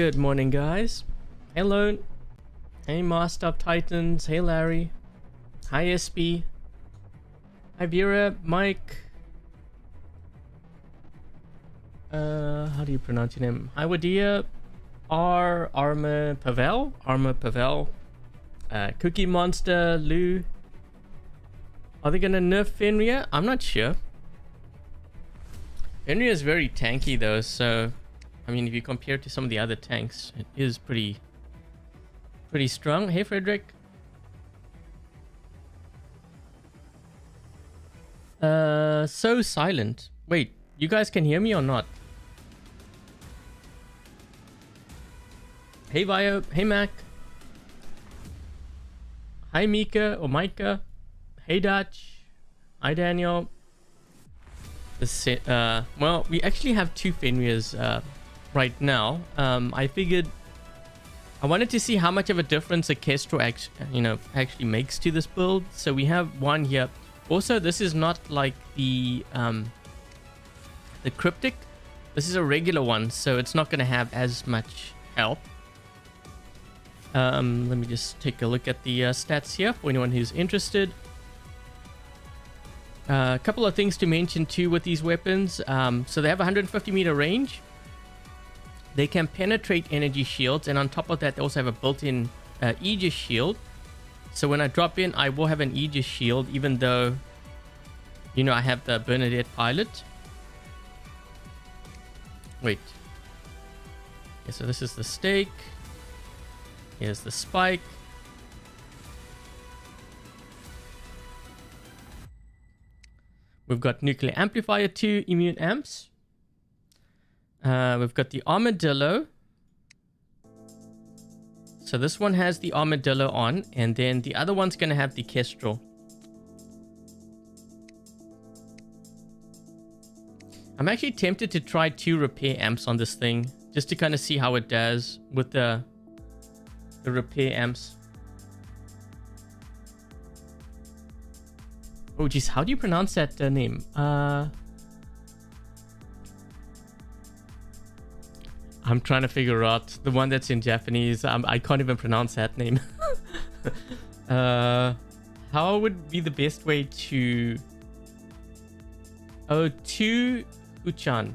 Good morning, guys. Hello. Hey, Master of Titans. Hey, Larry. Hi, SB. Hi, Vera. Mike. How do you pronounce your name? Hi, Wadia. Arma Pavel. Cookie Monster. Lou. Are they gonna nerf Fenrir? I'm not sure. Fenrir is very tanky though, so I mean, if you compare it to some of the other tanks, it is pretty strong. Hey, Frederick. So silent. Wait, you guys can hear me or not? Hey, Vio. Hey, Mac. Hi, Mika or Micah. Hey, Dutch. Hi, Daniel. Well, we actually have two Fenrirs right now. I figured I wanted to see how much of a difference a Kestrel actually makes to this build. So we have one here. Also, this is not like the cryptic. This is a regular one, so it's not going to have as much health. Let me just take a look at the stats here for anyone who's interested. A couple of things to mention too with these weapons. So they have 150 meter range. They can penetrate energy shields, and on top of that they also have a built-in Aegis shield. So when I drop in, I will have an Aegis shield, even though, you know, I have the Bernadette pilot. Wait. Okay, so this is the stake. Here's the spike. We've got nuclear amplifier 2 immune amps. We've got the Armadillo. So this one has the Armadillo on, and then the other one's going to have the Kestrel. I'm actually tempted to try 2 repair amps on this thing, just to kind of see how it does with the repair amps. Oh geez, how do you pronounce that name? I'm trying to figure out the one that's in Japanese. I can't even pronounce that name. How would be the best way to... Oh, to Uchan.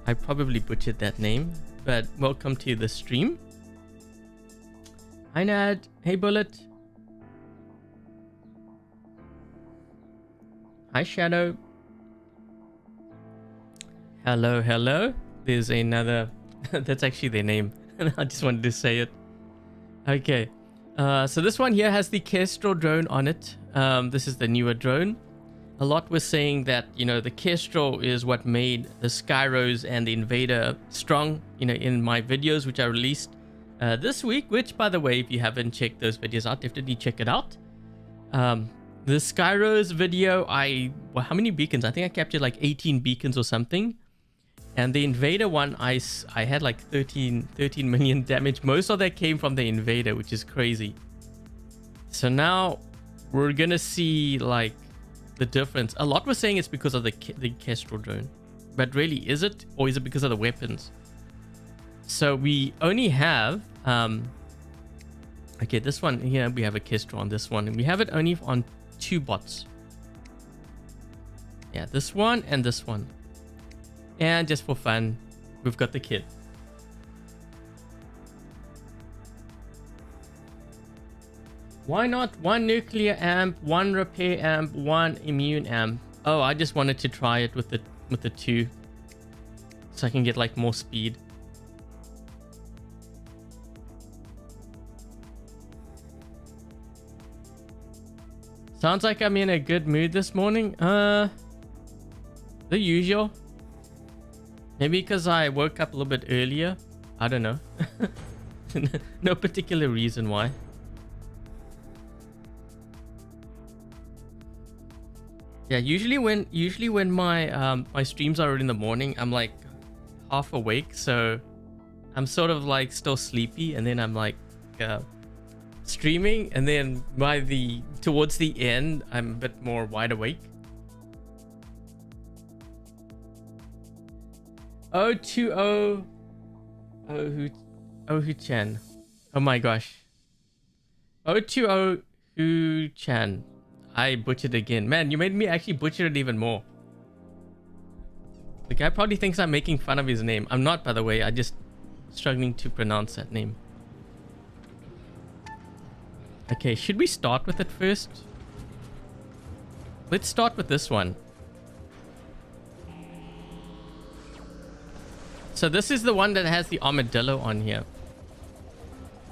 I probably butchered that name, but welcome to the stream. Hi, Nad. Hey, Bullet. Hi, Shadow. Hello, hello. There's another... That's actually their name. I just wanted to say it. Okay. So this one here has the Kestrel drone on it. This is the newer drone. A lot was saying that, you know, the Kestrel is what made the Skyros and the Invader strong, you know, in my videos, which I released this week. Which, by the way, if you haven't checked those videos out, definitely check it out. The Skyros video, well, how many beacons? I think I captured like 18 beacons or something. And the Invader one, I had like 13 million damage. Most of that came from the Invader, which is crazy. So now we're going to see like the difference. A lot was saying it's because of the Kestrel drone. But really, is it? Or is it because of the weapons? So we only have... okay, this one here, we have a Kestrel on this one. And we have it only on 2 bots. Yeah, this one and this one. And just for fun, we've got the kit. Why not 1 nuclear amp, 1 repair amp, 1 immune amp? Oh, I just wanted to try it with the 2, so I can get like more speed. Sounds like I'm in a good mood this morning. The usual. Maybe because I woke up a little bit earlier. I don't know. No particular reason why. Yeah, usually when my my streams are in the morning, I'm like half awake, so I'm sort of like still sleepy, and then I'm like streaming, and then towards the end, I'm a bit more wide awake. 020 Ohu-chan. Oh my gosh. O2O-hu-chan. I butchered again. Man, you made me actually butcher it even more. The guy probably thinks I'm making fun of his name. I'm not, by the way. I just struggling to pronounce that name. Okay, should we start with it first? Let's start with this one. So this is the one that has the armadillo on here.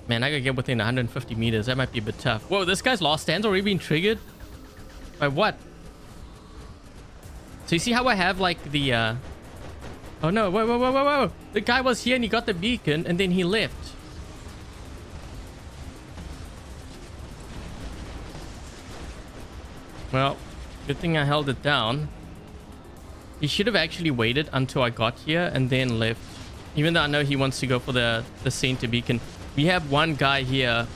Man, I gotta get within 150 meters. That might be a bit tough. Whoa, this guy's last stand's already been triggered? By what? So you see how I have like the oh no, whoa. The guy was here and he got the beacon and then he left. Well, good thing I held it down. He should have actually waited until I got here and then left. Even though I know he wants to go for the center beacon. We have one guy here,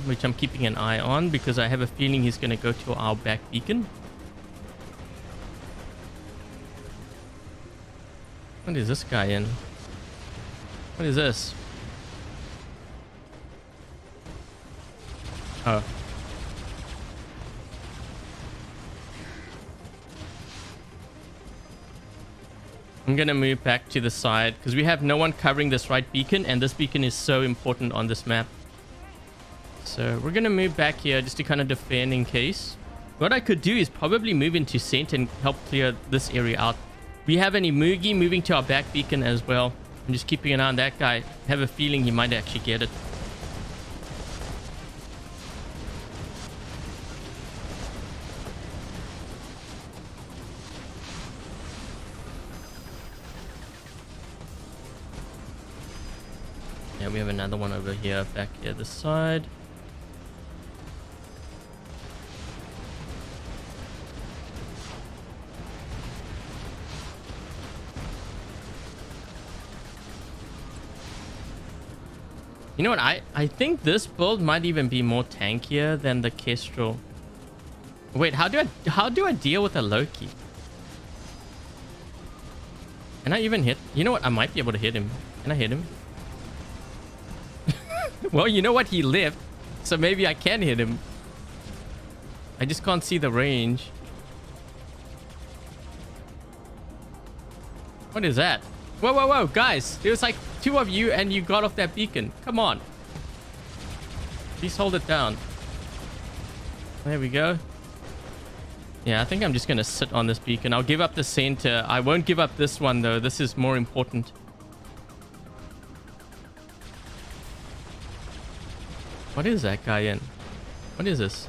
which I'm keeping an eye on because I have a feeling he's going to go to our back beacon. What is this guy in? What is this? Oh. I'm gonna move back to the side because we have no one covering this right beacon, and this beacon is so important on this map. So we're gonna move back here just to kind of defend in case. What I could do is probably move into center and help clear this area out. We have an Imugi moving to our back beacon as well. I'm just keeping an eye on that guy. I have a feeling he might actually get it. Yeah, we have another one over here, back here, this side. You know what? I think this build might even be more tankier than the Kestrel. Wait, how do I deal with a Loki? Can I even hit? You know what? I might be able to hit him. Can I hit him? Well, you know what? He left, so maybe I can hit him. I just can't see the range. What is that? Whoa, guys. There was like 2 of you and you got off that beacon. Come on. Please hold it down. There we go. Yeah, I think I'm just going to sit on this beacon. I'll give up the center. I won't give up this one, though. This is more important. What is that guy in? What is this?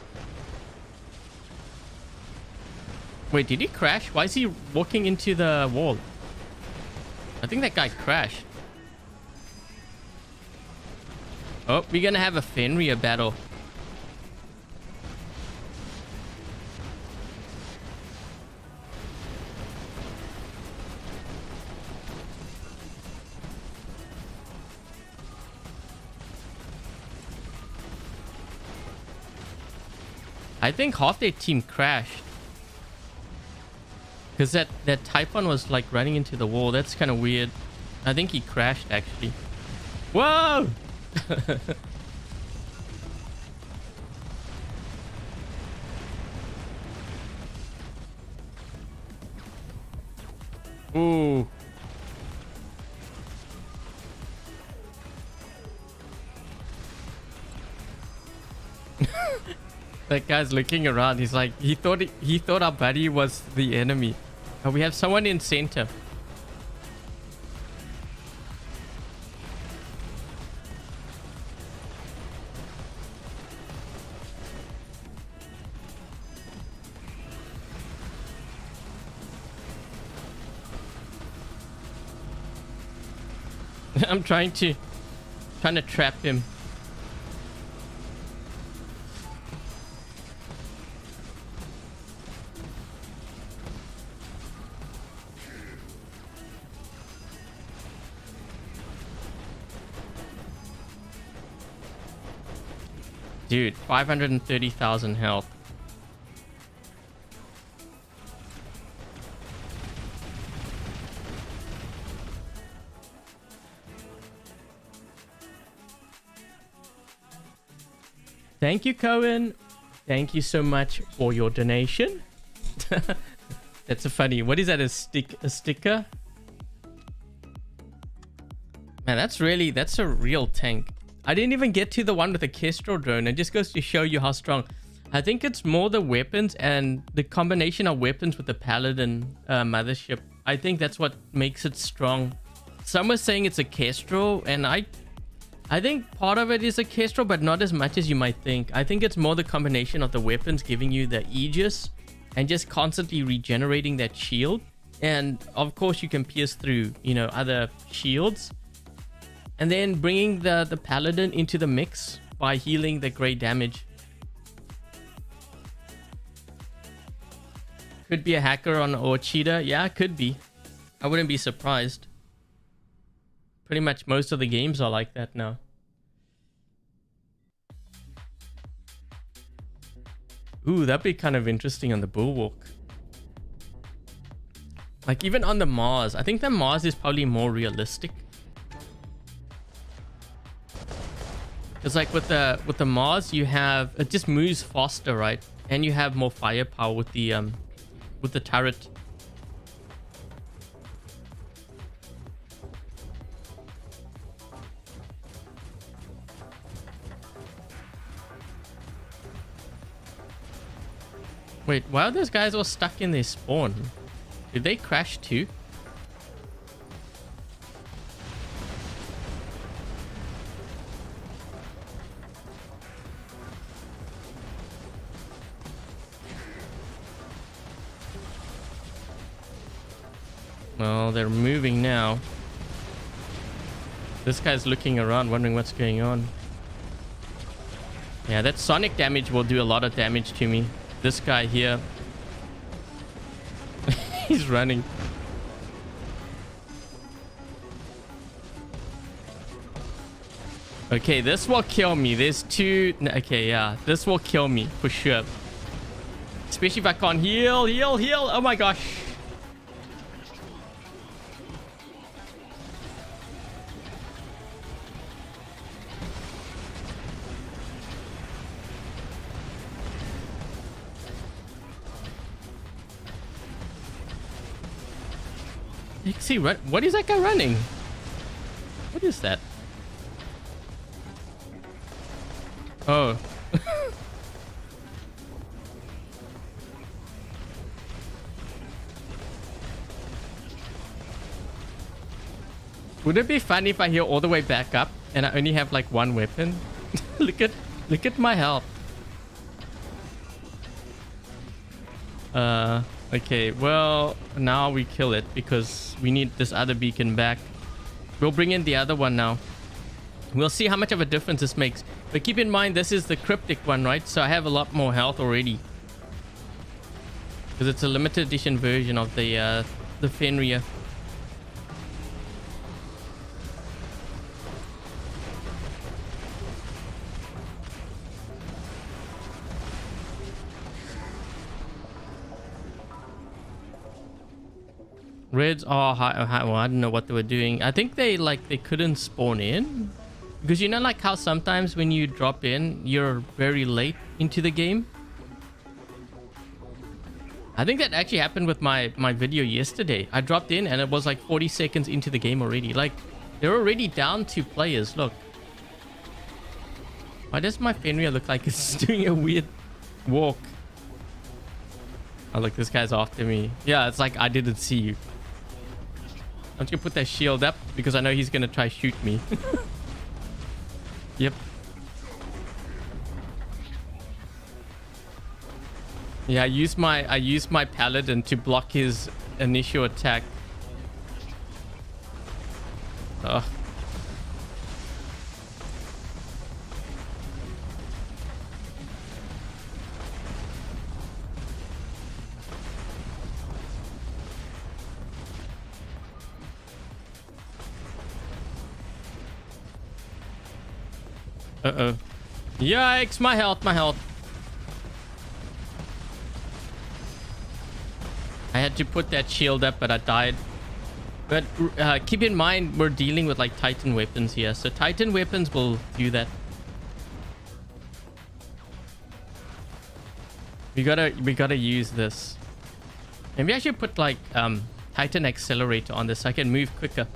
Wait, did he crash? Why is he walking into the wall? I think that guy crashed. Oh, we're gonna have a Fenrir battle. I think half their team crashed. Because that Typhon was like running into the wall. That's kind of weird. I think he crashed actually. Whoa! Ooh. That guy's looking around. He's like, he thought our buddy was the enemy. Oh, we have someone in center. I'm trying to trap him. Dude, 530,000 health. Thank you, Cohen. Thank you so much for your donation. That's a funny. What is that? A sticker? Man, that's a real tank. I didn't even get to the one with the Kestrel drone. It just goes to show you how strong. I think it's more the weapons and the combination of weapons with the Paladin mothership. I think that's what makes it strong. Some were saying it's a Kestrel, and I think part of it is a Kestrel, but not as much as you might think. I think it's more the combination of the weapons giving you the Aegis and just constantly regenerating that shield. And of course you can pierce through, you know, other shields. And then bringing the Paladin into the mix by healing the great damage. Could be a hacker or cheater. Yeah, could be. I wouldn't be surprised. Pretty much most of the games are like that now. Ooh, that'd be kind of interesting on the Bulwark. Like even on the Mars. I think the Mars is probably more realistic. Because like with the Mars, you have, it just moves faster, right? And you have more firepower with the turret. Wait, why are those guys all stuck in their spawn? Did they crash too? Well, they're moving now. This guy's looking around, wondering what's going on. Yeah, that sonic damage will do a lot of damage to me. This guy here. He's running. Okay, this will kill me. There's two... Okay, yeah. This will kill me for sure. Especially if I can't heal. Oh my gosh. See, what is that guy running? What is that? Oh. Would it be funny if I heal all the way back up and I only have like one weapon? look at my health. Okay, well, now we kill it because we need this other beacon back. We'll bring in the other one now. We'll see how much of a difference this makes. But keep in mind, this is the cryptic one, right? So I have a lot more health already. Because it's a limited edition version of the Fenrir. Reds are high. Well, I don't know what they were doing. I think they couldn't spawn in. Because you know like how sometimes when you drop in, you're very late into the game? I think that actually happened with my video yesterday. I dropped in and it was like 40 seconds into the game already. Like, they're already down 2 players. Look. Why does my Fenrir look like it's doing a weird walk? Oh, look, this guy's after me. Yeah, it's like I didn't see you. I'm just gonna put that shield up because I know he's gonna try shoot me. Yep. Yeah, I used my Paladin to block his initial attack. Ugh. Uh-oh. Yikes, my health. I had to put that shield up, but I died. But keep in mind, we're dealing with like Titan weapons here. So Titan weapons will do that. We gotta use this. Maybe I should put like Titan accelerator on this so I can move quicker.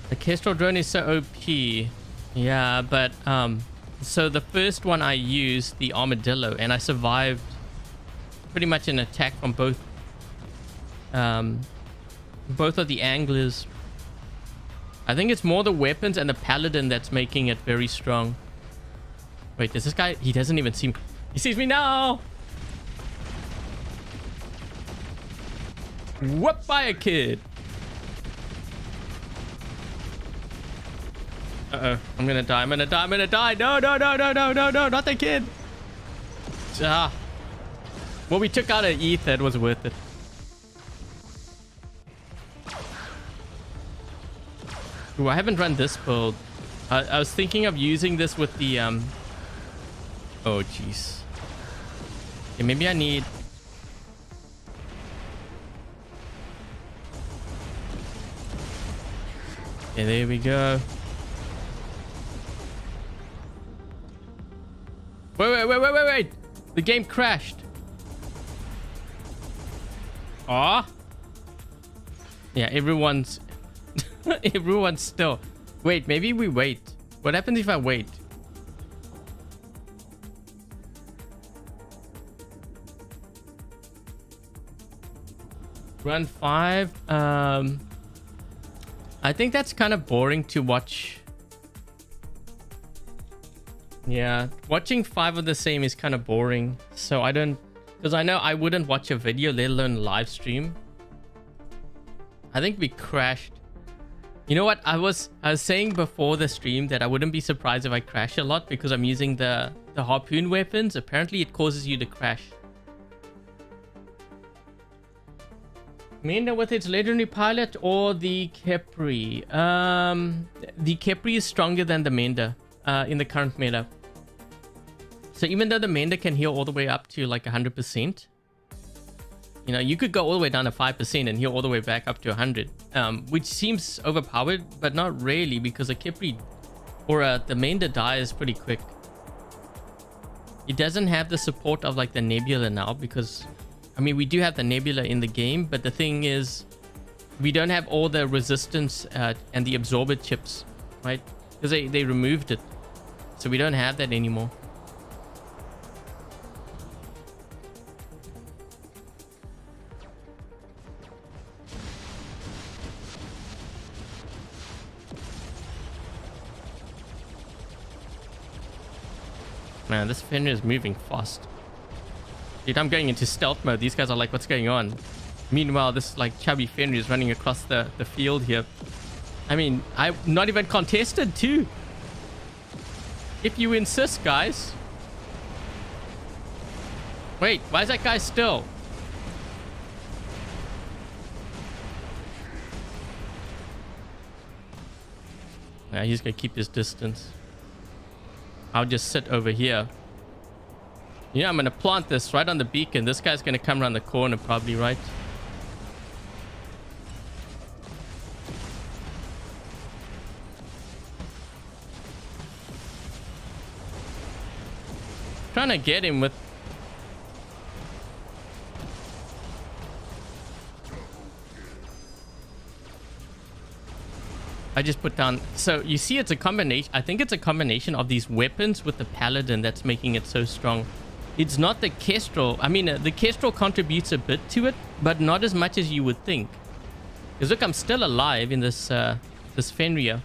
The Kestrel drone is so OP. Yeah, but so the first one I used the Armadillo and I survived pretty much an attack from both of the anglers. I think it's more the weapons and the paladin that's making it very strong. Wait, does this guy? He doesn't even see me. He sees me now. Whoop by a kid. Uh-oh. I'm gonna die. I'm gonna die. I'm gonna die. No, no, no, no, no, no, no. Not the kid. Ah. Well, we took out an ETH. That was worth it. Ooh, I haven't run this build. I was thinking of using this with the oh jeez. Okay, maybe I need. Okay, there we go. Wait. The game crashed. Aw. Yeah, everyone's everyone's still. Wait, maybe we wait. What happens if I wait? Run 5. I think that's kind of boring to watch. Yeah, watching 5 of the same is kind of boring. So I don't, because I know I wouldn't watch a video, let alone live stream. I think we crashed. You know what? I was saying before the stream that I wouldn't be surprised if I crash a lot because I'm using the harpoon weapons. Apparently it causes you to crash. Menda with its legendary pilot or the Kepri? The Kepri is stronger than the Menda in the current meta. So even though the Menda can heal all the way up to like 100%, you know, you could go all the way down to 5% and heal all the way back up to 100, which seems overpowered, but not really because a Kepri or the Menda dies pretty quick. It doesn't have the support of like the Nebula now because, I mean, we do have the Nebula in the game, but the thing is, we don't have all the resistance and the absorber chips, right? Because they removed it. So we don't have that anymore. Man, this Fenrir is moving fast. Dude, I'm going into stealth mode. These guys are like, what's going on? Meanwhile, this like chubby Fenrir is running across the field here. I mean, I'm not even contested too. If you insist, guys. Wait, why is that guy still? Nah, he's gonna keep his distance. I'll just sit over here. Yeah, I'm gonna plant this right on the beacon. This guy's gonna come around the corner probably, right? Trying to get him with... I just put down... So you see it's a combination... I think it's a combination of these weapons with the paladin that's making it so strong. It's not the Kestrel. I mean, the Kestrel contributes a bit to it, but not as much as you would think. Because look, I'm still alive in this this Fenrir.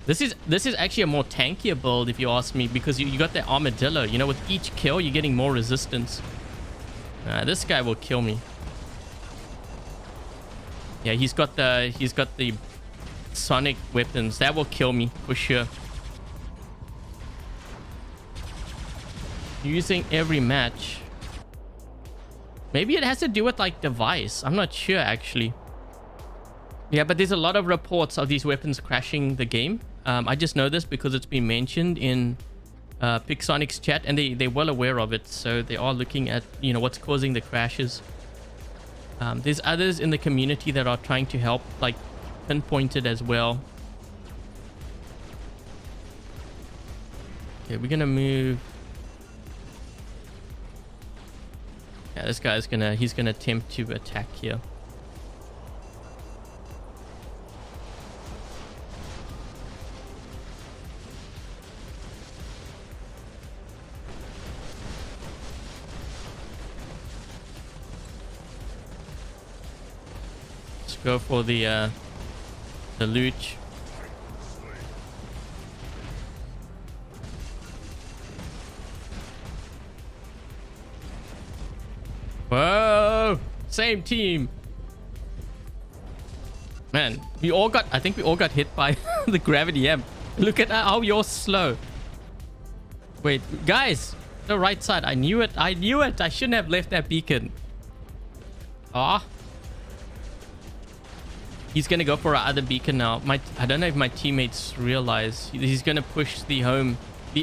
This is actually a more tankier build if you ask me, because you got the Armadillo. You know, with each kill you're getting more resistance. This guy will kill me. Yeah, he's got the sonic weapons. That will kill me for sure. Using every match. Maybe it has to do with like device. I'm not sure actually. Yeah, but there's a lot of reports of these weapons crashing the game. I just know this because it's been mentioned in Pixonic's chat, and they're well aware of it. So they are looking at, you know, what's causing the crashes. There's others in the community that are trying to help, like pinpoint it as well. Okay, we're gonna move. Yeah, this guy's he's gonna attempt to attack here. Let's go for the loot. Whoa! Same team. Man, I think we all got hit by the gravity amp. Look at how you're slow. Wait, guys, the right side. I knew it. I shouldn't have left that beacon. Ah. He's gonna go for our other beacon now. I don't know if my teammates realize. He's gonna push the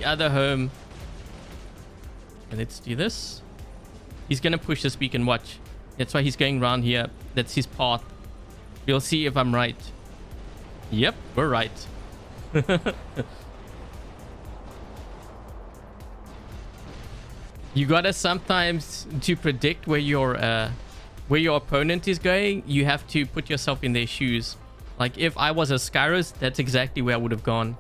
other home. And let's do this. He's gonna push this beacon, watch. That's why he's going around here. That's his path. We'll see if I'm right. Yep, we're right. You gotta sometimes, to predict where your opponent is going, you have to put yourself in their shoes. Like if I was a Skyros, that's exactly where I would have gone.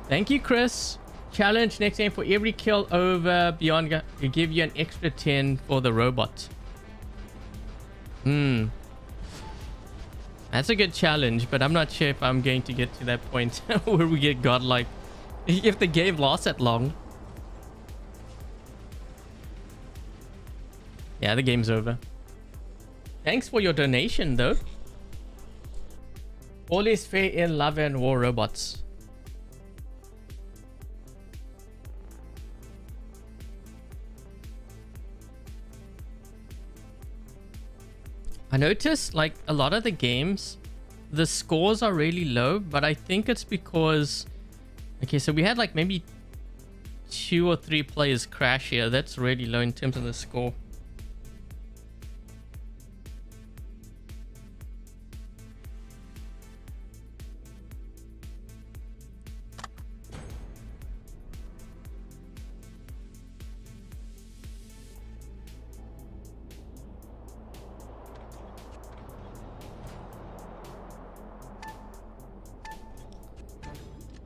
Thank you, Chris. Challenge next game: for every kill over beyond, we give you an extra 10 for the robot. That's a good challenge, but I'm not sure if I'm going to get to that point where we get godlike if the game lasts that long. Yeah, the game's over. Thanks for your donation, though. All is fair in love and war, robots. I noticed like a lot of the games, the scores are really low, but I think it's because, okay, so we had like maybe 2 or 3 players crash here. That's really low in terms of the score.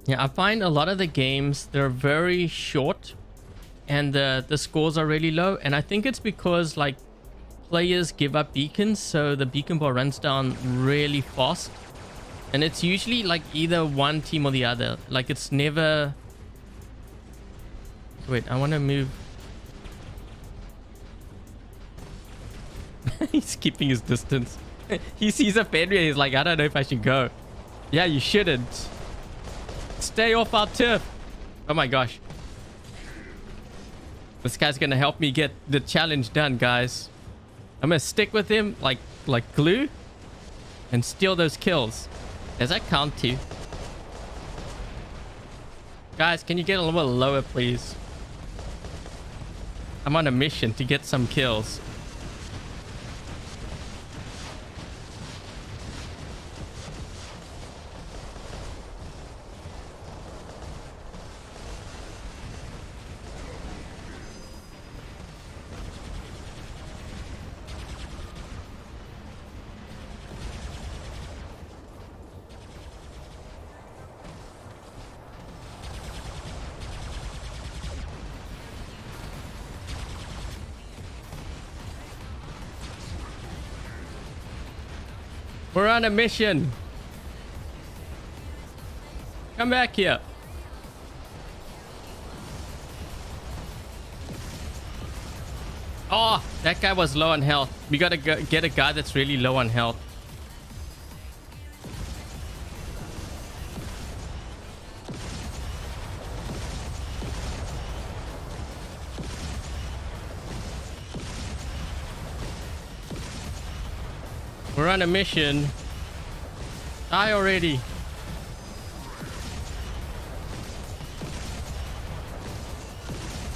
Yeah, I find a lot of the games, they're very short and the scores are really low. And I think it's because like players give up beacons, so the beacon bar runs down really fast. And it's usually like either one team or the other. Like it's never... Wait, I want to move. He's keeping his distance. He sees a Fenrir, he's like, I don't know if I should go. Yeah, you shouldn't. Stay off our turf. Oh my gosh. This guy's gonna help me get the challenge done, guys. I'm gonna stick with him like glue and steal those kills. Does that count too? Guys, can you get a little bit lower, please? I'm on a mission to get some kills. We're on a mission. Come back here. Oh, that guy was low on health. We gotta get a guy that's really low on health. We're on a mission. Die already.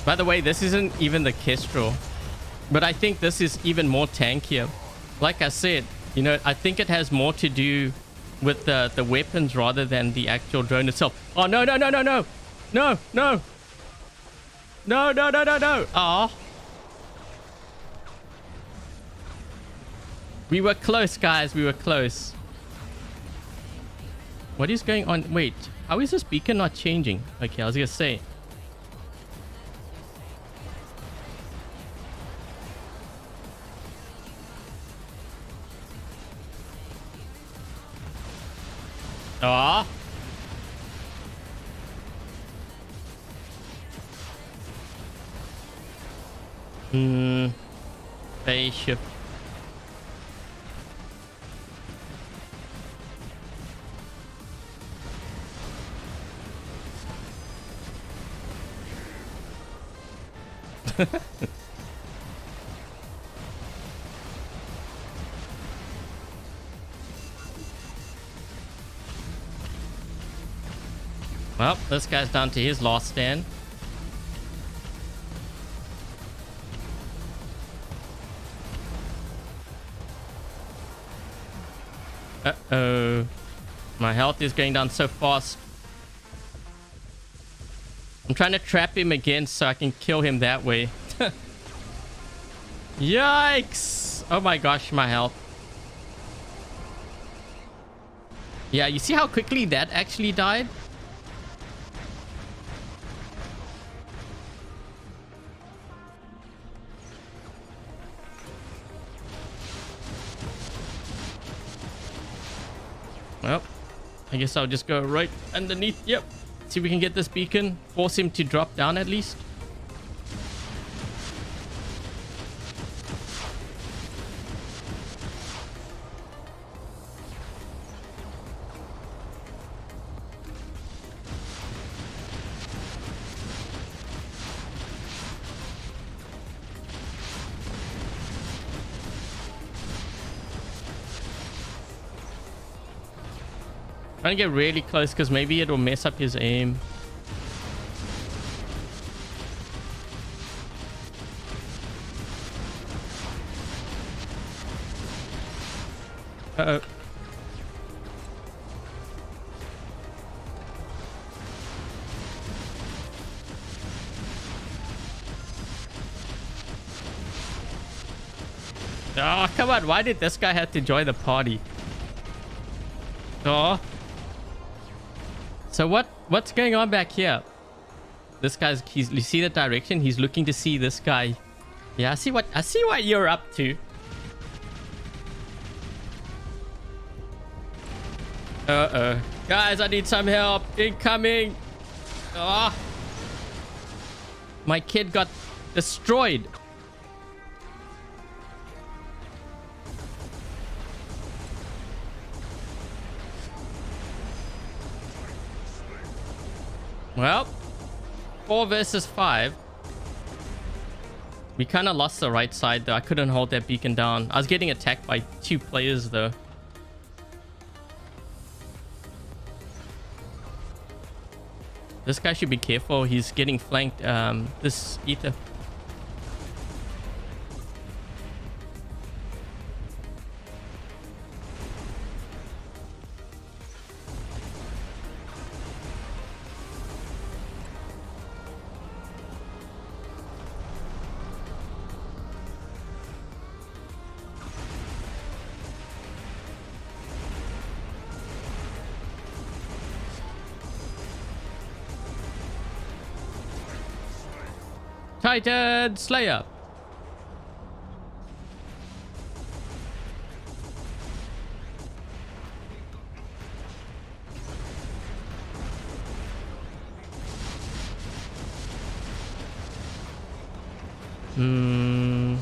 By the way, this isn't even the Kestrel, but I think this is even more tankier. Like I said, you know, I think it has more to do with the weapons rather than the actual drone itself. Oh, no, no, no, no, no. No, no. No, no, no, no, no. Oh. We were close, guys. We were close. What is going on? Wait, how is this beacon not changing? Okay, I was gonna say. Ah. Spaceship. Well, this guy's down to his last stand. Uh-oh. My health is going down so fast. I'm trying to trap him again so I can kill him that way. Yikes! Oh my gosh, my health. Yeah, you see how quickly that actually died? Well, I guess I'll just go right underneath. Yep. See if we can get this beacon. Force him to drop down at least. Trying to get really close because maybe it'll mess up his aim. Uh-oh. Oh, come on. Why did this guy have to join the party? Oh. So what's going on back here? This guy's, you see the direction? He's looking to see this guy. Yeah, I see what you're up to. Uh-oh. Guys, I need some help. Incoming. Oh. My kid got destroyed. Well, 4 versus 5. We kind of lost the right side though. I couldn't hold that beacon down. I was getting attacked by 2 players though. This guy should be careful. He's getting flanked. This ether. Titan Slayer. Okay,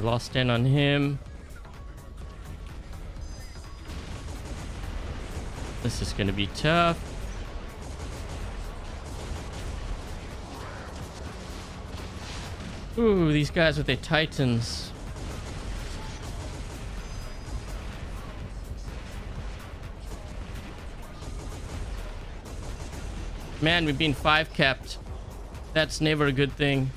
lost in on him. This is going to be tough. Ooh, these guys with their titans. Man, we've been 5 capped. That's never a good thing.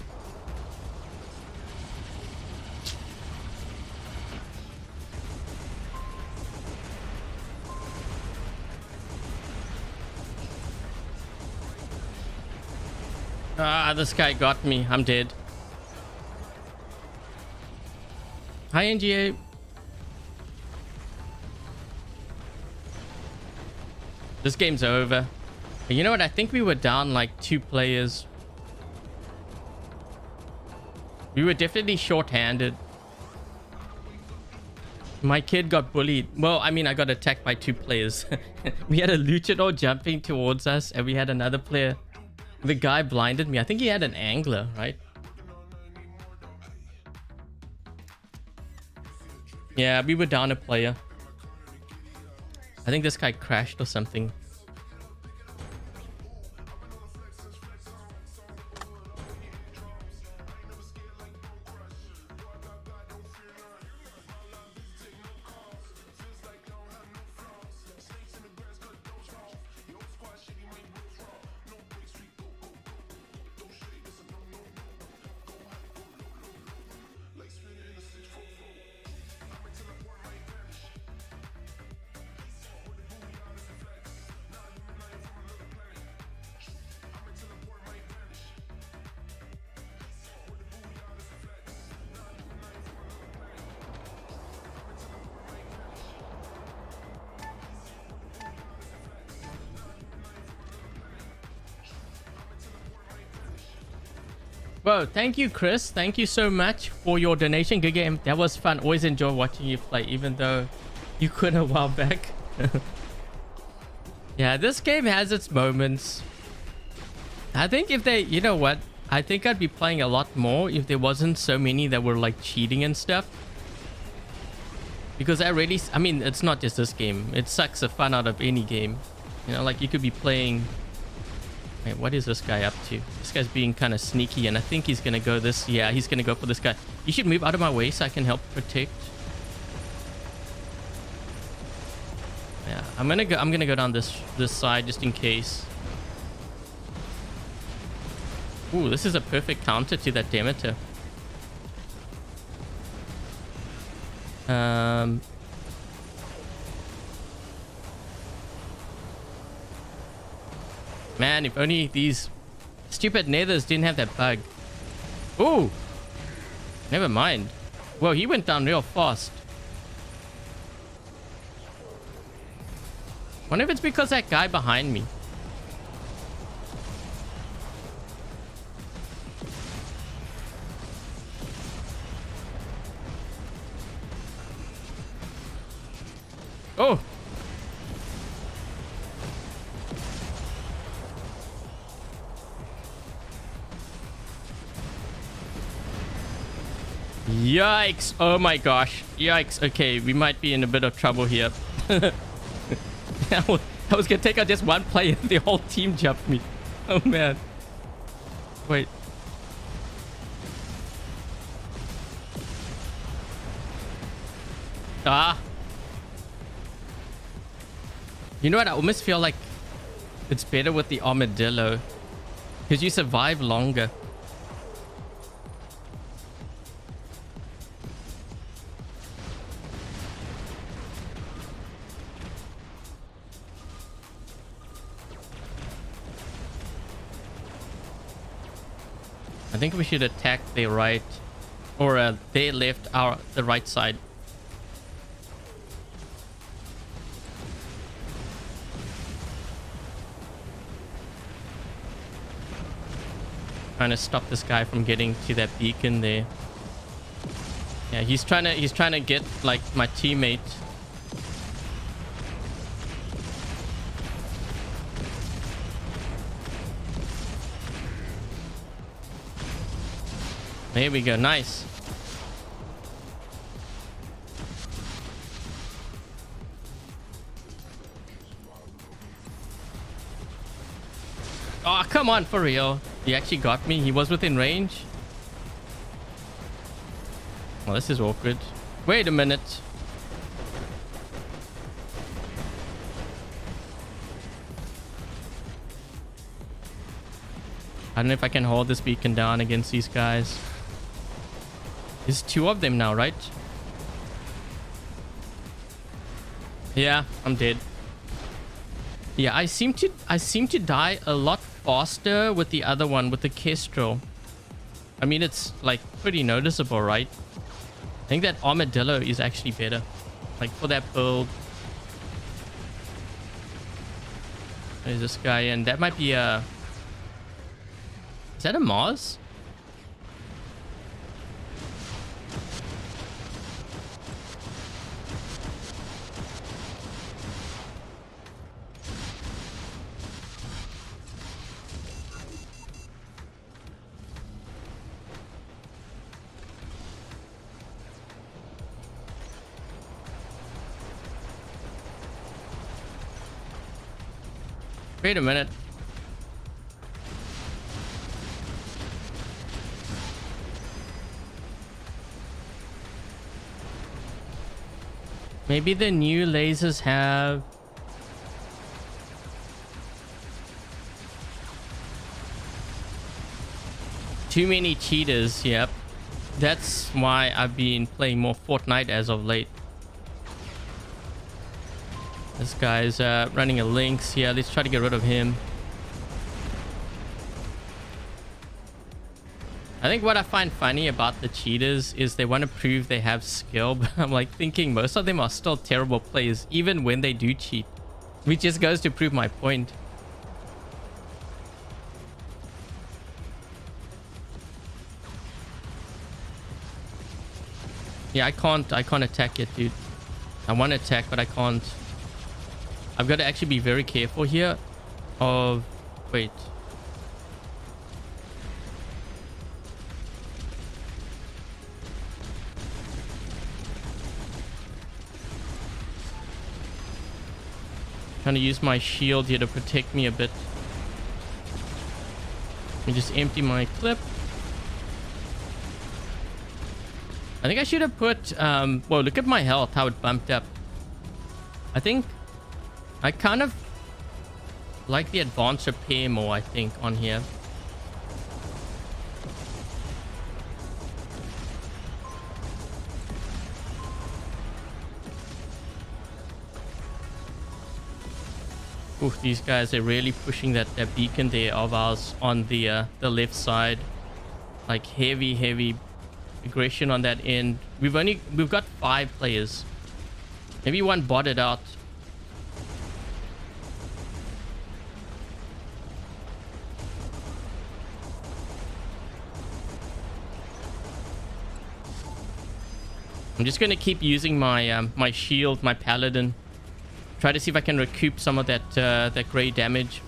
Ah, this guy got me. I'm dead. Hi, NGA. This game's over. But you know what? I think we were down like 2 players. We were definitely short-handed. My kid got bullied. Well, I mean, I got attacked by 2 players. We had a luchador jumping towards us, and we had another player. The guy blinded me. I think he had an angler, right? Yeah, we were down a player. I think this guy crashed or something. Whoa, thank you, Chris. Thank you so much for your donation. Good game. That was fun. Always enjoy watching you play, even though you quit a while back. Yeah, this game has its moments. I think if they, you know what? I think I'd be playing a lot more if there wasn't so many that were like cheating and stuff. Because I mean, it's not just this game. It sucks the fun out of any game. You know, like you could be playing... Wait, what is this guy up to? This guy's being kind of sneaky, and I think he's gonna go this. Yeah, he's gonna go for this guy. You should move out of my way so I can help protect. Yeah, I'm gonna go down this side just in case. Ooh, this is a perfect counter to that Demeter. Man, if only these stupid nethers didn't have that bug. Ooh! Never mind. Whoa, he went down real fast. Wonder if it's because that guy behind me. Oh! Yikes. Oh my gosh. Yikes. Okay, we might be in a bit of trouble here. I was gonna take out just one player. The whole team jumped me. Oh man. Wait. Ah. You know what? I almost feel like it's better with the Armadillo. Because you survive longer. I think we should attack the right, or they left the right side. Trying to stop this guy from getting to that beacon there. Yeah, he's trying to get like my teammate. There we go. Nice. Oh, come on, for real. He actually got me. He was within range. Well, this is awkward. Wait a minute. I don't know if I can hold this beacon down against these guys. There's 2 of them now, right? Yeah, I'm dead. Yeah, I seem to die a lot faster with the other one, with the Kestrel. I mean, it's like pretty noticeable, right? I think that Armadillo is actually better, like for that build. There's this guy, and that might be a... Is that a Mars? Wait a minute. Maybe the new lasers have... too many cheaters. Yep. That's why I've been playing more Fortnite as of late. This guy's running a Lynx. Yeah, let's try to get rid of him. I think what I find funny about the cheaters is they want to prove they have skill, but I'm like thinking most of them are still terrible players even when they do cheat, which just goes to prove my point. Yeah, I can't attack it, dude. I want to attack, but I can't. I've got to actually be very careful here of... Wait. Trying to use my shield here to protect me a bit. Let me just empty my clip. I think I should have put... Whoa, look at my health, how it bumped up. I think... I kind of like the advanced repair more, I think, on here. Oof, these guys are really pushing that beacon there of ours on the left side. Like heavy aggression on that end. We've got 5 players. Maybe one botted out. I'm just going to keep using my my shield, my paladin. Try to see if I can recoup some of that that gray damage.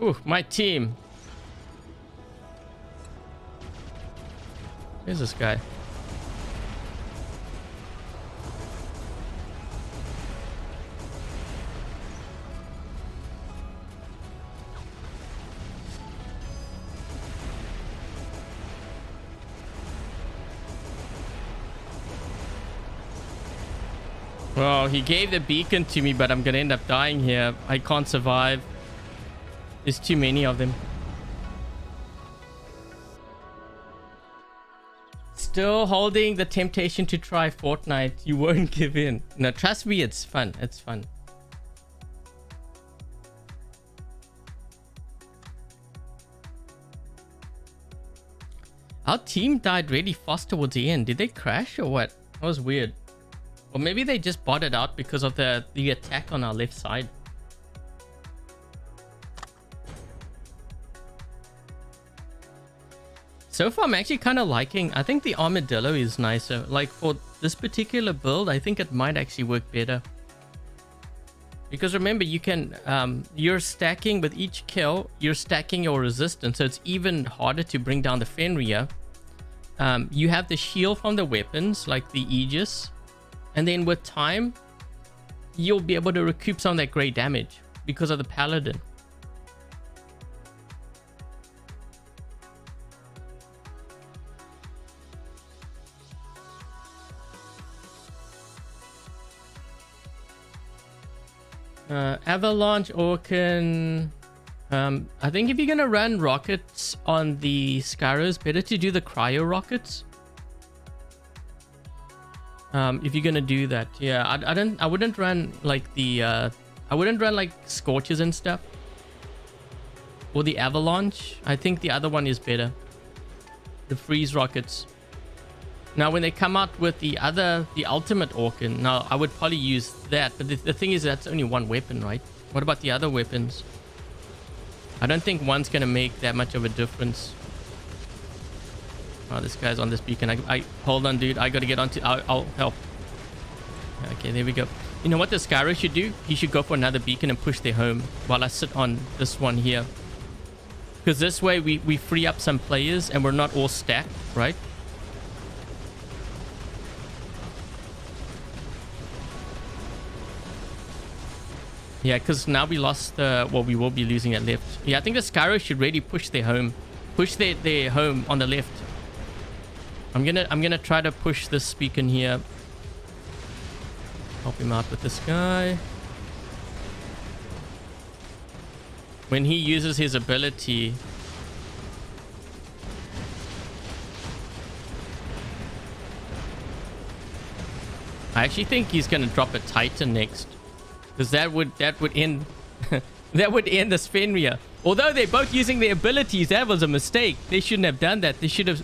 Ooh, my team. Where's this guy? Well, he gave the beacon to me, but I'm gonna end up dying here. I can't survive. There's too many of them. Still holding the temptation to try Fortnite. You won't give in. No, trust me, it's fun. It's fun. Our team died really fast towards the end. Did they crash or what? That was weird. Or maybe they just botted out because of the attack on our left side. So far, I'm actually kind of liking... I think the Armadillo is nicer. Like, for this particular build, I think it might actually work better. Because remember, you can... you're stacking with each kill. You're stacking your resistance. So it's even harder to bring down the Fenrir. You have the shield from the weapons, like the Aegis. And then with time, you'll be able to recoup some of that great damage because of the paladin. Avalanche, Orcan... I think if you're gonna run rockets on the Skyros, better to do the cryo rockets. If you're gonna do that, yeah, I wouldn't run like the I wouldn't run like scorches and stuff, or the avalanche. I think the other one is better, the freeze rockets. Now when they come out with the ultimate Orkin, now I would probably use that, but the thing is that's only one weapon, right? What about the other weapons? I don't think one's gonna make that much of a difference. Oh, this guy's on this beacon. I hold on, dude. I gotta get onto. I'll help. Okay, there we go. You know what the Skyros should do? He should go for another beacon and push their home while I sit on this one here. Because this way we free up some players and we're not all stacked, right? Yeah, because now we lost well, we will be losing at left. Yeah, I think the Skyros should really push their home. Push their home on the left. I'm gonna try to push this beacon here. Help him out with this guy. When he uses his ability, I actually think he's gonna drop a Titan next. Because that would end that would end this Fenrir. Although they're both using their abilities, that was a mistake. They shouldn't have done that. They should have.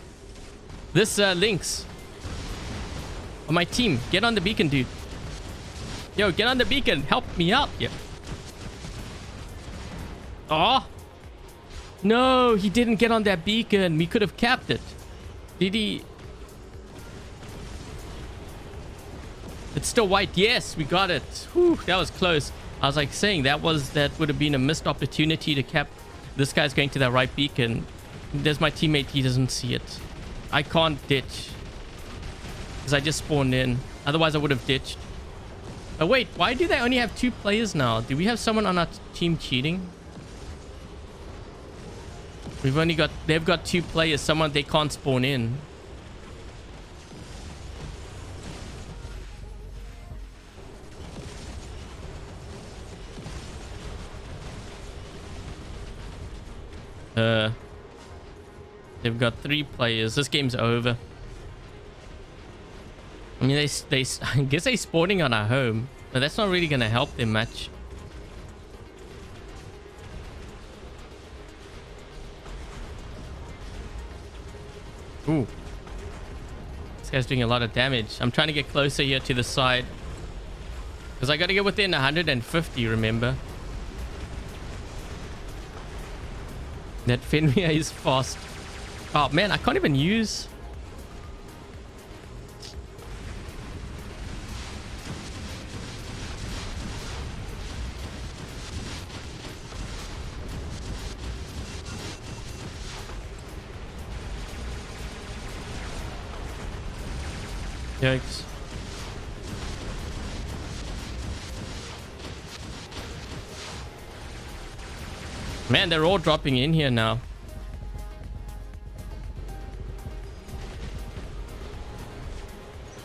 This Lynx on my team, get on the beacon, dude. Yo, get on the beacon. Help me out. Yeah. Oh no, he didn't get on that beacon. We could have capped it. Did he? It's still white. Yes, we got it. Whew, that was close. I was like saying that would have been a missed opportunity to cap. This guy's going to that right beacon. There's my teammate. He doesn't see it. I can't ditch because I just spawned in. Otherwise, I would have ditched. Oh wait, why do they only have 2 players now? Do we have someone on our team cheating? They've got 2 players. Someone they can't spawn in. They've got 3 players. This game's over. I mean, they I guess they're spawning on our home, but that's not really gonna help them much. Ooh, this guy's doing a lot of damage. I'm trying to get closer here to the side because I got to get within 150. Remember, that Fenrir is fast. Oh man, I can't even use. Yikes. Man, they're all dropping in here now.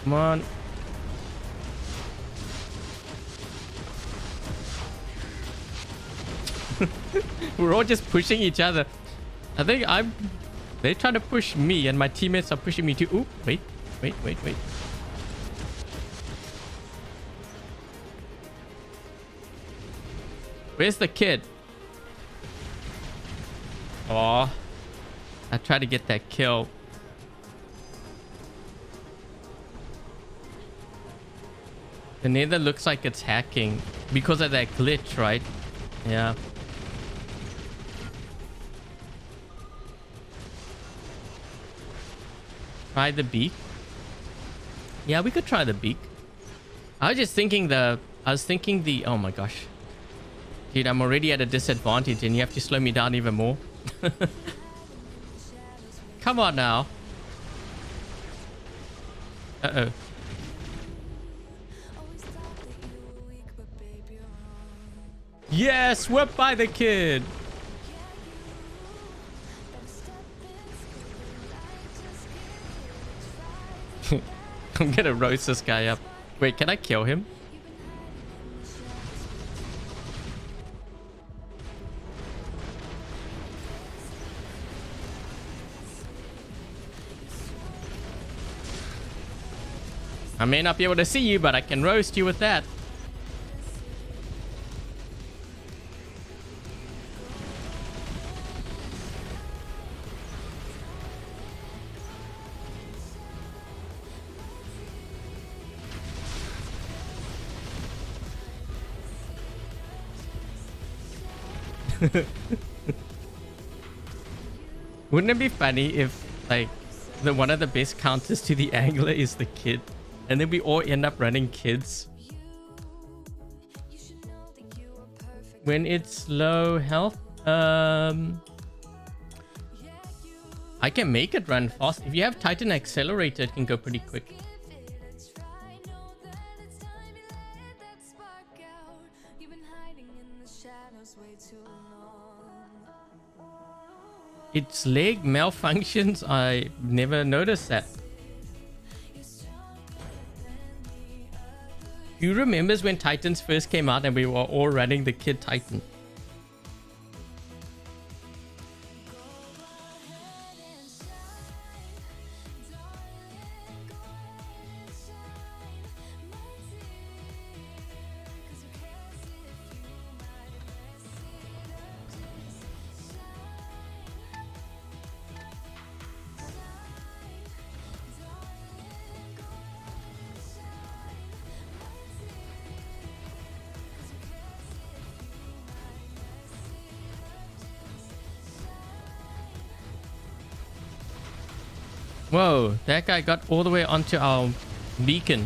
Come on. We're all just pushing each other. I think they're trying to push me and my teammates are pushing me too. Ooh, wait. Where's the kid? Oh, I tried to get that kill. The nether looks like it's hacking because of that glitch, right? Yeah. Try the beak. Yeah, we could try the beak. I was just thinking I was thinking the... Oh my gosh. Dude, I'm already at a disadvantage and you have to slow me down even more. Come on now. Uh-oh. Yes, whipped by the kid. I'm gonna roast this guy up. Wait, can I kill him? I may not be able to see you, but I can roast you with that. Wouldn't it be funny if, like, one of the best counters to the angler is the kid, and then we all end up running kids when it's low health? I can make it run fast. If you have Titan Accelerator, it can go pretty quick. Its leg malfunctions? I never noticed that. Who remembers when Titans first came out and we were all running the Kid Titan? Whoa, that guy got all the way onto our beacon.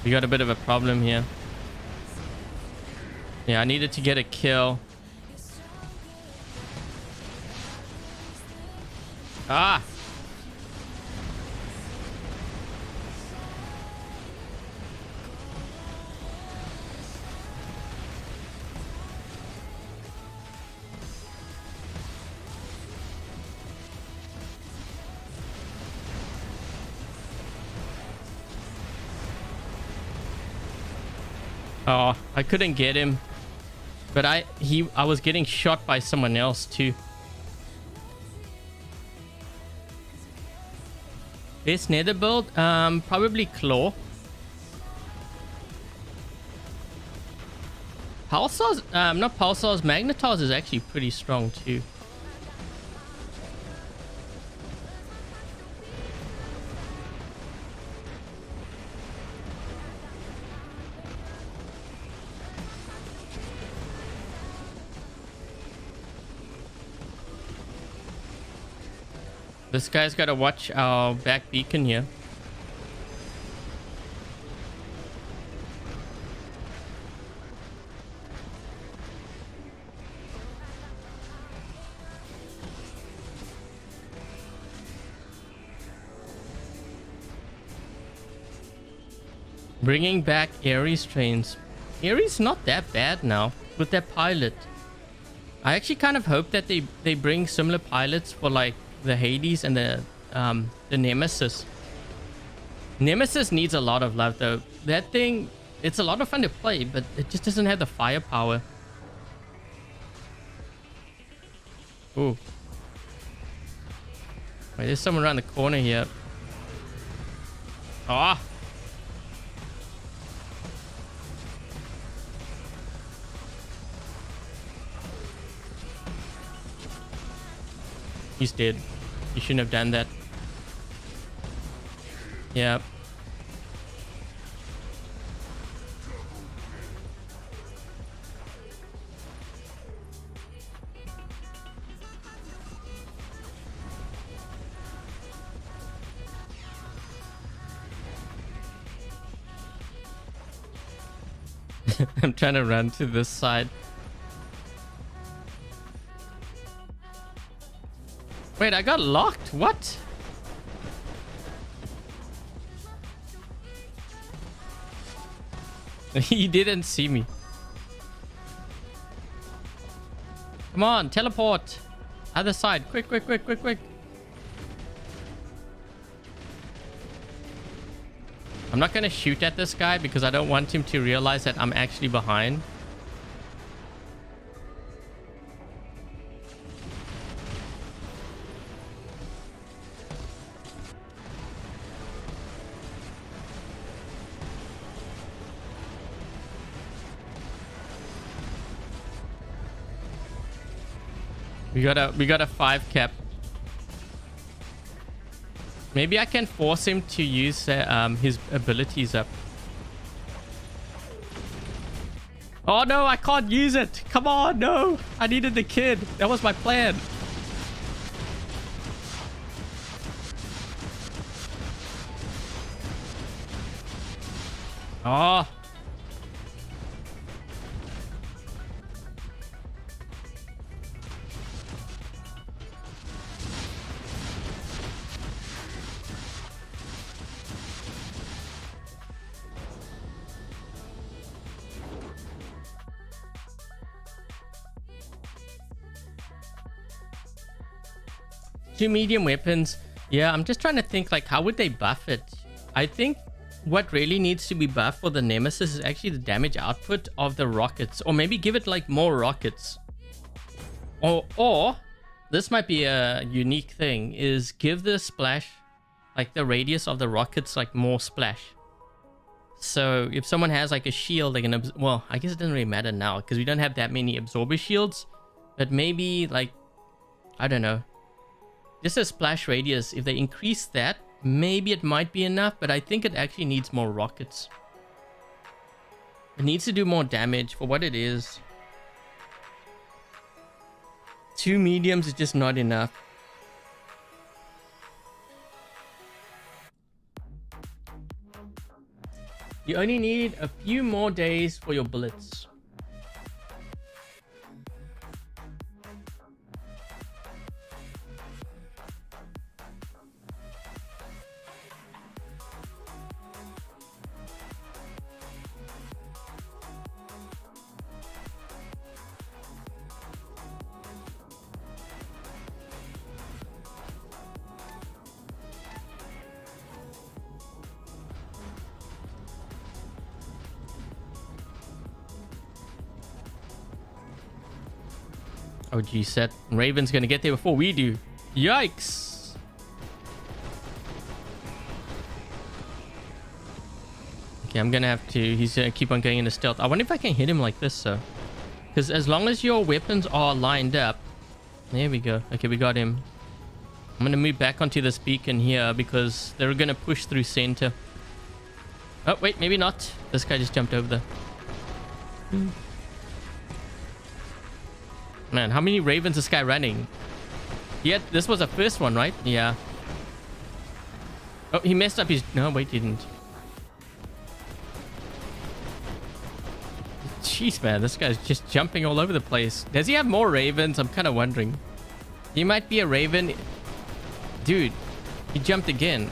We got a bit of a problem here. Yeah, I needed to get a kill. Ah! Oh, I couldn't get him. But I was getting shot by someone else too. Best nether build? Probably Claw. Pulsar's, not Pulsar's, Magnetar's is actually pretty strong too. This guy's got to watch our back beacon here. Bringing back Ares trains. Ares not that bad now with their pilot. I actually kind of hope that they bring similar pilots for like the Hades and the Nemesis. Nemesis needs a lot of love though. That thing, it's a lot of fun to play, but it just doesn't have the firepower. Ooh. Wait, there's someone around the corner here. Ah. Oh. He's dead. You shouldn't have done that. Yeah. I'm trying to run to this side. Wait, I got locked? What? He didn't see me. Come on, teleport. Other side. Quick, quick, quick, quick, quick. I'm not going to shoot at this guy because I don't want him to realize that I'm actually behind. We got a 5 cap. Maybe I can force him to use his abilities up. Oh no, I can't use it. Come on, no. I needed the kid. That was my plan. Oh. 2 medium weapons. Yeah, I'm just trying to think, like, how would they buff it? I think what really needs to be buffed for the Nemesis is actually the damage output of the rockets. Or maybe give it, like, more rockets. Or this might be a unique thing, is give the splash, like, the radius of the rockets, like, more splash. So if someone has, like, a shield, they can... Well, I guess it doesn't really matter now, because we don't have that many absorber shields. But maybe, like, I don't know. Just a splash radius, if they increase that, maybe it might be enough, but I think it actually needs more rockets. It needs to do more damage for what it is. 2 mediums is just not enough. You only need a few more days for your bullets. Oh, G set. Raven's gonna get there before we do. Yikes. Okay, I'm gonna have to... He's gonna keep on going into stealth. I wonder if I can hit him like this, though. Because as long as your weapons are lined up... There we go. Okay, we got him. I'm gonna move back onto this beacon here because they're gonna push through center. Oh, wait, maybe not. This guy just jumped over there. Man, how many ravens is this guy running? Yeah, this was the first one, right? Yeah. Oh, he messed up his... No, wait, he didn't. Jeez, man, this guy's just jumping all over the place. Does he have more ravens? I'm kind of wondering. He might be a raven. Dude, he jumped again.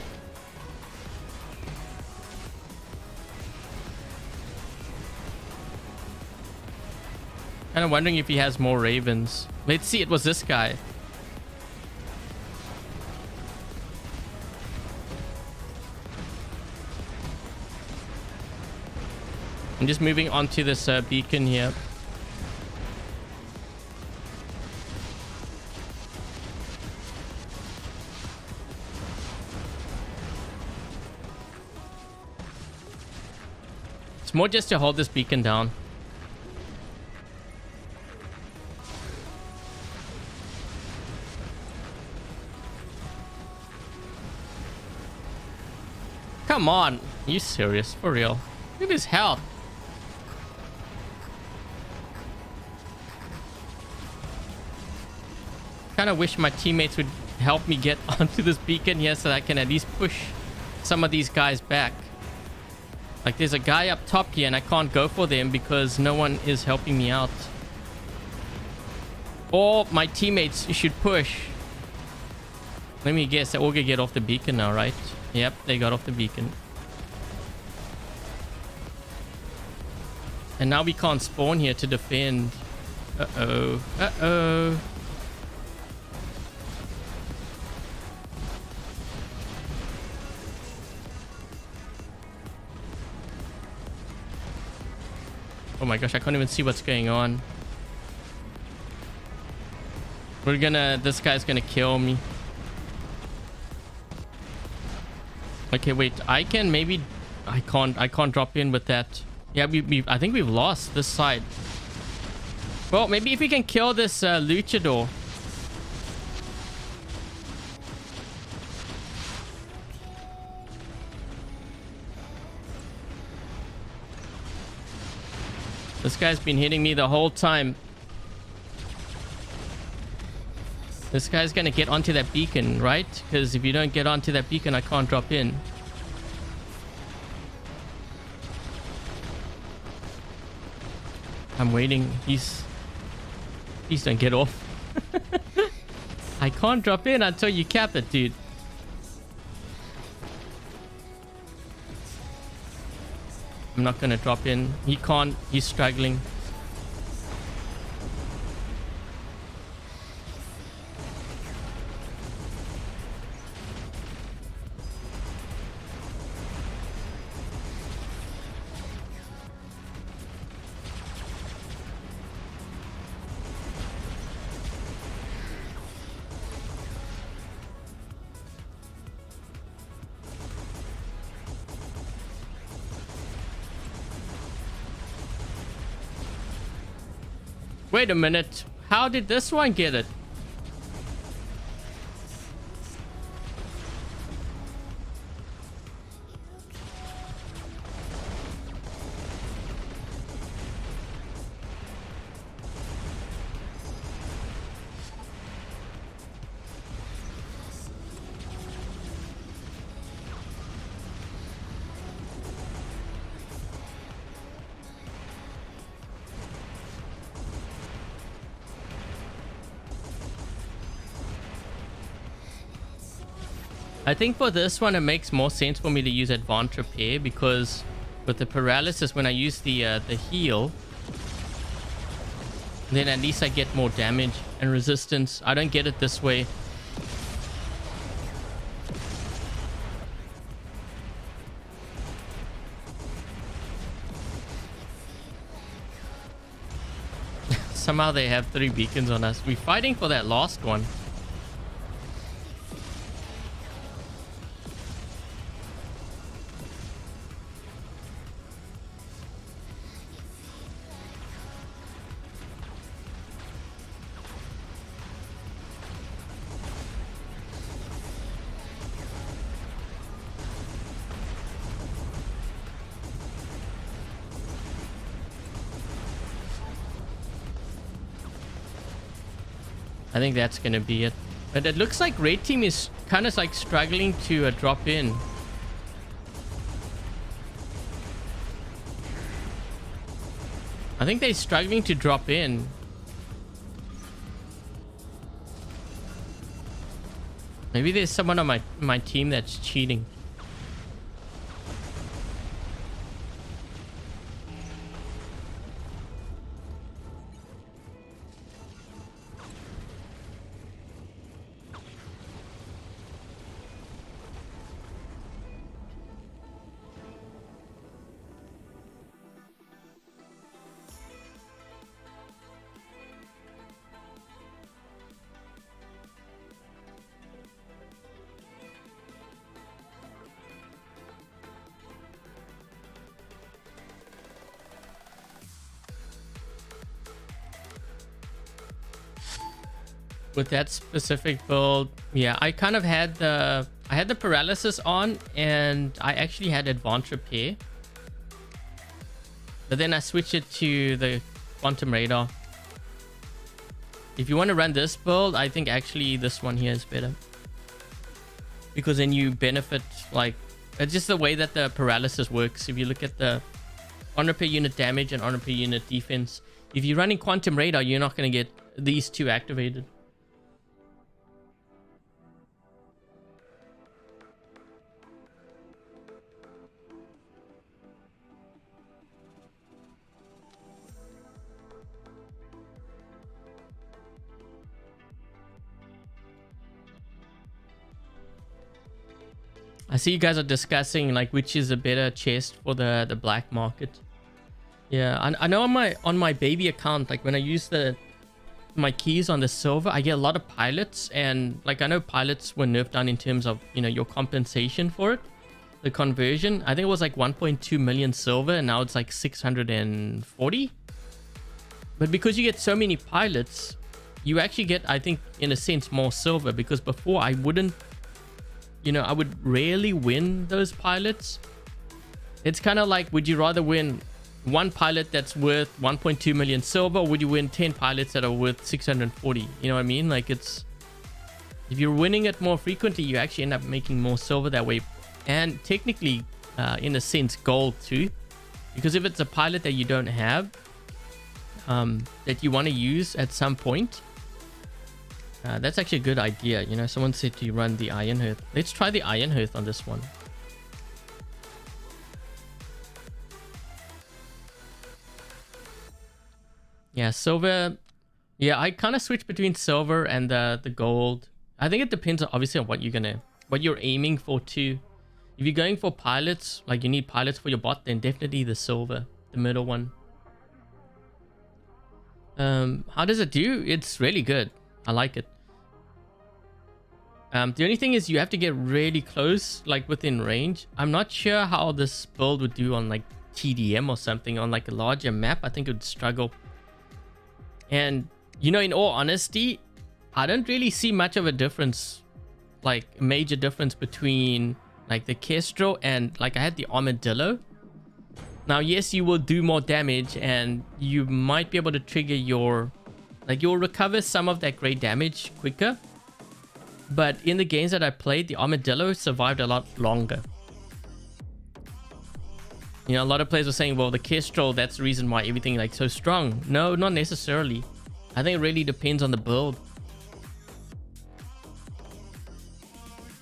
Kind of wondering if he has more ravens. Let's see, it was this guy. I'm just moving on to this beacon here. It's more just to hold this beacon down. Come on. Are you serious? For real? Look at his health. Kind of wish my teammates would help me get onto this beacon here so that I can at least push some of these guys back. Like, there's a guy up top here and I can't go for them because no one is helping me out. Or my teammates should push. Let me guess, they're all gonna get off the beacon now, right? Yep, they got off the beacon. And now we can't spawn here to defend. Uh-oh. Uh-oh. Oh my gosh, I can't even see what's going on. We're gonna... This guy's gonna kill me. Okay, wait. I can maybe... I can't drop in with that. Yeah, I think we've lost this side. Well, maybe if we can kill this luchador. This guy's been hitting me the whole time. This guy's gonna get onto that beacon, right? Because if you don't get onto that beacon, I can't drop in. I'm waiting. Please don't get off. I can't drop in until you cap it, dude. I'm not gonna drop in. He can't. He's struggling. Wait a minute. How did this one get it? I think for this one, it makes more sense for me to use Advanced Repair, because with the paralysis, when I use the heal, then at least I get more damage and resistance. I don't get it this way. Somehow they have 3 beacons on us. We're fighting for that last one. I think that's going to be it. But it looks like Red Team is kind of like struggling to drop in. I think they're struggling to drop in. Maybe there's someone on my team that's cheating. With that specific build, yeah, I kind of had the paralysis on, and I actually had Advanced Repair, but then I switched it to the Quantum Radar. If you want to run this build, I think actually this one here is better, because then you benefit, like, it's just the way that the paralysis works. If you look at the honor per unit damage and honor per unit defense, if you're running Quantum Radar, you're not going to get these two activated. I see you guys are discussing like which is a better chest for the black market. Yeah, I know on my baby account, like when I use my keys on the silver, I get a lot of pilots, and like I know pilots were nerfed down in terms of, you know, your compensation for it, the conversion. I think it was like 1.2 million silver, and now it's like 640. But because you get so many pilots, you actually get, I think, in a sense, more silver, because before I wouldn't, you know, I would rarely win those pilots. It's kind of like, would you rather win one pilot that's worth 1.2 million silver, or would you win 10 pilots that are worth 640? You know what I mean? Like, it's, if you're winning it more frequently, you actually end up making more silver that way, and technically in a sense gold too, because if it's a pilot that you don't have that you want to use at some point, that's actually a good idea. You know, someone said to run the Iron Hearth. Let's try the Iron Hearth on this one. Yeah, silver. Yeah, I kind of switch between silver and the gold. I think it depends obviously on what you're aiming for too. If you're going for pilots, like you need pilots for your bot, then definitely the silver, the middle one. How does it do? It's really good. I like it. The only thing is you have to get really close, like within range. I'm not sure how this build would do on like TDM or something. On like a larger map, I think it would struggle. And, you know, in all honesty, I don't really see much of a difference, like a major difference between like the Kestrel and like I had the Armadillo. Now, yes, you will do more damage and you might be able to trigger your, like you'll recover some of that great damage quicker. But in the games that I played, the Armadillo survived a lot longer. You know, a lot of players were saying, well, the Kestrel, that's the reason why everything like so strong. No, not necessarily. I think it really depends on the build.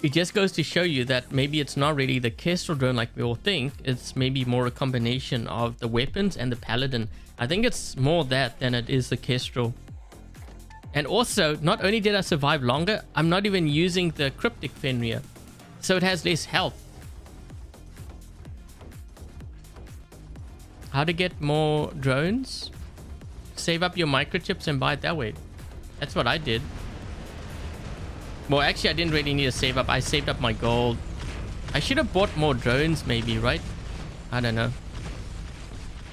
It just goes to show you that maybe it's not really the Kestrel drone like we all think. It's maybe more a combination of the weapons and the Paladin. I think it's more that than it is the Kestrel. And also, not only did I survive longer, I'm not even using the cryptic Fenrir, so it has less health. How to get more drones? Save up your microchips and buy it that way. That's what I did. Well, actually, I didn't really need to save up. I saved up my gold. I should have bought more drones maybe, right? I don't know.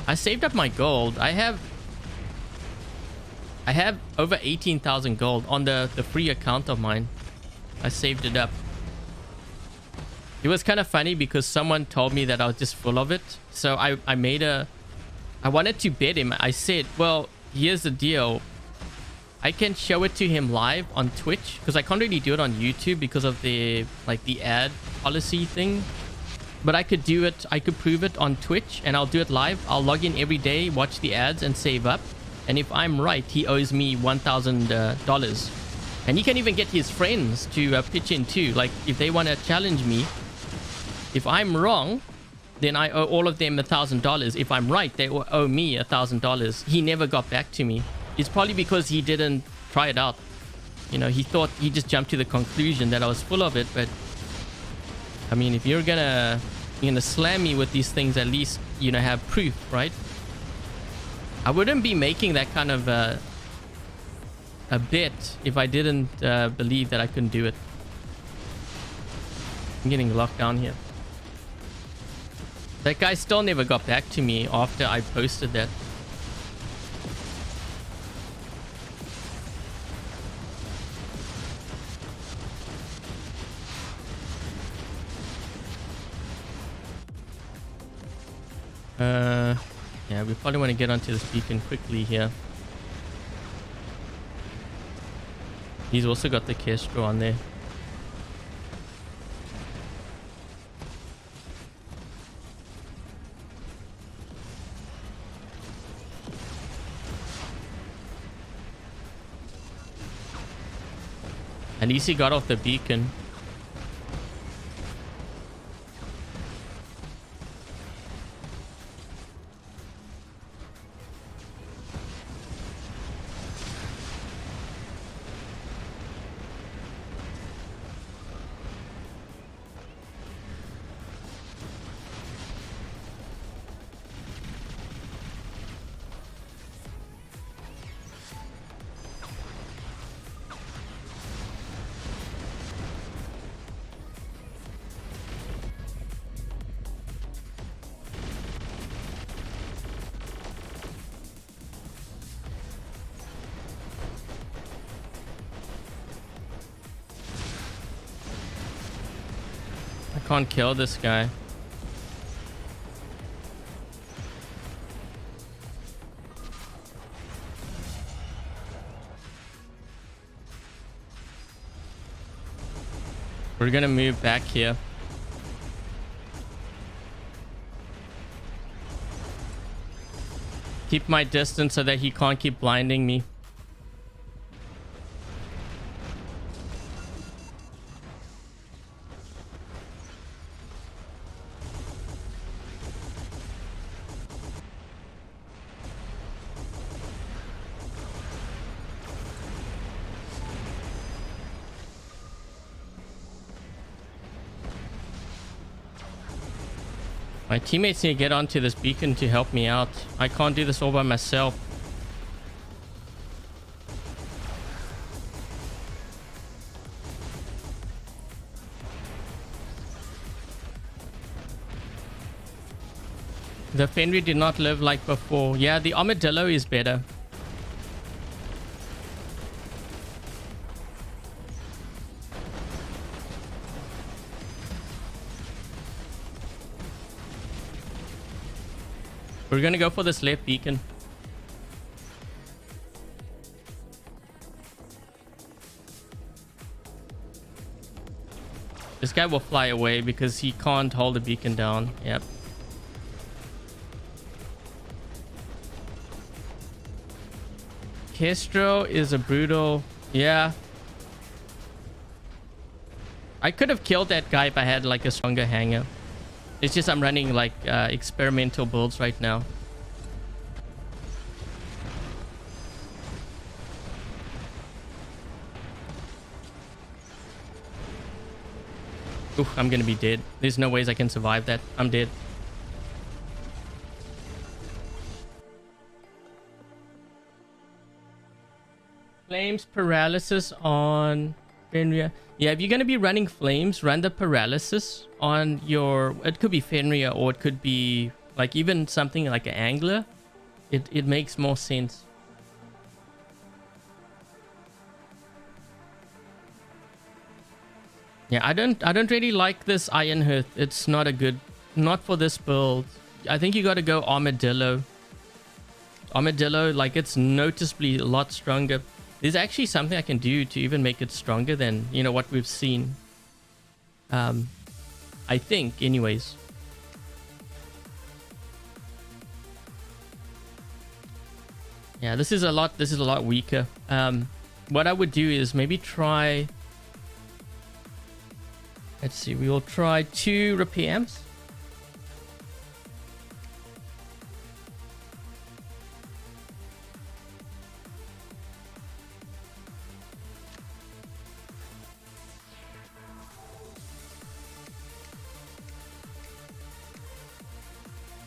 I saved up my gold. I have over 18,000 gold on the free account of mine. I saved it up. It was kind of funny because someone told me that I was just full of it. So I wanted to bet him. I said, well, here's the deal. I can show it to him live on Twitch because I can't really do it on YouTube because of the ad policy thing. But I could do it. I could prove it on Twitch and I'll do it live. I'll log in every day, watch the ads and save up. And if I'm right, he owes me $1,000. And he can even get his friends to pitch in too. Like if they want to challenge me, if I'm wrong, then I owe all of them $1,000. If I'm right, they owe me $1,000. He never got back to me. It's probably because he didn't try it out. You know, he thought, he just jumped to the conclusion that I was full of it. But I mean, if you're gonna slam me with these things, at least, you know, have proof, right? I wouldn't be making that kind of a bet if I didn't believe that I couldn't do it. I'm getting locked down here. That guy still never got back to me after I posted that. Yeah, we probably want to get onto this beacon quickly here. He's also got the Kestrel on there. At least he got off the beacon. Can't kill this guy. We're gonna move back here. Keep my distance so that he can't keep blinding me. My teammates need to get onto this beacon to help me out. I can't do this all by myself. The Fenrir did not live like before. Yeah, the Armadillo is better. We're gonna go for this left beacon. This guy will fly away because he can't hold the beacon down. Yep. Kestrel is a brutal... Yeah. I could have killed that guy if I had like a stronger hanger. It's just I'm running like experimental builds right now. Oof, I'm gonna be dead. There's no ways I can survive that. I'm dead. Flames paralysis on Fenrir. Yeah, if you're going to be running flames, run the paralysis on your... It could be Fenrir or it could be like even something like an angler. It makes more sense. Yeah, I don't really like this Iron Hearth. It's not a good... Not for this build. I think you got to go Armadillo. Armadillo, like it's noticeably a lot stronger. There's actually something I can do to even make it stronger than, you know, what we've seen. I think, anyways. Yeah, this is a lot weaker. What I would do is maybe try... Let's see, we will try 2 repair amps.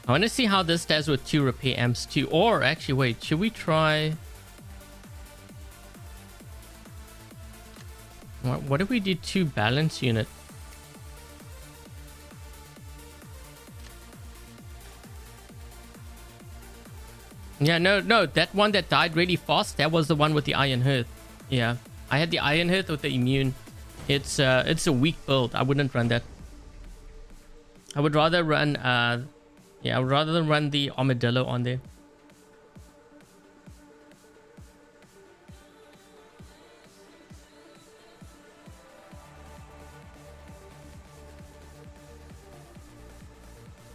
I want to see how this does with 2 repair amps too. Or actually, wait, should we try... What if we did 2 balance unit? Yeah, no, that one that died really fast, that was the one with the Iron Hearth. Yeah, I had the Iron Hearth with the immune. It's a weak build. I wouldn't run that. I would rather run... Yeah, I would rather run the Armadillo on there.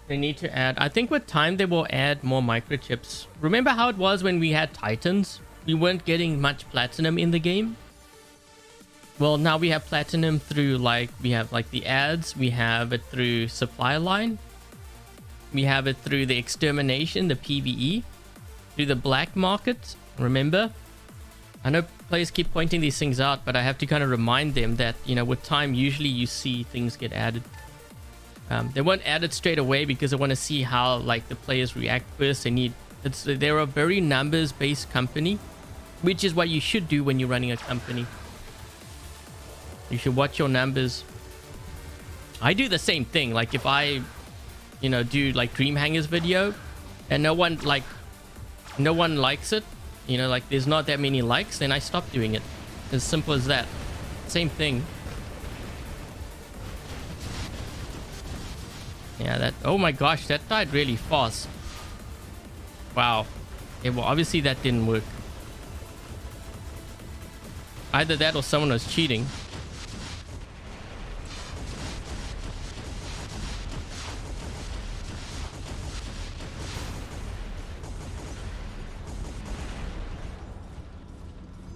They need to add... I think with time they will add more microchips. Remember how it was when we had Titans? We weren't getting much platinum in the game. Well, now we have platinum through like... We have like the ads. We have it through supply line. We have it through the extermination, the PvE, through the black market. Remember? I know players keep pointing these things out, but I have to kind of remind them that, you know, with time, usually you see things get added. They won't add it straight away because they want to see how, like, the players react first. They're a very numbers-based company, which is what you should do when you're running a company. You should watch your numbers. I do the same thing. Like, if I... you know, do like Dream Hangers video and no one likes it, you know, like there's not that many likes, then I stop doing it. As simple as that. Same thing. Yeah, that... Oh my gosh, that died really fast. Wow. Okay, well, obviously that didn't work. Either that or someone was cheating.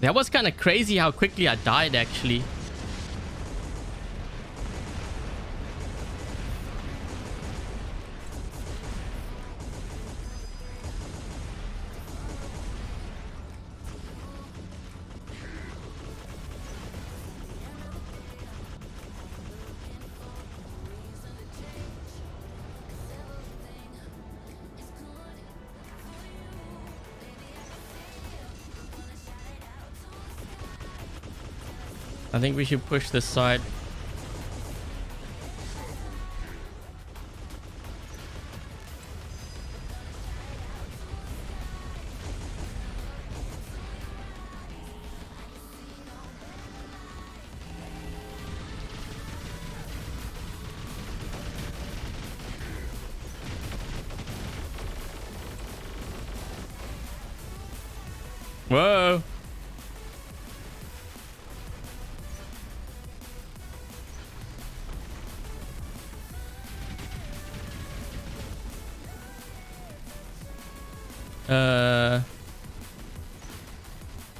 That was kind of crazy how quickly I died, actually. I think we should push this side. Whoa.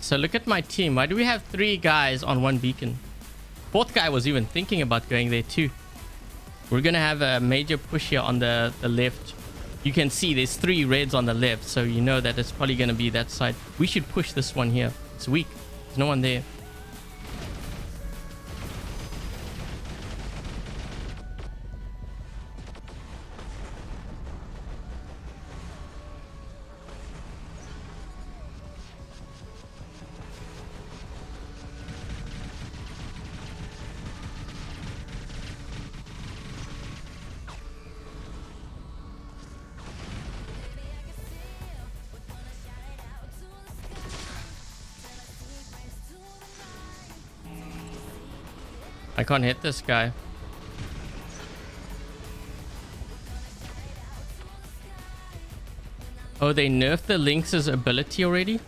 So look at my team. Why do we have 3 guys on 1 beacon? 4th guy was even thinking about going there too. We're gonna have a major push here on the left. You can see there's 3 reds on the left, so you know that it's probably gonna be that side. We should push this one here. It's weak. There's no one there. I can't hit this guy. Oh, they nerfed the Lynx's ability already?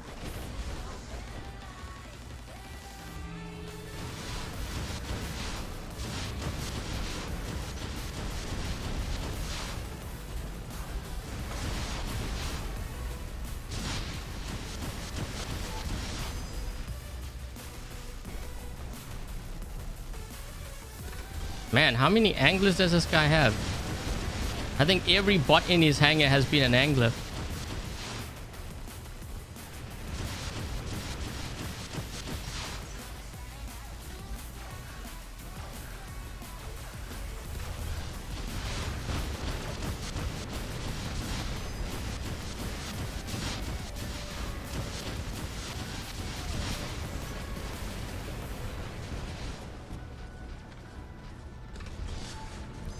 Man, how many anglers does this guy have? I think every bot in his hangar has been an angler.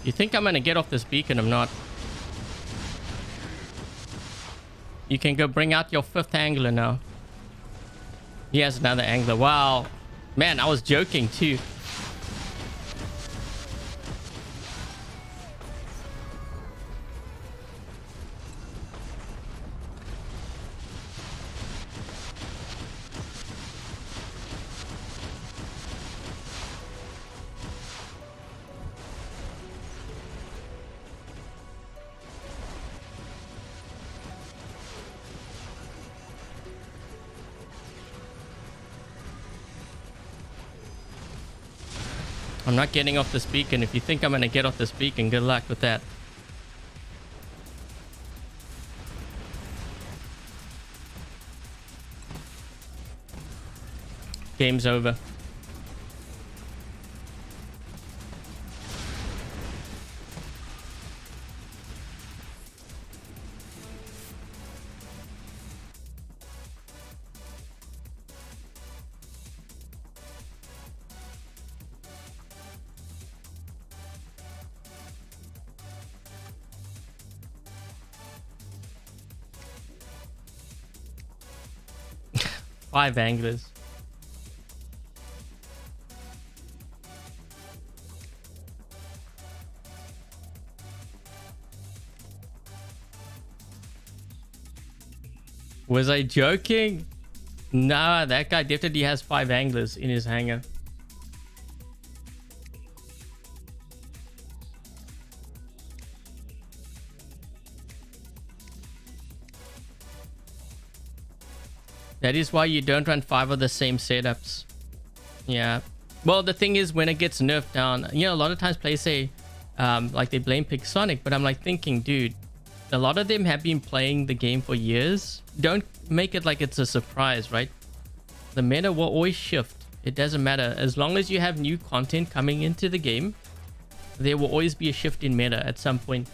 You think I'm gonna get off this beacon? I'm not. You can go bring out your 5th angler now. He has another angler. Wow. Man, I was joking too. I'm not getting off this beacon. If you think I'm going to get off this beacon, good luck with that. Game's over. Five anglers. Was I joking? Nah, that guy definitely has 5 anglers in his hangar. That is why you don't run 5 of the same setups. Yeah. Well, the thing is, when it gets nerfed down, you know, a lot of times players say, like they blame Pixonic, but I'm like thinking, dude, a lot of them have been playing the game for years. Don't make it like it's a surprise, right? The meta will always shift. It doesn't matter. As long as you have new content coming into the game, there will always be a shift in meta at some point.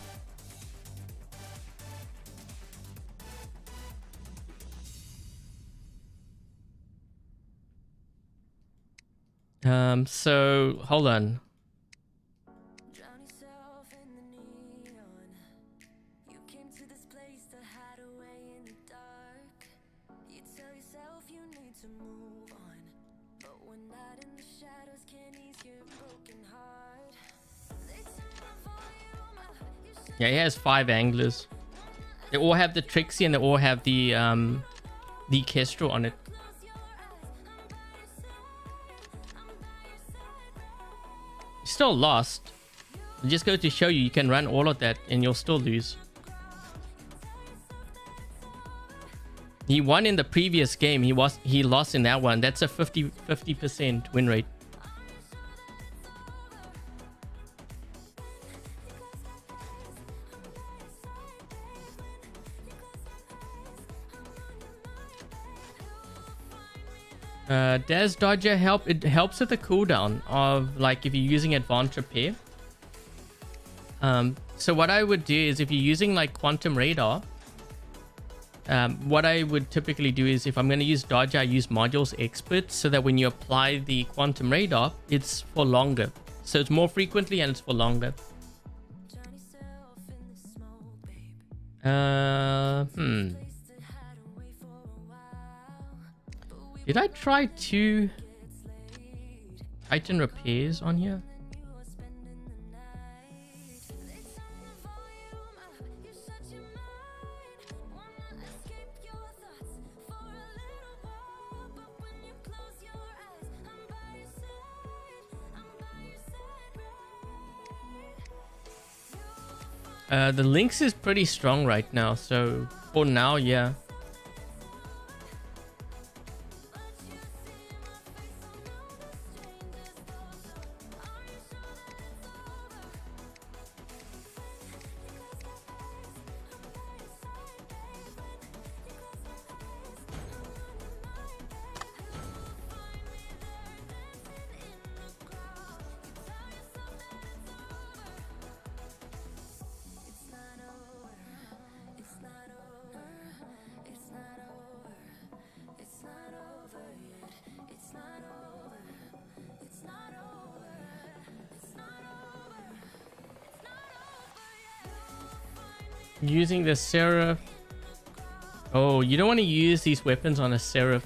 So hold on. Yeah, he has 5 anglers. They all have the Trixie and they all have the Kestrel on it. Still lost. Just go to show you, you can run all of that and you'll still lose. He won in the previous game. He lost in that one. That's a 50% win rate. Does Dodger help? It helps with the cooldown of, like, if you're using advanced repair. So what I would do is, if you're using like quantum radar, what I would typically do is, if I'm going to use Dodger, I use modules expert, so that when you apply the quantum radar, it's for longer. So it's more frequently and it's for longer. Did I try 2 Titan repairs on here? The Lynx is pretty strong right now, so for now, yeah. Using the Seraph. Oh, you don't want to use these weapons on a Seraph.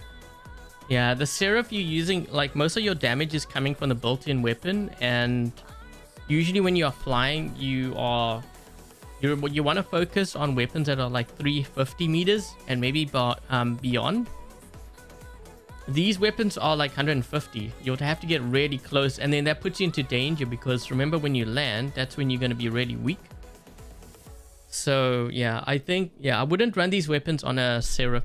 Yeah, the Seraph you're using, like, most of your damage is coming from the built-in weapon, and usually when you are flying, you want to focus on weapons that are like 350 meters and maybe beyond. These weapons are like 150. You'll have to get really close, and then that puts you into danger, because remember, when you land, that's when you're going to be really weak. So yeah, I think, yeah, I wouldn't run these weapons on a Seraph.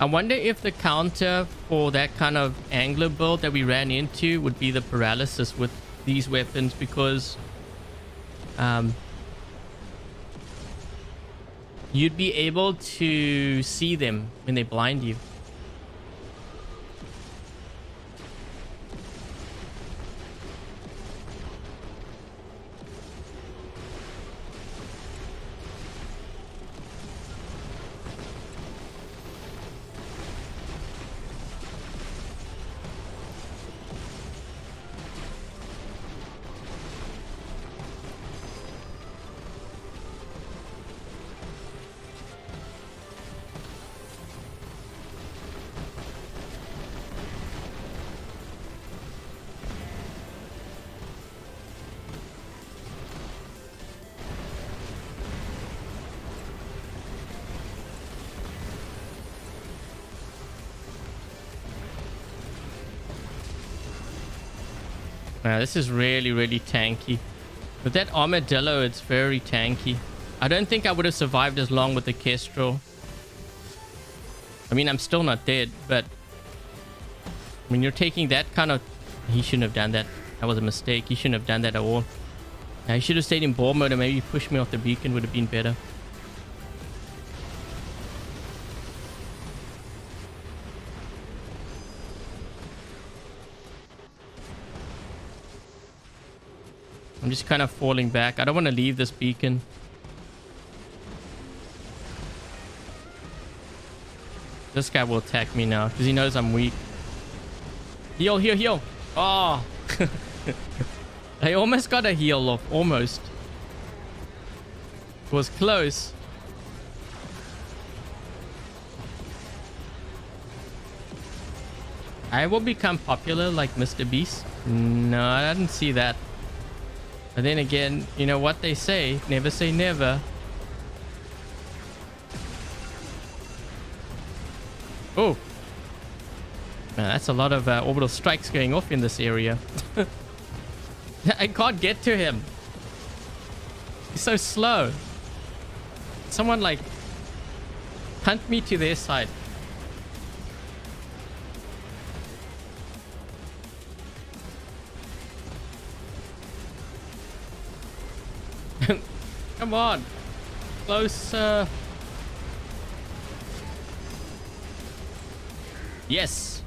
I wonder if the counter for that kind of angler build that we ran into would be the paralysis with these weapons, because you'd be able to see them when they blind you. This is really, really tanky. With that Armadillo, it's very tanky. I don't think I would have survived as long with the Kestrel. I mean, I'm still not dead, but when you're taking that kind of... He shouldn't have done that. That was a mistake. He shouldn't have done that at all. I should have stayed in ball mode and maybe pushed me off the beacon would have been better. I'm just kind of falling back. I don't want to leave this beacon. This guy will attack me now because he knows I'm weak. Heal, heal, heal. Oh. I almost got a heal off. Almost. It was close. I will become popular like Mr. Beast. No, I didn't see that. But then again, you know what they say. Never say never. Oh. That's a lot of orbital strikes going off in this area. I can't get to him. He's so slow. Someone like hunt me to their side. Come on. Closer. Yes.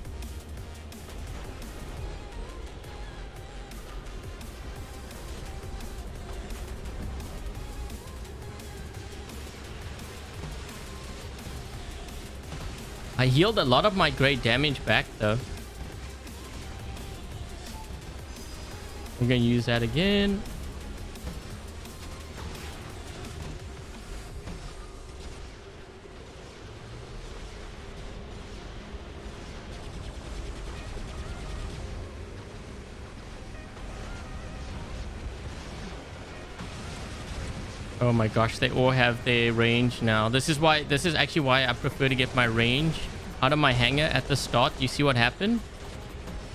I healed a lot of my great damage back though. I'm gonna use that again. Oh my gosh, they all have their range now. This is actually why I prefer to get my range out of my hangar at the start. You see what happened?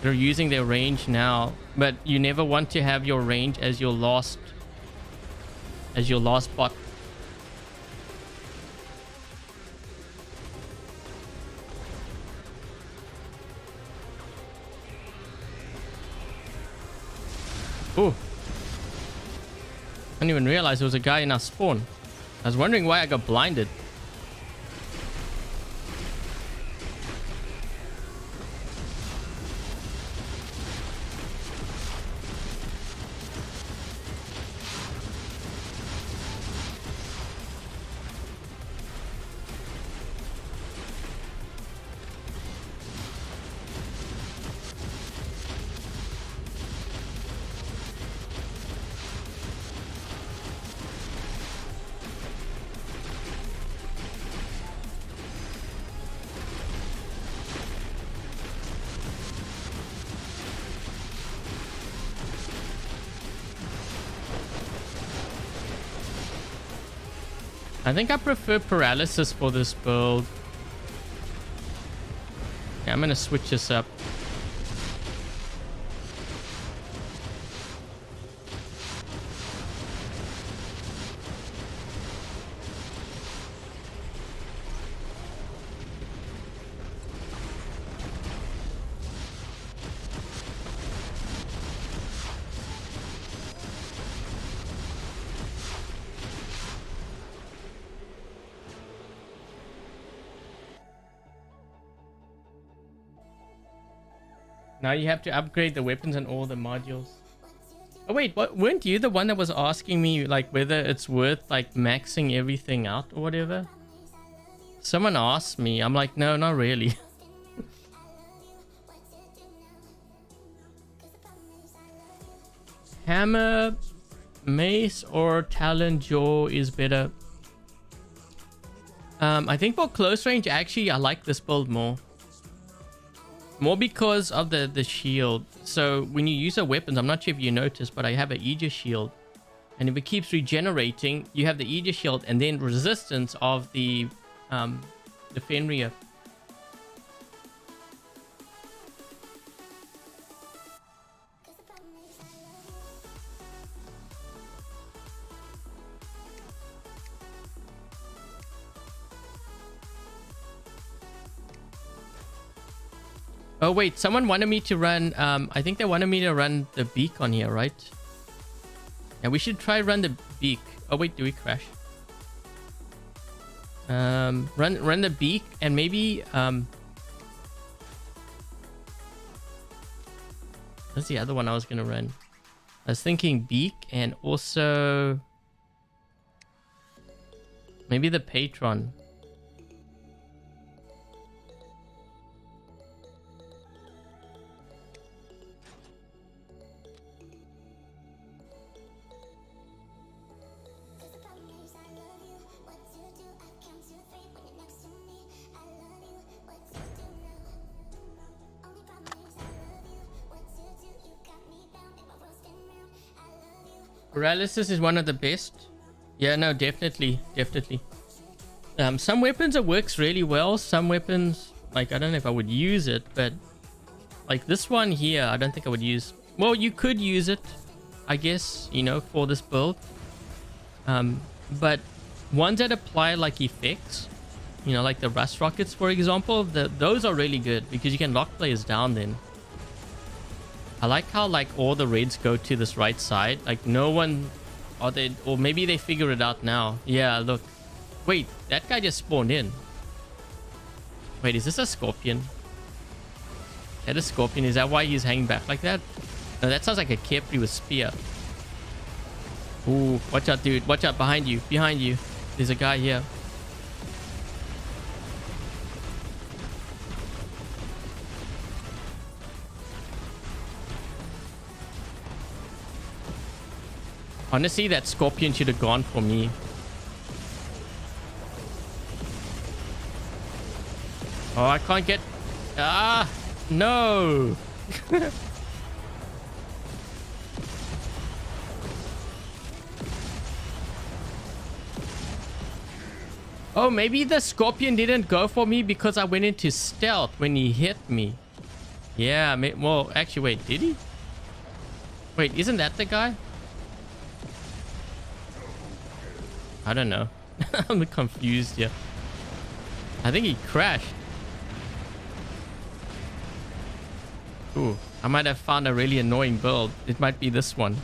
They're using their range now, but you never want to have your range as your last bot. Ooh. I didn't even realize there was a guy in our spawn. I was wondering why I got blinded. I think I prefer paralysis for this build. Yeah, I'm gonna switch this up. Now you have to upgrade the weapons and all the modules. Oh wait, what, weren't you the one that was asking me like whether it's worth like maxing everything out or whatever? Someone asked me. I'm like, no, not really. Hammer, mace, or talon jaw is better. I think for close range, actually, I like this build more. More because of the shield. So when you use a weapons, I'm not sure if you noticed, but I have an Aegis shield. And if it keeps regenerating, you have the Aegis shield and then resistance of the Fenrir. Oh wait, someone wanted me to run, I think they wanted me to run the beak on here, right? Yeah, we should try run the beak. Oh wait, do we crash? Run the beak and maybe what's the other one I was gonna run? I was thinking beak and also maybe the patron. Paralysis is one of the best. Yeah, no, definitely. Some weapons it works really well. Some weapons, like, I don't know if I would use it, but like this one here, I don't think I would use. Well, you could use it, I guess, you know, for this build. But ones that apply like effects, you know, like the rust rockets, for example, those are really good because you can lock players down then. I like how like all the reds go to this right side. Like no one, or maybe they figure it out now. Yeah, look. Wait, that guy just spawned in. Wait, is this a scorpion? Is that a scorpion? Is that why he's hanging back like that? No, that sounds like a Kepri with spear. Ooh, watch out, dude. Watch out, behind you. Behind you. There's a guy here. Honestly, that scorpion should have gone for me. Oh, I can't get... Ah, no. Oh, maybe the scorpion didn't go for me because I went into stealth when he hit me. Yeah, well, actually, wait, did he? Wait, isn't that the guy? I don't know. I'm confused here. I think he crashed. Ooh, I might have found a really annoying build. It might be this one.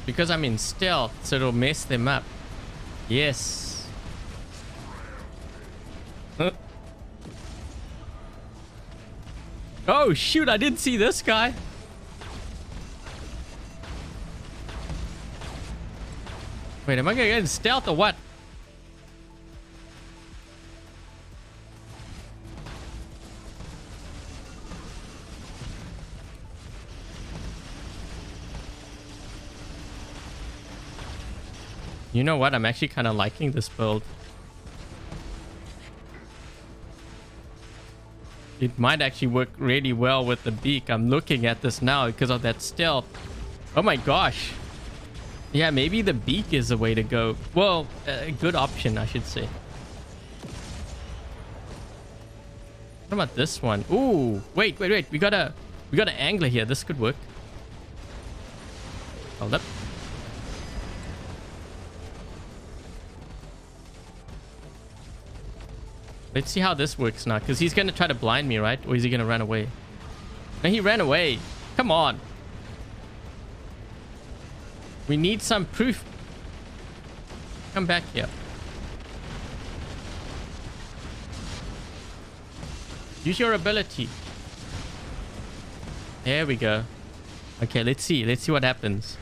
Because I'm in stealth, so it'll mess them up. Yes. Huh? Oh, shoot, I didn't see this guy. Wait, am I gonna get in stealth or what? You know what? I'm actually kind of liking this build. It might actually work really well with the beak. I'm looking at this now because of that stealth. Oh my gosh. Yeah, maybe the beak is the way to go. Well, a good option, I should say. What about this one? Ooh, wait. We got an angler here. This could work. Hold up. Let's see how this works now, because he's going to try to blind me, right? Or is he going to run away? No, he ran away. Come on. We need some proof. Come back here. Use your ability. There we go. Okay, let's see. Let's see what happens.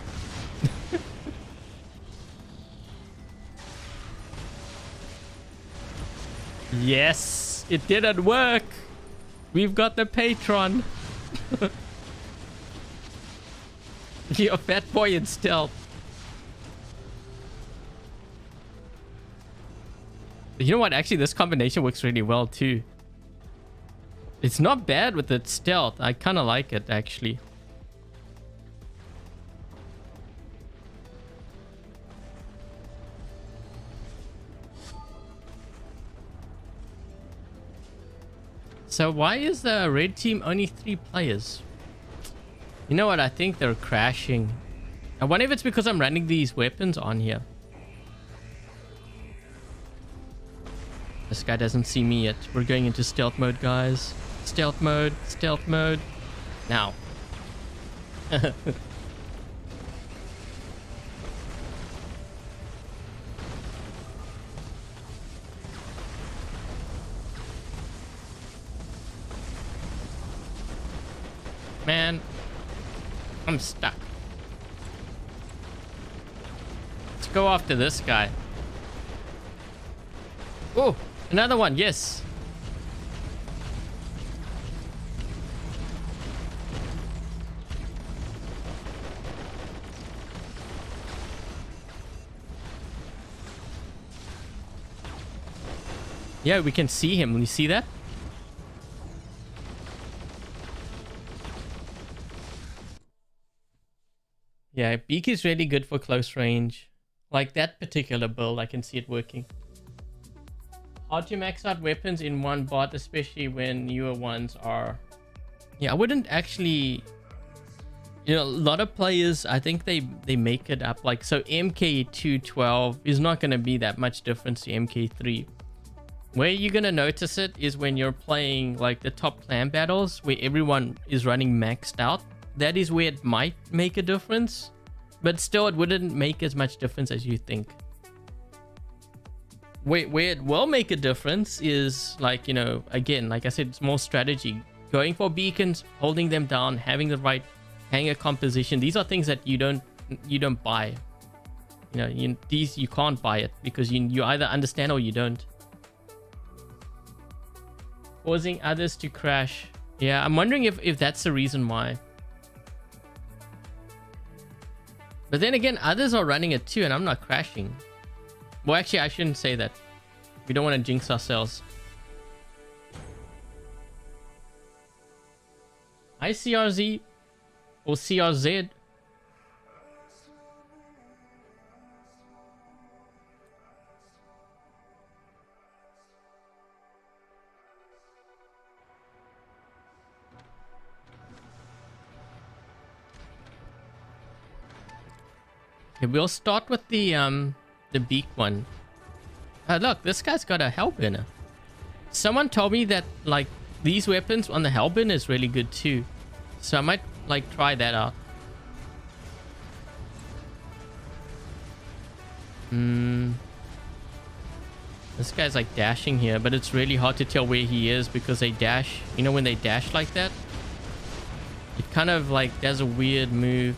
Yes, it didn't work. We've got the patron. You're fat boy in stealth. You know what? Actually, this combination works really well too. It's not bad with the stealth. I kind of like it actually. So why is the red team only 3 players? You know what? I think they're crashing. I wonder if it's because I'm running these weapons on here. This guy doesn't see me yet. We're going into stealth mode, guys. Stealth mode. Stealth mode. Now. Man, I'm stuck. Let's go after this guy. Oh, another one. Yes. Yeah, we can see him. You see that? Yeah, Beak is really good for close range. Like that particular build, I can see it working. Hard to max out weapons in one bot, especially when newer ones are... Yeah, I wouldn't actually... You know, a lot of players, I think they make it up. Like, so MK212 is not going to be that much difference to MK3. Where you're going to notice it is when you're playing like the top clan battles where everyone is running maxed out. That is where it might make a difference, but still it wouldn't make as much difference as you think. Where it will make a difference is like, you know, again, like I said, it's more strategy. Going for beacons, holding them down, having the right hanger composition. These are things that you don't buy. You know, these you can't buy it because you either understand or you don't. Causing others to crash. Yeah, I'm wondering if that's the reason why. But then again, others are running it too, and I'm not crashing. Well, actually, I shouldn't say that. We don't want to jinx ourselves. Hi, CRZ. Or CRZ. Okay, we'll start with the beak one. Look, this guy's got a hellburner. Someone told me that like these weapons on the hellburner is really good too, so I might like try that out. This guy's like dashing here, but it's really hard to tell where he is because they dash. You know, when they dash like that, it kind of like does a weird move.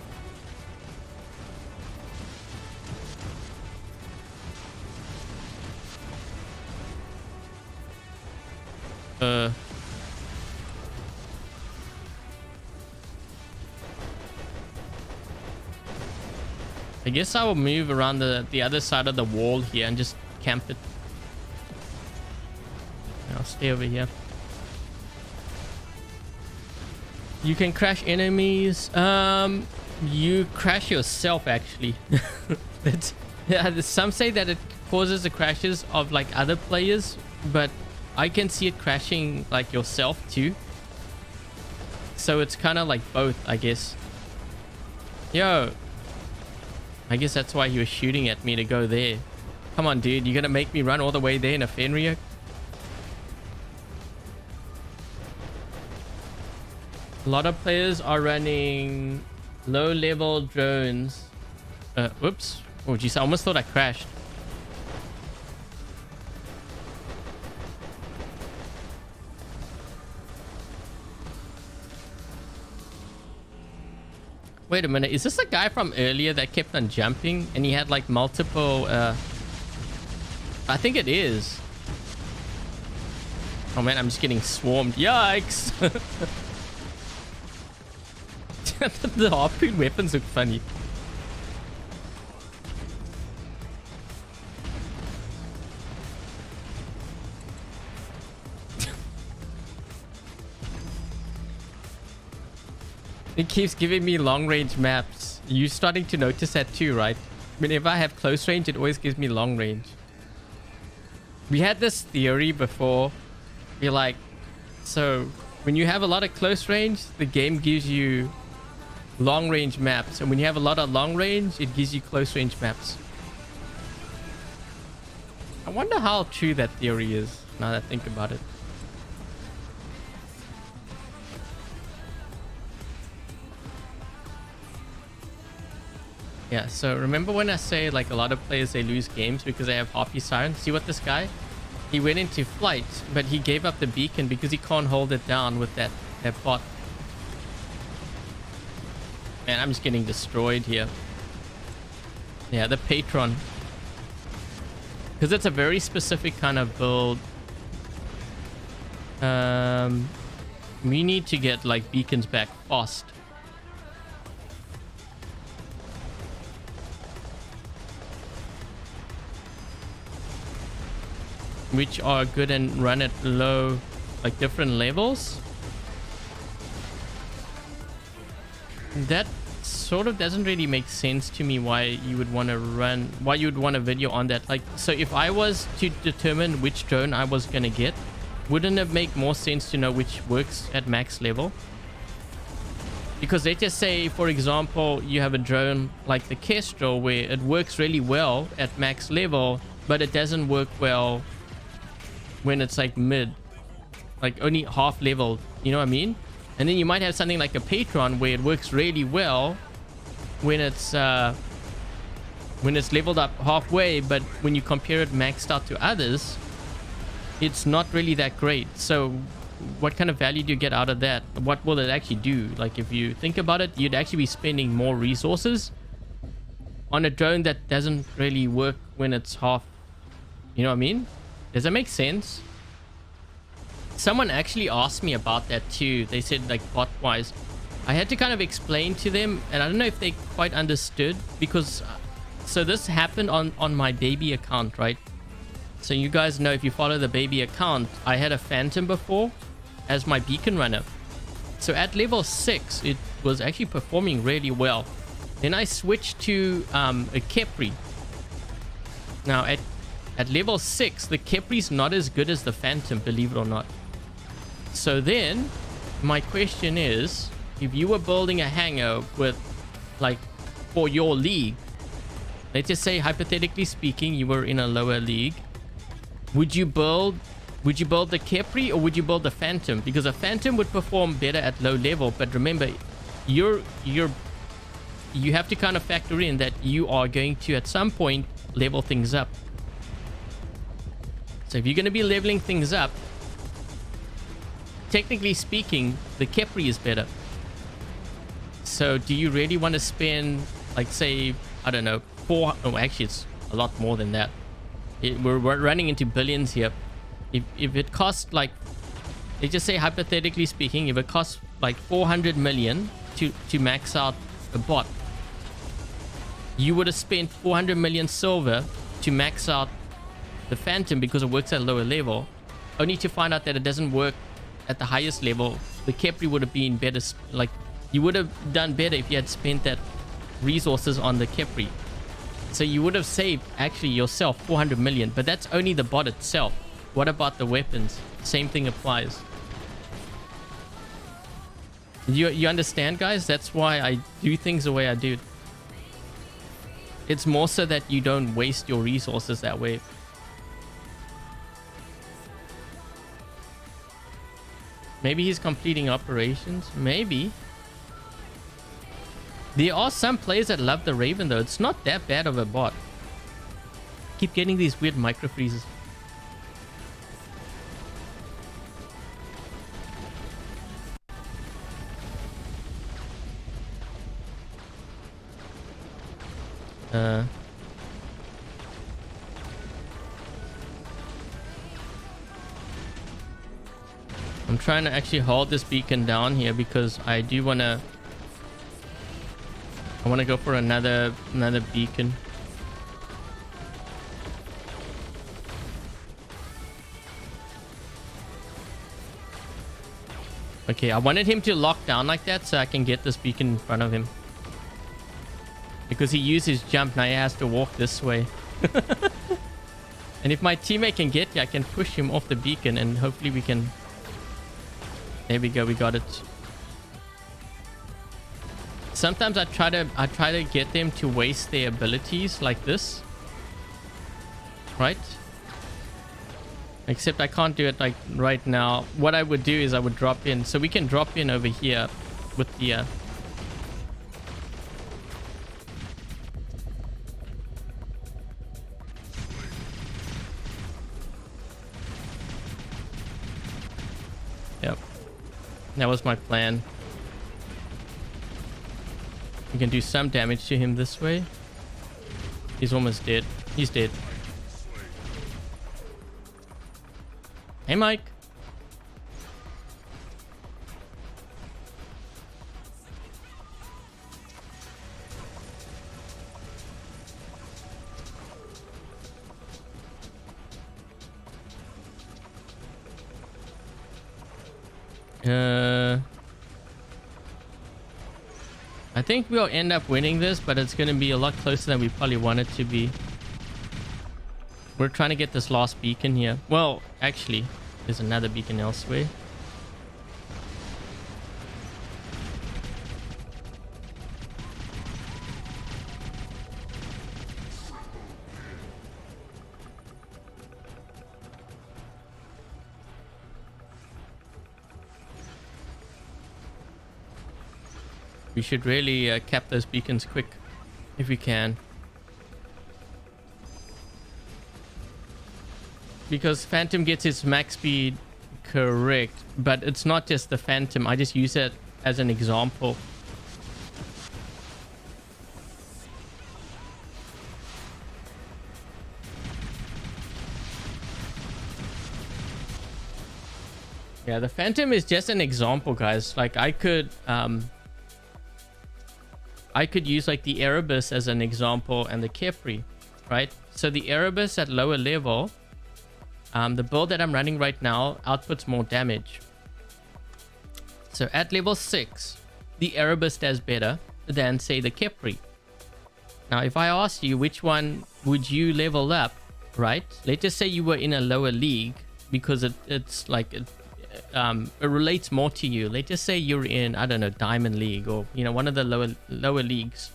I guess I will move around the other side of the wall here and just camp it. I'll stay over here. You can crash enemies. You crash yourself actually. Yeah, some say that it causes the crashes of like other players, but I can see it crashing like yourself too. So it's kind of like both, I guess. Yo. I guess that's why he was shooting at me to go there. Come on, dude. You're going to make me run all the way there in a Fenrir? A lot of players are running low-level drones. Whoops. Oh, geez. I almost thought I crashed. Wait a minute, is this a guy from earlier that kept on jumping and he had like multiple I think it is. Oh man, I'm just getting swarmed. Yikes. The harpoon weapons look funny. It keeps giving me long range maps. You're starting to notice that too, right? Whenever I have close range, it always gives me long range. We had this theory before. We're like, so when you have a lot of close range, the game gives you long range maps. And when you have a lot of long range, it gives you close range maps. I wonder how true that theory is, now that I think about it. Yeah, so remember when I say like a lot of players, they lose games because they have Harpy Siren? See what this guy? He went into flight, but he gave up the beacon because he can't hold it down with that bot. Man, I'm just getting destroyed here. Yeah, the Patron. Because it's a very specific kind of build. We need to get like beacons back fast. Which are good and run at low, like different levels. That sort of doesn't really make sense to me why you would want to run, why you would want a video on that. Like, so if I was to determine which drone I was going to get, wouldn't it make more sense to know which works at max level? Because they just say, for example, you have a drone like the Kestrel where it works really well at max level, but it doesn't work well when it's like mid, like only half level, you know what I mean? And then you might have something like a Patron where it works really well when it's leveled up halfway, but when you compare it maxed out to others, it's not really that great. So what kind of value do you get out of that? What will it actually do? Like, if you think about it, you'd actually be spending more resources on a drone that doesn't really work when it's half, you know what I mean? Does that make sense? Someone actually asked me about that too. They said, like, bot wise, I had to kind of explain to them, and I don't know if they quite understood, because so this happened on my baby account, right? So you guys know, if you follow the baby account, I had a Phantom before as my beacon runner. So at level 6 it was actually performing really well. Then I switched to a Kepri. Now at level 6 the Kepri's not as good as the Phantom, believe it or not. So then my question is, if you were building a hangar with, like, for your league, let's just say hypothetically speaking you were in a lower league, would you build the Kepri or would you build the Phantom? Because a Phantom would perform better at low level, but remember, you have to kind of factor in that you are going to at some point level things up. So if you're going to be leveling things up, technically speaking, the Kepri is better. So do you really want to spend, like, say, I don't know, actually it's a lot more than that. We're running into billions here. If it costs, like, let's just say hypothetically speaking, if it costs like 400 million to max out a bot, you would have spent 400 million silver to max out the Phantom because it works at a lower level, only to find out that it doesn't work at the highest level. The Kepri would have been better, like, you would have done better if you had spent that resources on the Kepri. So you would have saved actually yourself 400 million, but that's only the bot itself. What about the weapons? Same thing applies. You understand, guys? That's why I do things the way I do. It's more so that you don't waste your resources that way. Maybe he's completing operations. Maybe. There are some players that love the Raven, though. It's not that bad of a bot. Keep getting these weird micro freezes. I'm trying to actually hold this beacon down here because I do want to go for another beacon. Okay, I wanted him to lock down like that so I can get this beacon in front of him. Because he used his jump, now he has to walk this way. And if my teammate can get here, I can push him off the beacon and hopefully we can... There we go, we got it. Sometimes I try to get them to waste their abilities like this. Right? Except I can't do it like right now. What I would do is I would drop in. So we can drop in over here with the... Yep. That was my plan. We can do some damage to him this way. He's almost dead. He's dead. Hey, Mike. I think we'll end up winning this, but it's going to be a lot closer than we probably want it to be. We're trying to get this last beacon here. Well, actually, there's another beacon elsewhere. We should really cap those beacons quick if we can. Because Phantom gets its max speed correct, but it's not just the Phantom. I just use it as an example. Yeah, the Phantom is just an example, guys. Like I could use like the Erebus as an example and the Kepri, right? So the Erebus at lower level, the build that I'm running right now outputs more damage. So at level 6, the Erebus does better than say the Kepri. Now, if I ask you which one would you level up, right? Let's just say you were in a lower league because it's like it relates more to you. Let's just say you're in, I don't know, Diamond League or, you know, one of the lower leagues.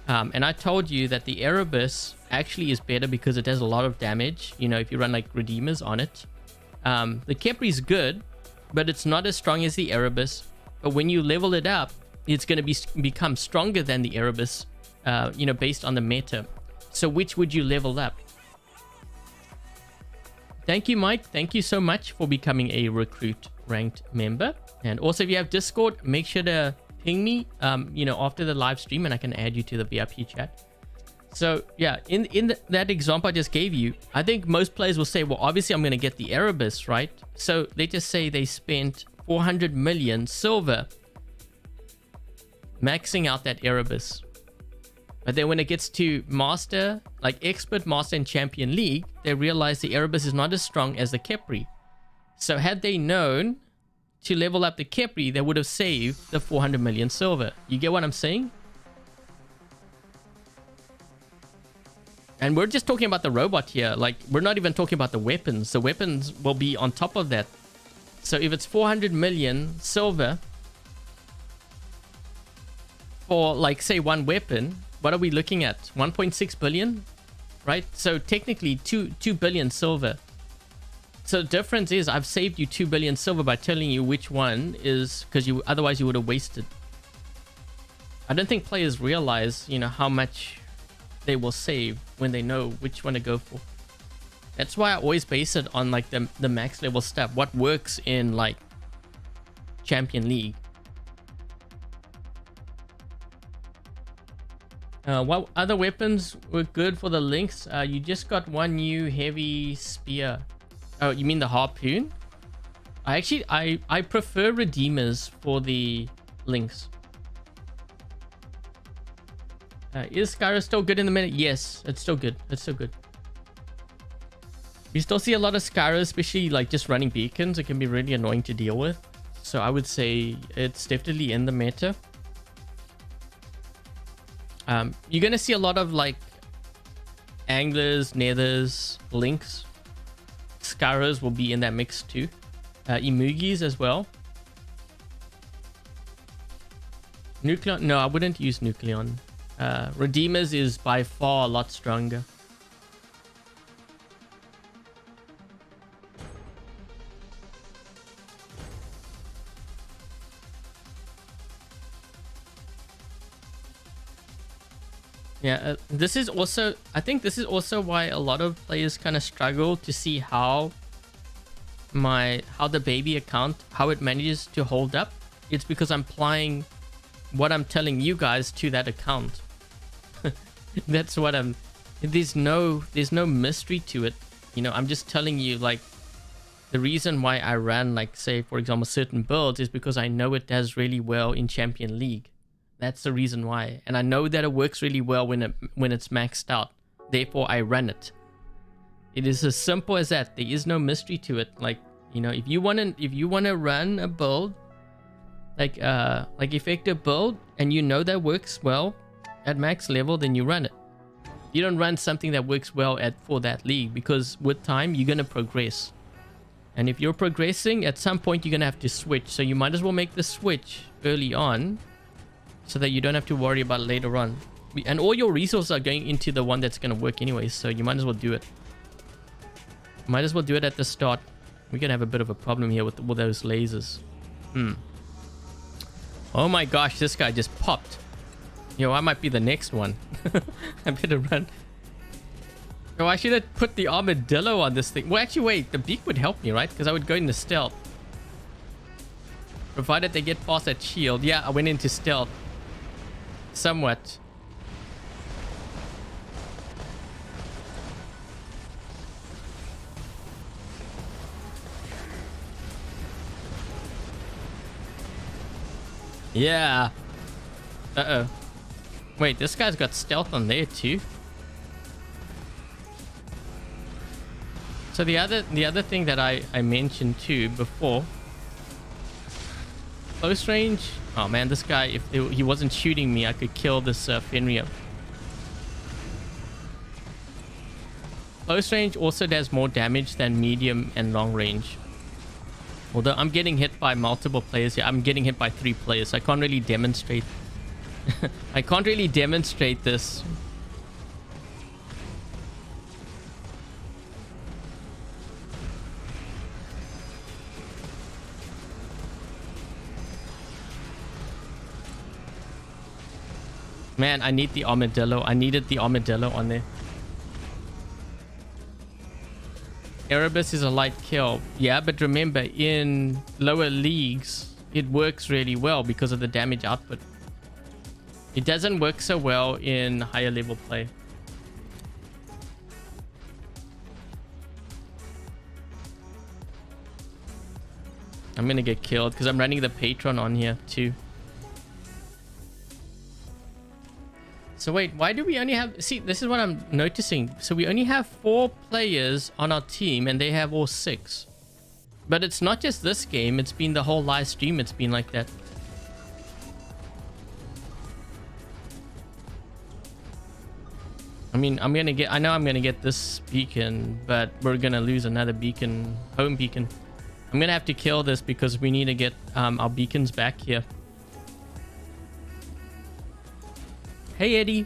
And I told you that the Erebus actually is better because it does a lot of damage, you know, if you run like Redeemers on it. The Kepri is good, but it's not as strong as the Erebus. But when you level it up, it's going to become stronger than the Erebus, you know, based on the meta. So which would you level up? Thank you, Mike. Thank you so much for becoming a Recruit ranked member. And also, if you have Discord, make sure to ping me, you know, after the live stream, and I can add you to the VIP chat. So yeah, in that example I just gave you, I think most players will say, well, obviously I'm going to get the Erebus, right? So let's just say they spent 400 million silver maxing out that Erebus. But then when it gets to Master, like Expert, Master, and Champion League, they realize the Erebus is not as strong as the Kepri. So had they known to level up the Kepri, they would have saved the 400 million silver. You get what I'm saying? And we're just talking about the robot here. Like, we're not even talking about the weapons. The weapons will be on top of that. So if it's 400 million silver for, like, say, one weapon, what are we looking at? 1.6 billion, right? So technically 2 billion silver. So the difference is I've saved you 2 billion silver by telling you which one is, because otherwise you would have wasted. I don't think players realize, you know, how much they will save when they know which one to go for. That's why I always base it on like the max level stuff. What works in like Champion League. What other weapons were good for the links? You just got one new heavy spear. Oh, you mean the Harpoon? I prefer Redeemers for the links. Is Skyros still good in the minute? Yes, it's still good. It's still good. We still see a lot of Skyros, especially like just running beacons. It can be really annoying to deal with. So I would say it's definitely in the meta. You're going to see a lot of like anglers, nethers, links. Skyros will be in that mix too. Emugis as well. Nucleon? No, I wouldn't use Nucleon. Redeemers is by far a lot stronger. Yeah, this is also, I think this is also why a lot of players kind of struggle to see how the baby account, how it manages to hold up. It's because I'm applying what I'm telling you guys to that account. That's what there's no mystery to it. You know, I'm just telling you, like, the reason why I ran, like, say, for example, certain builds is because I know it does really well in Champion League. That's the reason why. And I know that it works really well when it's maxed out. Therefore, I run it. It is as simple as that. There is no mystery to it. Like, you know, if you wanna run a build, like effective build, and you know that works well at max level, then you run it. You don't run something that works well for that league, because with time you're gonna progress. And if you're progressing, at some point you're gonna have to switch. So you might as well make the switch early on, so that you don't have to worry about it later on. And all your resources are going into the one that's gonna work anyway, so you might as well do it. Might as well do it at the start. We're gonna have a bit of a problem here with those lasers. Oh my gosh, this guy just popped. Yo, I might be the next one. I better run. Oh, I should have put the armadillo on this thing. Well, actually, wait. The beak would help me, right? Because I would go into stealth. Provided they get past that shield. Yeah, I went into stealth. Somewhat. Yeah. Uh-oh. Wait, this guy's got stealth on there too. So the other thing that I mentioned too before, close range. Oh man, this guy, if he wasn't shooting me, I could kill this Fenrir. Close range also does more damage than medium and long range. Although I'm getting hit by multiple players here. I'm getting hit by 3 players. So I can't really demonstrate. I can't really demonstrate this. Man, I need the armadillo. I needed the armadillo on there. Erebus is a light kill. Yeah, but remember, in lower leagues, it works really well because of the damage output. It doesn't work so well in higher level play. I'm gonna get killed because I'm running the patron on here too. So wait, why do we only have... See, this is what I'm noticing. So we only have 4 players on our team and they have all 6. But it's not just this game. It's been the whole live stream. It's been like that. I mean, I know I'm gonna get this beacon, but we're gonna lose another beacon, home beacon. I'm gonna have to kill this because we need to get our beacons back here. Hey, Eddie.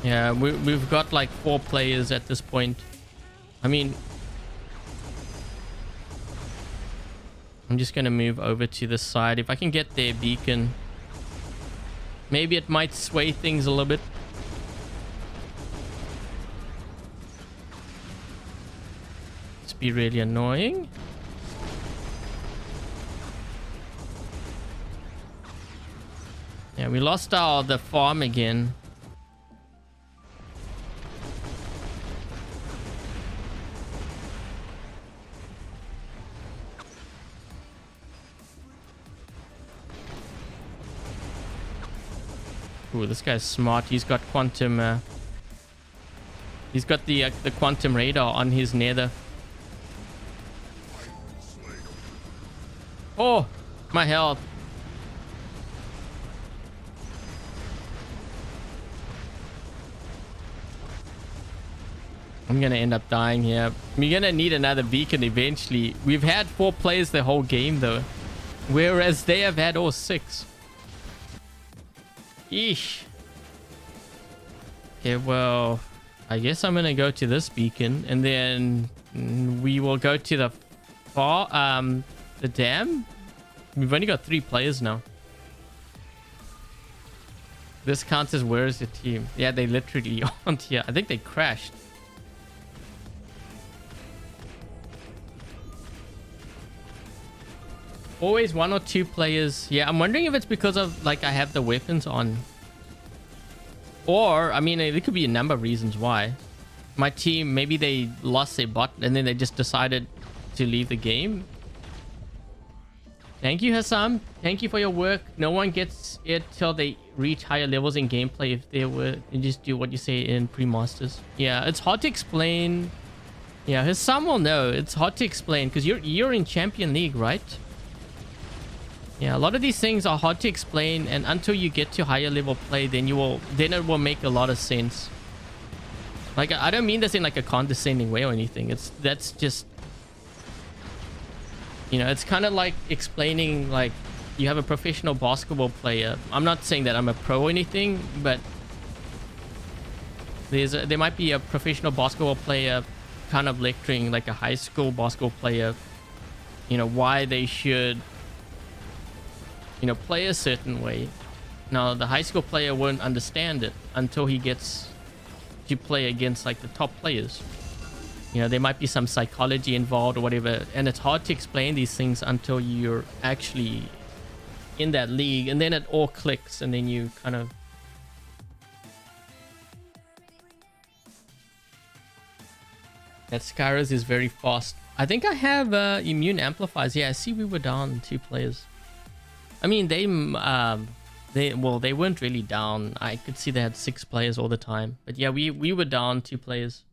Yeah, we've got like 4 players at this point. I mean, I'm just gonna move over to the side. If I can get their beacon, maybe it might sway things a little bit. Be really annoying. Yeah, we lost the farm again. Ooh, this guy's smart. He's got quantum. He's got the quantum radar on his nether. Oh, my health. I'm gonna end up dying here. We're gonna need another beacon eventually. We've had 4 players the whole game though, whereas they have had all 6. Eesh. Okay, well, I guess I'm gonna go to this beacon and then We will go to the the dam. We've only got 3 players now. This counts as where is the team? Yeah, they literally aren't here. I think they crashed. Always 1 or 2 players. Yeah, I'm wondering if it's because of like I have the weapons on. Or, I mean, there could be a number of reasons why. My team, maybe they lost their bot and then they just decided to leave the game. Thank you, Hassam. Thank you for your work. No one gets it till they reach higher levels in gameplay. If they just do what you say in pre-masters. Yeah, it's hard to explain. Yeah, Hassam will know. It's hard to explain because you're in Champion League, right? Yeah, a lot of these things are hard to explain, and until you get to higher level play, then it will make a lot of sense. Like, I don't mean this in like a condescending way or anything. That's just, you know, it's kind of like explaining like you have a professional basketball player. I'm not saying that I'm a pro or anything, but there might be a professional basketball player kind of lecturing like a high school basketball player, you know, why they should, you know, play a certain way. Now, the high school player won't understand it until he gets to play against like the top players. You know, there might be some psychology involved or whatever, and it's hard to explain these things until you're actually in that league, and then it all clicks, and then you kind of... That Skyros is very fast. I think I have immune amplifiers. Yeah, I see we were down 2 players. I mean, they weren't really down. I could see they had 6 players all the time. But yeah, we were down 2 players.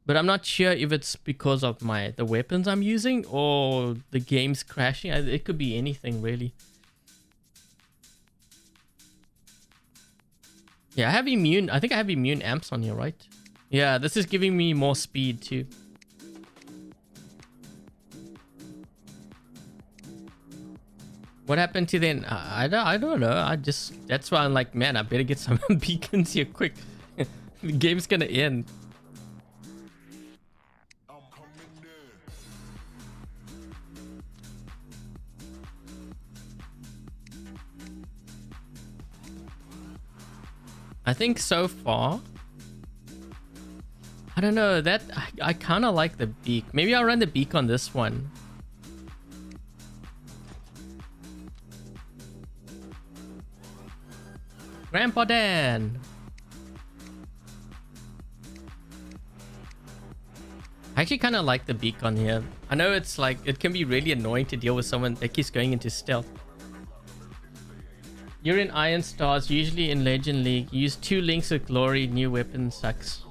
But I'm not sure if it's because of the weapons I'm using or the game's crashing. It could be anything, really. Yeah, I have immune. I think I have immune amps on here, right? Yeah, this is giving me more speed too. What happened to then? I don't know. That's why I'm like, man, I better get some beacons here quick. The game's gonna end. I think so far, I don't know, that I kind of like the beak. Maybe I'll run the beak on this one. Grandpa Dan. I actually kind of like the beak on here. I know it's like, it can be really annoying to deal with someone that keeps going into stealth. You're in Iron Stars, usually in Legend League. Use 2 links of glory, new weapon sucks.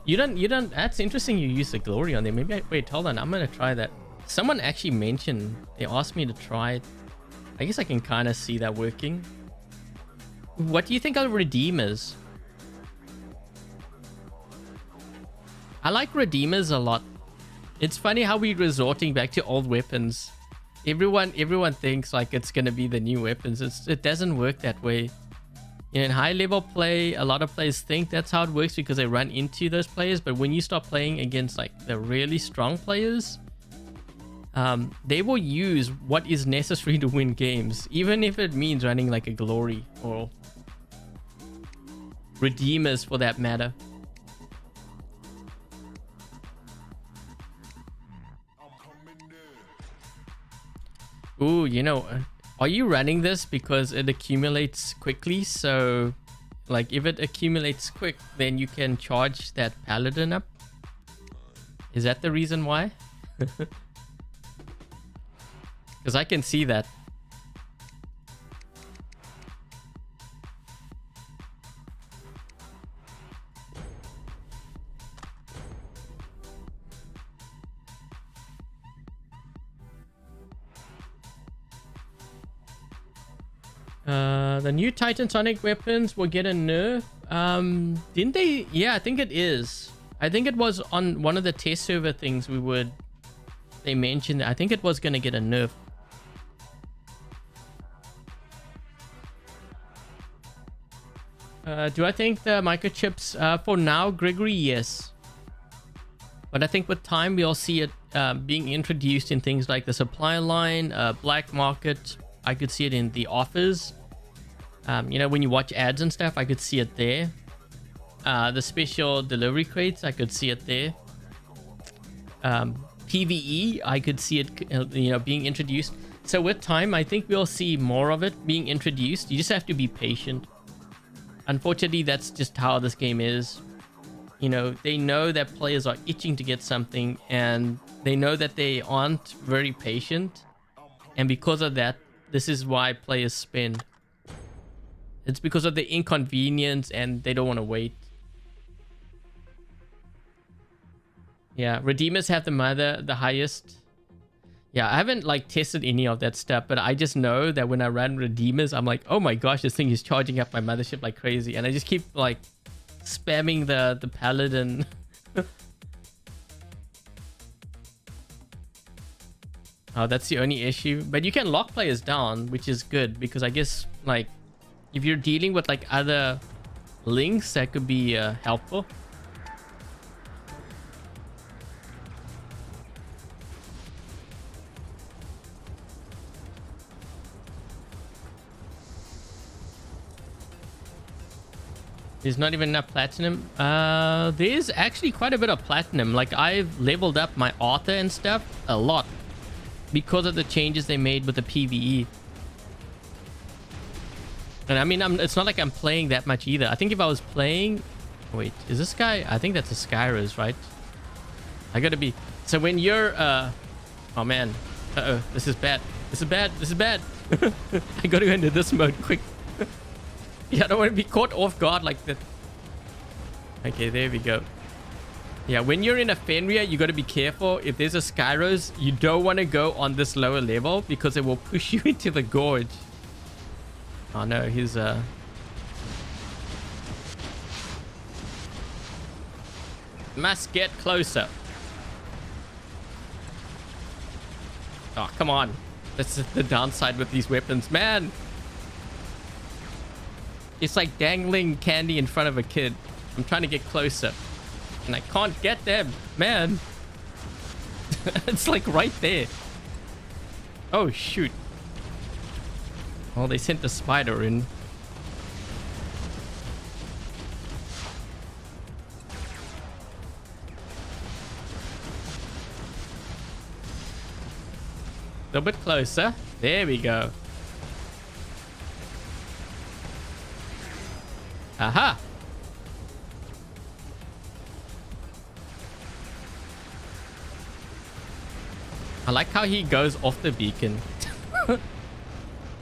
You don't, that's interesting you use the glory on there. Maybe wait, hold on, I'm gonna try that. Someone actually mentioned, they asked me to try it. I guess I can kind of see that working. What do you think of redeemers? I like redeemers a lot. It's funny how we're resorting back to old weapons. Everyone thinks like it's gonna be the new weapons. It doesn't work that way. In high level play, a lot of players think that's how it works because they run into those players. But when you start playing against like the really strong players, they will use what is necessary to win games, even if it means running like a glory or redeemers for that matter. Ooh, you know, are you running this because it accumulates quickly? So, like, if it accumulates quick, then you can charge that paladin up? Is that the reason why? Because I can see that. The new Titanic weapons will get a nerf. Didn't they? Yeah, I think it is. I think it was on one of the test server things they mentioned. I think it was going to get a nerf. Do I think the microchips for now, Gregory? Yes. But I think with time, we'll see it being introduced in things like the supply line, black market. I could see it in the offers. You know, when you watch ads and stuff, I could see it there. The special delivery crates, I could see it there. PvE, I could see it, you know, being introduced. So with time, I think we'll see more of it being introduced. You just have to be patient. Unfortunately, that's just how this game is. You know, they know that players are itching to get something, and they know that they aren't very patient. And because of that, this is why players spend. It's because of the inconvenience, and they don't want to wait. Yeah, redeemers have the highest. Yeah, I haven't like tested any of that stuff, but I just know that when I run redeemers, I'm like, oh my gosh, this thing is charging up my mothership like crazy. And I just keep like spamming the paladin. Oh, that's the only issue. But you can lock players down, which is good, because I guess like if you're dealing with like other links, that could be helpful. There's not even enough platinum. There's actually quite a bit of platinum. Like, I've leveled up my Arthur and stuff a lot because of the changes they made with the PvE. And I mean, it's not like I'm playing that much either. I think if I was playing... Wait, is this guy... I think that's a Skyros, right? I gotta be... So when you're... Oh, man. Uh-oh. This is bad. This is bad. This is bad. I gotta go into this mode quick. Yeah, I don't want to be caught off guard like that. Okay, there we go. Yeah, when you're in a Fenrir, you got to be careful. If there's a Skyros, you don't want to go on this lower level because it will push you into the gorge. Oh no, he's must get closer. Oh, come on. That's the downside with these weapons, man. It's like dangling candy in front of a kid. I'm trying to get closer. And I can't get them. Man. It's like right there. Oh, shoot. Oh, they sent the spider in. A little bit closer. There we go. Aha! I like how he goes off the beacon.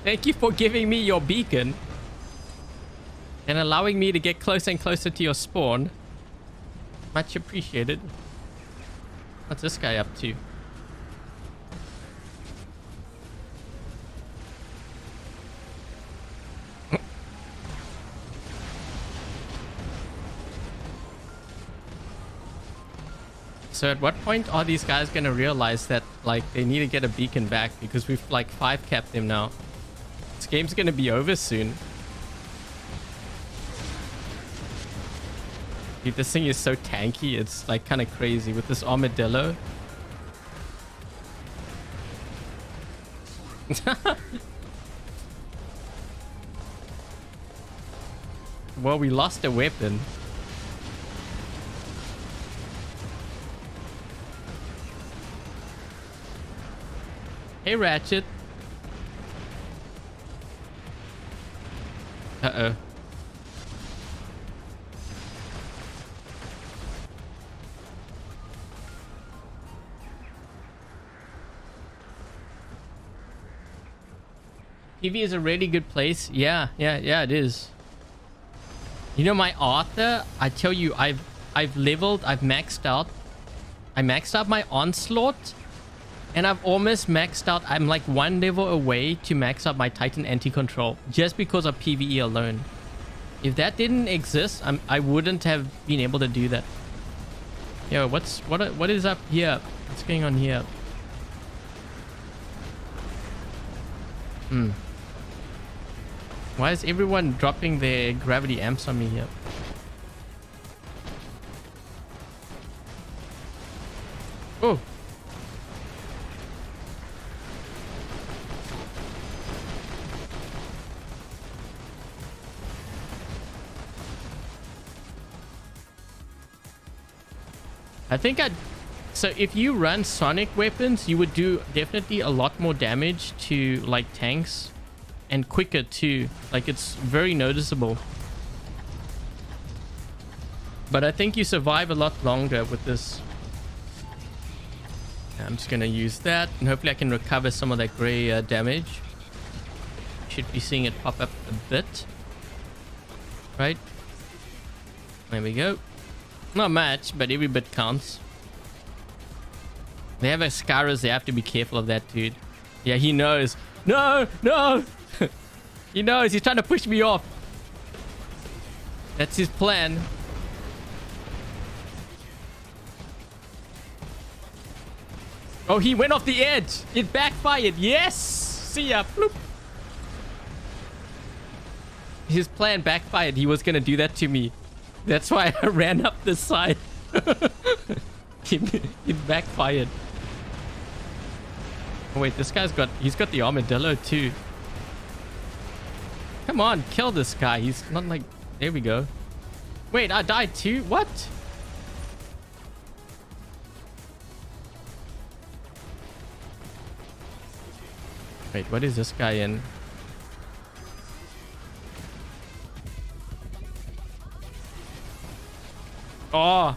Thank you for giving me your beacon and allowing me to get closer and closer to your spawn. Much appreciated. What's this guy up to? So at what point are these guys going to realize that, like, they need to get a beacon back? Because we've, like, 5-capped them now. This game's going to be over soon. Dude, this thing is so tanky. It's, like, kind of crazy with this Armadillo. Well, we lost a weapon. Hey, Ratchet. Uh-oh. PV is a really good place. Yeah, it is. You know, my Arthur, I tell you, I've leveled, I've maxed out. I maxed out my Onslaught. And I've almost maxed out. I'm like 1 level away to max out my Titan anti-control just because of PvE alone. If that didn't exist, I wouldn't have been able to do that. Yo, what is up here? What's going on here? Why is everyone dropping their gravity amps on me here? Oh. I think so if you run sonic weapons, you would do definitely a lot more damage to like tanks and quicker too. Like it's very noticeable. But I think you survive a lot longer with this. I'm just going to use that and hopefully I can recover some of that gray damage. Should be seeing it pop up a bit. Right? There we go. Not much, but every bit counts. They have a Skyros. They have to be careful of that, dude. Yeah, he knows. No, no. He knows. He's trying to push me off. That's his plan. Oh, he went off the edge. It backfired. Yes. See ya. Bloop. His plan backfired. He was going to do that to me. That's why I ran up the side. It backfired. Oh wait, this guy's he's got the armadillo too. Come on, kill this guy. He's not like, there we go. Wait, I died too? What? Wait, what is this guy in? Oh,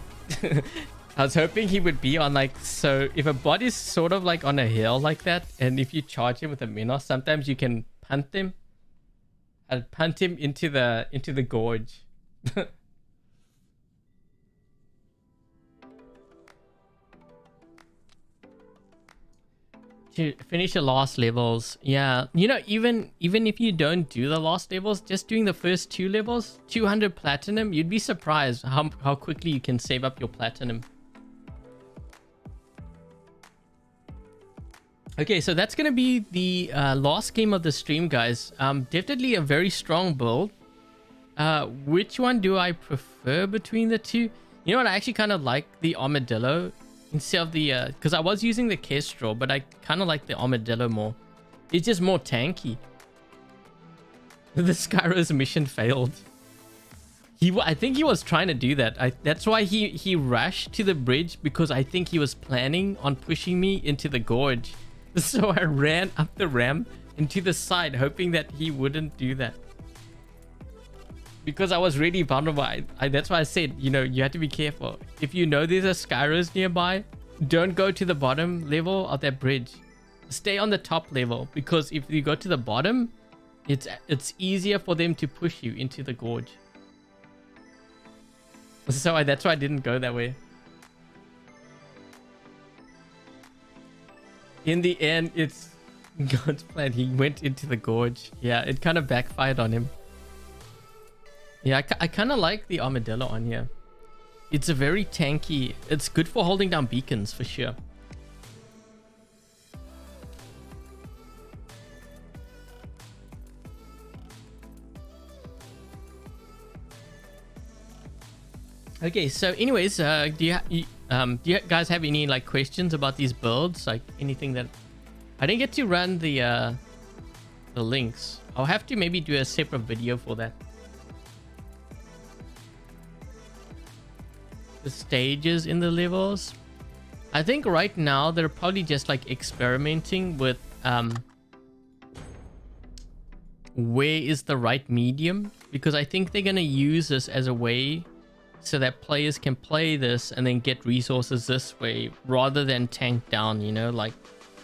I was hoping he would be on like, so if a body's sort of like on a hill like that, and if you charge him with a Minos, sometimes you can punt him. I'll punt him into the gorge. To finish the last levels, yeah, you know, even if you don't do the last levels, just doing the first 2 levels, 200 platinum, you'd be surprised how quickly you can save up your platinum. Okay, so that's gonna be the last game of the stream, guys. Definitely a very strong build. Which one do I prefer between the two? You know what, I actually kind of like the Armadillo instead of the because I was using the Kestrel, but I kind of like the Armadillo more. It's just more tanky. The Skyros mission failed. I think he was trying to do that. That's why he rushed to the bridge, because I think he was planning on pushing me into the gorge. So I ran up the ramp and to the side, hoping that he wouldn't do that. Because I was really vulnerable. That's why I said, you know, you have to be careful. If you know there's a Skyros nearby, don't go to the bottom level of that bridge. Stay on the top level, because if you go to the bottom, it's easier for them to push you into the gorge. So that's why I didn't go that way. In the end, it's God's plan. He went into the gorge. Yeah, it kind of backfired on him. Yeah, I kind of like the Armadillo on here. It's a very tanky. It's good for holding down beacons for sure. Okay, so anyways, do you guys have any like questions about these builds? Like anything that I didn't get to run the links. I'll have to maybe do a separate video for that. The stages in the levels. I think right now they're probably just like experimenting with where is the right medium, because I think they're gonna use this as a way so that players can play this and then get resources this way rather than tank down, you know, like,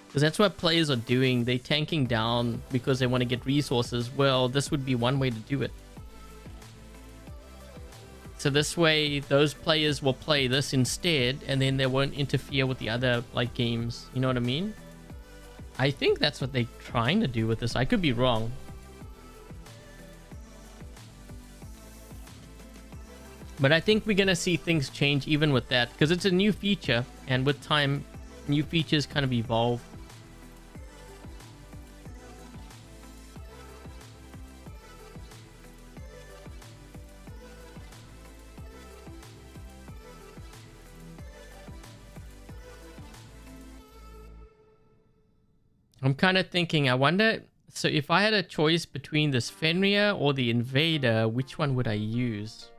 because that's what players are doing. They're tanking down because they want to get resources. Well, this would be one way to do it. So this way, those players will play this instead, and then they won't interfere with the other like games. You know what I mean? I think that's what they're trying to do with this. I could be wrong. But I think we're going to see things change even with that, because it's a new feature, and with time, new features kind of evolve. I'm kind of thinking, I wonder, so if I had a choice between this Fenrir or the Invader, which one would I use?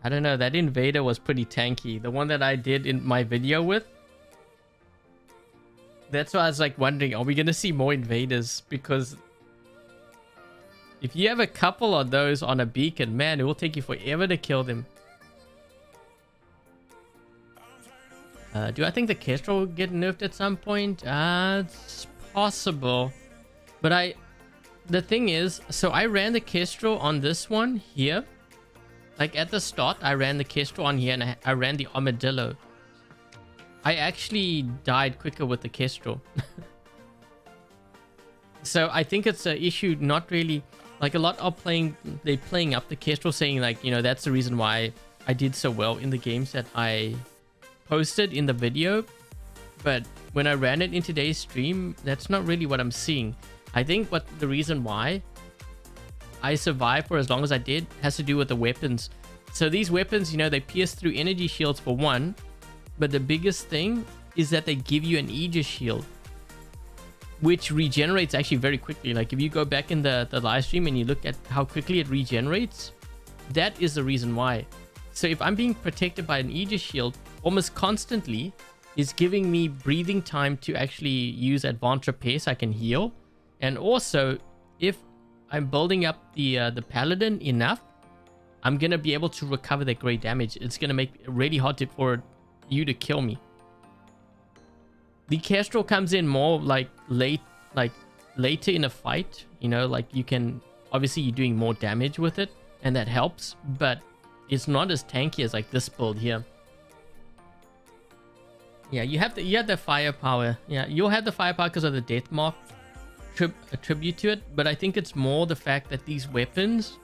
I don't know, that Invader was pretty tanky. The one that I did in my video with. That's why I was like wondering, are we going to see more Invaders? Because if you have a couple of those on a beacon, man, it will take you forever to kill them. Do I think the Kestrel will get nerfed at some point? It's possible. But the thing is, so I ran the Kestrel on this one here. Like at the start, I ran the Kestrel on here and I ran the Armadillo. I actually died quicker with the Kestrel. So I think it's an issue, not really, like a lot are they're playing up the Kestrel, saying like, you know, that's the reason why I did so well in the games that I posted in the video. But when I ran it in today's stream, that's not really what I'm seeing. I think what the reason why I survived for as long as I did has to do with the weapons. So these weapons, you know, they pierce through energy shields for one, but the biggest thing is that they give you an Aegis shield, which regenerates actually very quickly. Like if you go back in the live stream and you look at how quickly it regenerates, that is the reason why. So if I'm being protected by an Aegis shield almost constantly, is giving me breathing time to actually use advanced repair so I can heal. And also, if I'm building up the paladin enough, I'm gonna be able to recover that great damage. It's gonna make it really hard for you to kill me. The Kestrel comes in more like later in a fight, you know, like you can, obviously you're doing more damage with it and that helps, but it's not as tanky as like this build here. Yeah, you have the firepower. Yeah, you'll have the firepower because of the death mark attribute to it, but I think it's more the fact that these weapons,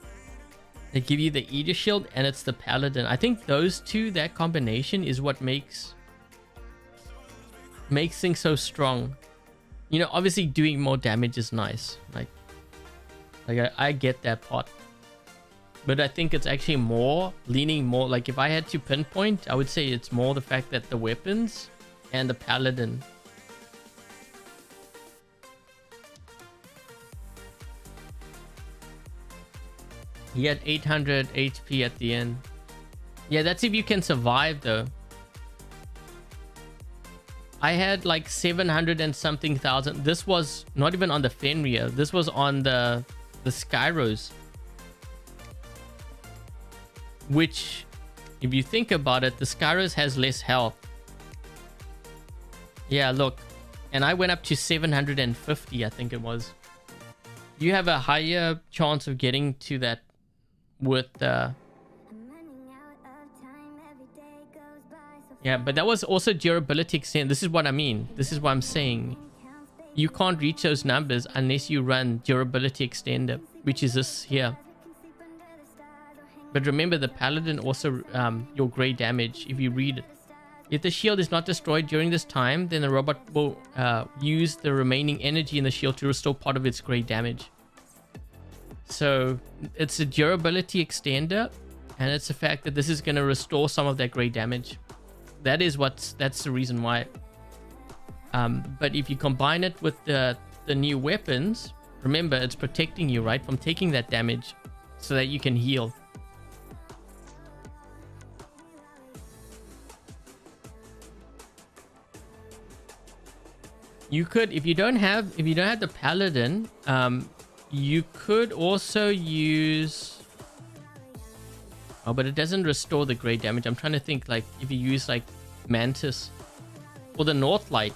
they give you the Aegis shield and it's the paladin. I think those two, that combination is what makes things so strong. You know, obviously doing more damage is nice. Like I get that part. But I think it's actually leaning more, like if I had to pinpoint, I would say it's more the fact that the weapons and the paladin. He had 800 HP at the end. Yeah, that's if you can survive though. I had like 700 and something thousand. This was not even on the Fenrir. This was on the Skyros. Which, if you think about it, the Skyros has less health. Yeah, look. And I went up to 750, I think it was. You have a higher chance of getting to that with yeah, but that was also durability extend. This is what I mean. This is what I'm saying. You can't reach those numbers unless you run durability extender, which is this here. But remember, the paladin also your grey damage, if you read it. If the shield is not destroyed during this time, then the robot will use the remaining energy in the shield to restore part of its grey damage. So it's a durability extender, and it's the fact that this is going to restore some of that grey damage. That's the reason why. But if you combine it with the new weapons, remember, it's protecting you, right, from taking that damage so that you can heal. You could, if you don't have the paladin, you could also use, oh, but it doesn't restore the grey damage. I'm trying to think, like if you use like Mantis or the Northlight.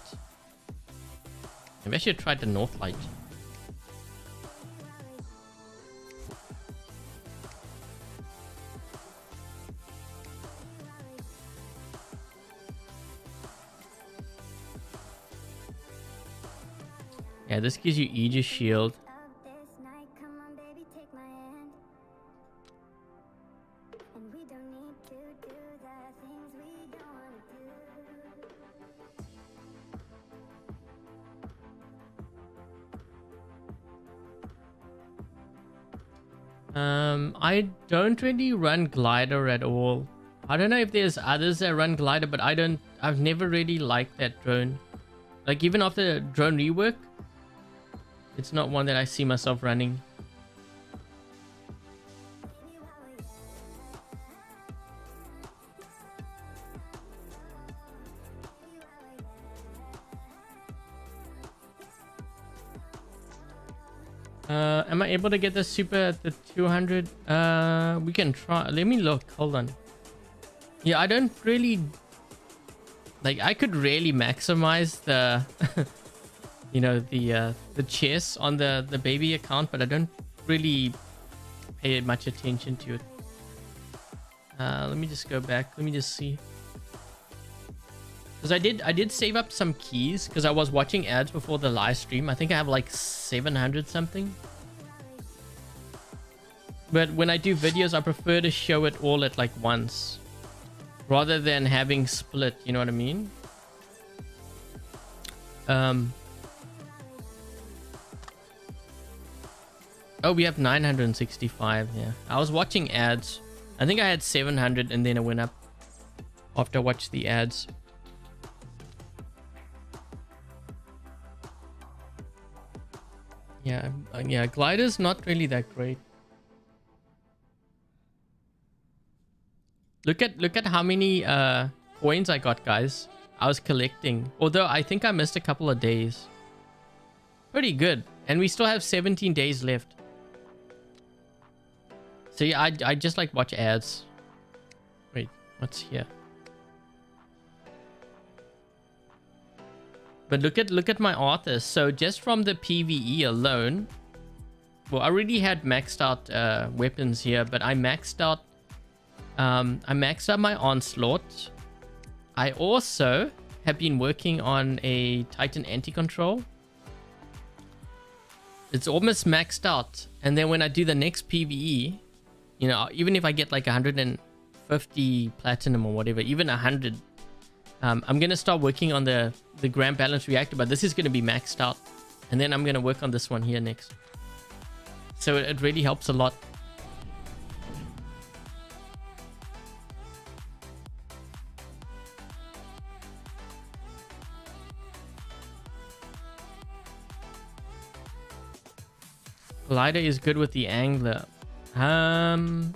Maybe I should try the Northlight. Yeah, this gives you Aegis shield. I don't really run glider at all. I don't know if there's others that run glider, but I've never really liked that drone. Like even after drone rework, it's not one that I see myself running. Am I able to get the super at the 200? We can try. Let me look. Hold on. Yeah, I don't really... Like, I could really maximize the... you know, the chess on the baby account, but I don't really pay much attention to it. Let me just go back. Let me just see. Because I did save up some keys because I was watching ads before the live stream. I think I have like 700 something. But when I do videos, I prefer to show it all at like once rather than having split, you know what I mean? Oh, we have 965. Yeah, I was watching ads. I think I had 700 and then it went up after I watched the ads. Yeah, glider's not really that great. Look at how many coins I got, guys. I was collecting. Although I think I missed a couple of days. Pretty good. And we still have 17 days left. So yeah, I just like watch ads. Wait, what's here? But look at my authors. So just from the PvE alone, well, I already had maxed out weapons here, but I maxed out my onslaught. I also have been working on a Titan anti-control. It's almost maxed out, and then when I do the next PvE, you know, even if I get like 150 platinum or whatever, even 100. I'm going to start working on the Grand Balance Reactor, but this is going to be maxed out. And then I'm going to work on this one here next. So it really helps a lot. Glider is good with the angler. I'm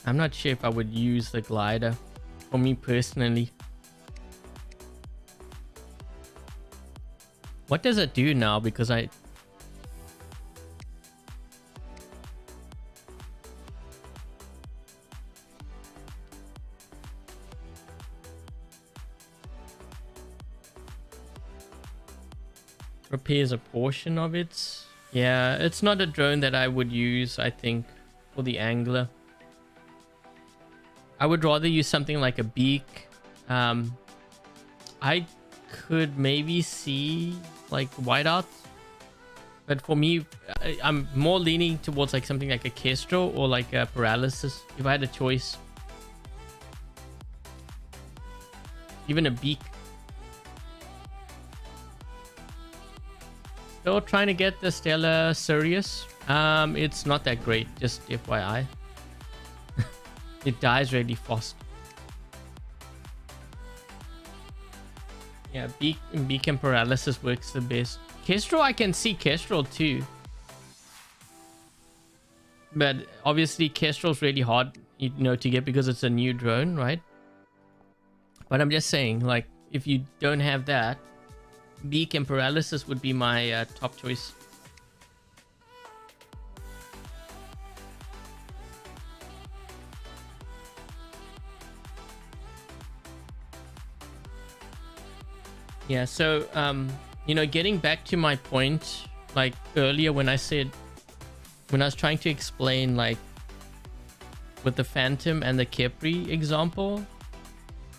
not sure if I would use the glider. For me personally. What does it do now? Because I... repairs a portion of it. Yeah, it's not a drone that I would use, I think, for the angler. I would rather use something like a beak. I could maybe see like whiteout, but for me, I'm more leaning towards like something like a Kestrel or like a paralysis if I had a choice. Even a beak. Still trying to get the Stellar Sirius. It's not that great, just FYI. It dies really fast. Yeah, beak and paralysis works the best. Kestrel, I can see Kestrel too. But obviously Kestrel's really hard, you know, to get because it's a new drone, right? But I'm just saying, like, if you don't have that, beak and paralysis would be my top choice. Yeah, so, you know, getting back to my point, like earlier when I was trying to explain, like, with the Phantom and the Kepri example,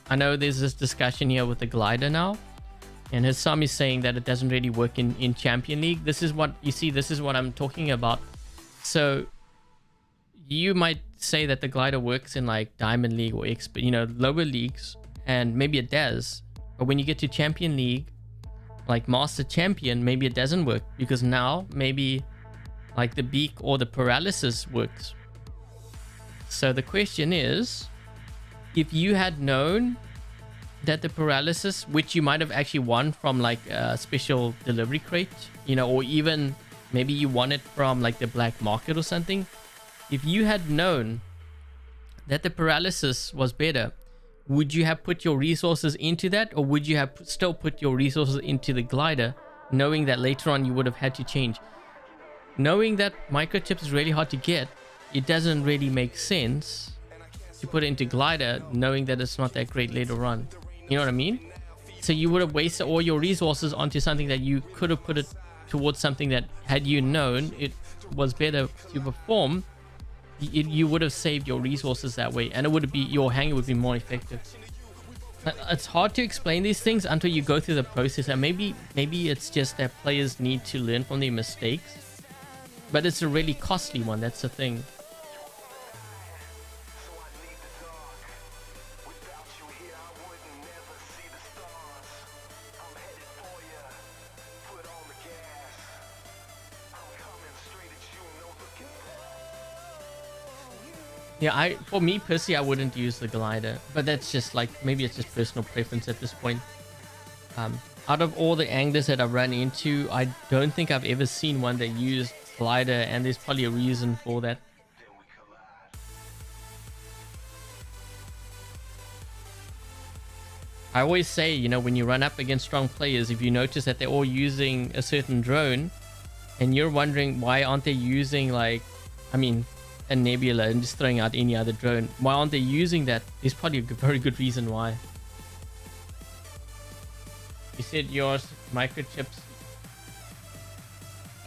I know there's this discussion here with the glider now, and Hassam is saying that it doesn't really work in Champion League. This is what, you see, this is what I'm talking about. So, you might say that the glider works in, like, Diamond League or you know, lower leagues, and maybe it does. But when you get to Champion League, like Master Champion, maybe it doesn't work because now maybe like the beak or the paralysis works. So the question is, if you had known that the paralysis, which you might have actually won from like a special delivery crate, you know, or even maybe you won it from like the black market or something. If you had known that the paralysis was better, would you have put your resources into that, or would you have still put your resources into the glider, knowing that later on you would have had to change? Knowing that microchips is really hard to get, it doesn't really make sense to put it into glider, knowing that it's not that great later on. You know what I mean? So you would have wasted all your resources onto something that you could have put it towards something that, had you known it was better to perform, you would have saved your resources that way, and it would be, your hanger would be more effective. It's hard to explain these things until you go through the process, and maybe it's just that players need to learn from their mistakes, but it's a really costly one. That's the thing. Yeah, for me personally, I wouldn't use the glider, but that's just like, maybe it's just personal preference at this point. Out of all the anglers that I've run into, I don't think I've ever seen one that used glider, and there's probably a reason for that. I always say, you know, when you run up against strong players, if you notice that they're all using a certain drone, and you're wondering why aren't they using, like, I mean, a nebula and just throwing out any other drone, why aren't they using that? There's probably a very good reason why. You said yours microchips.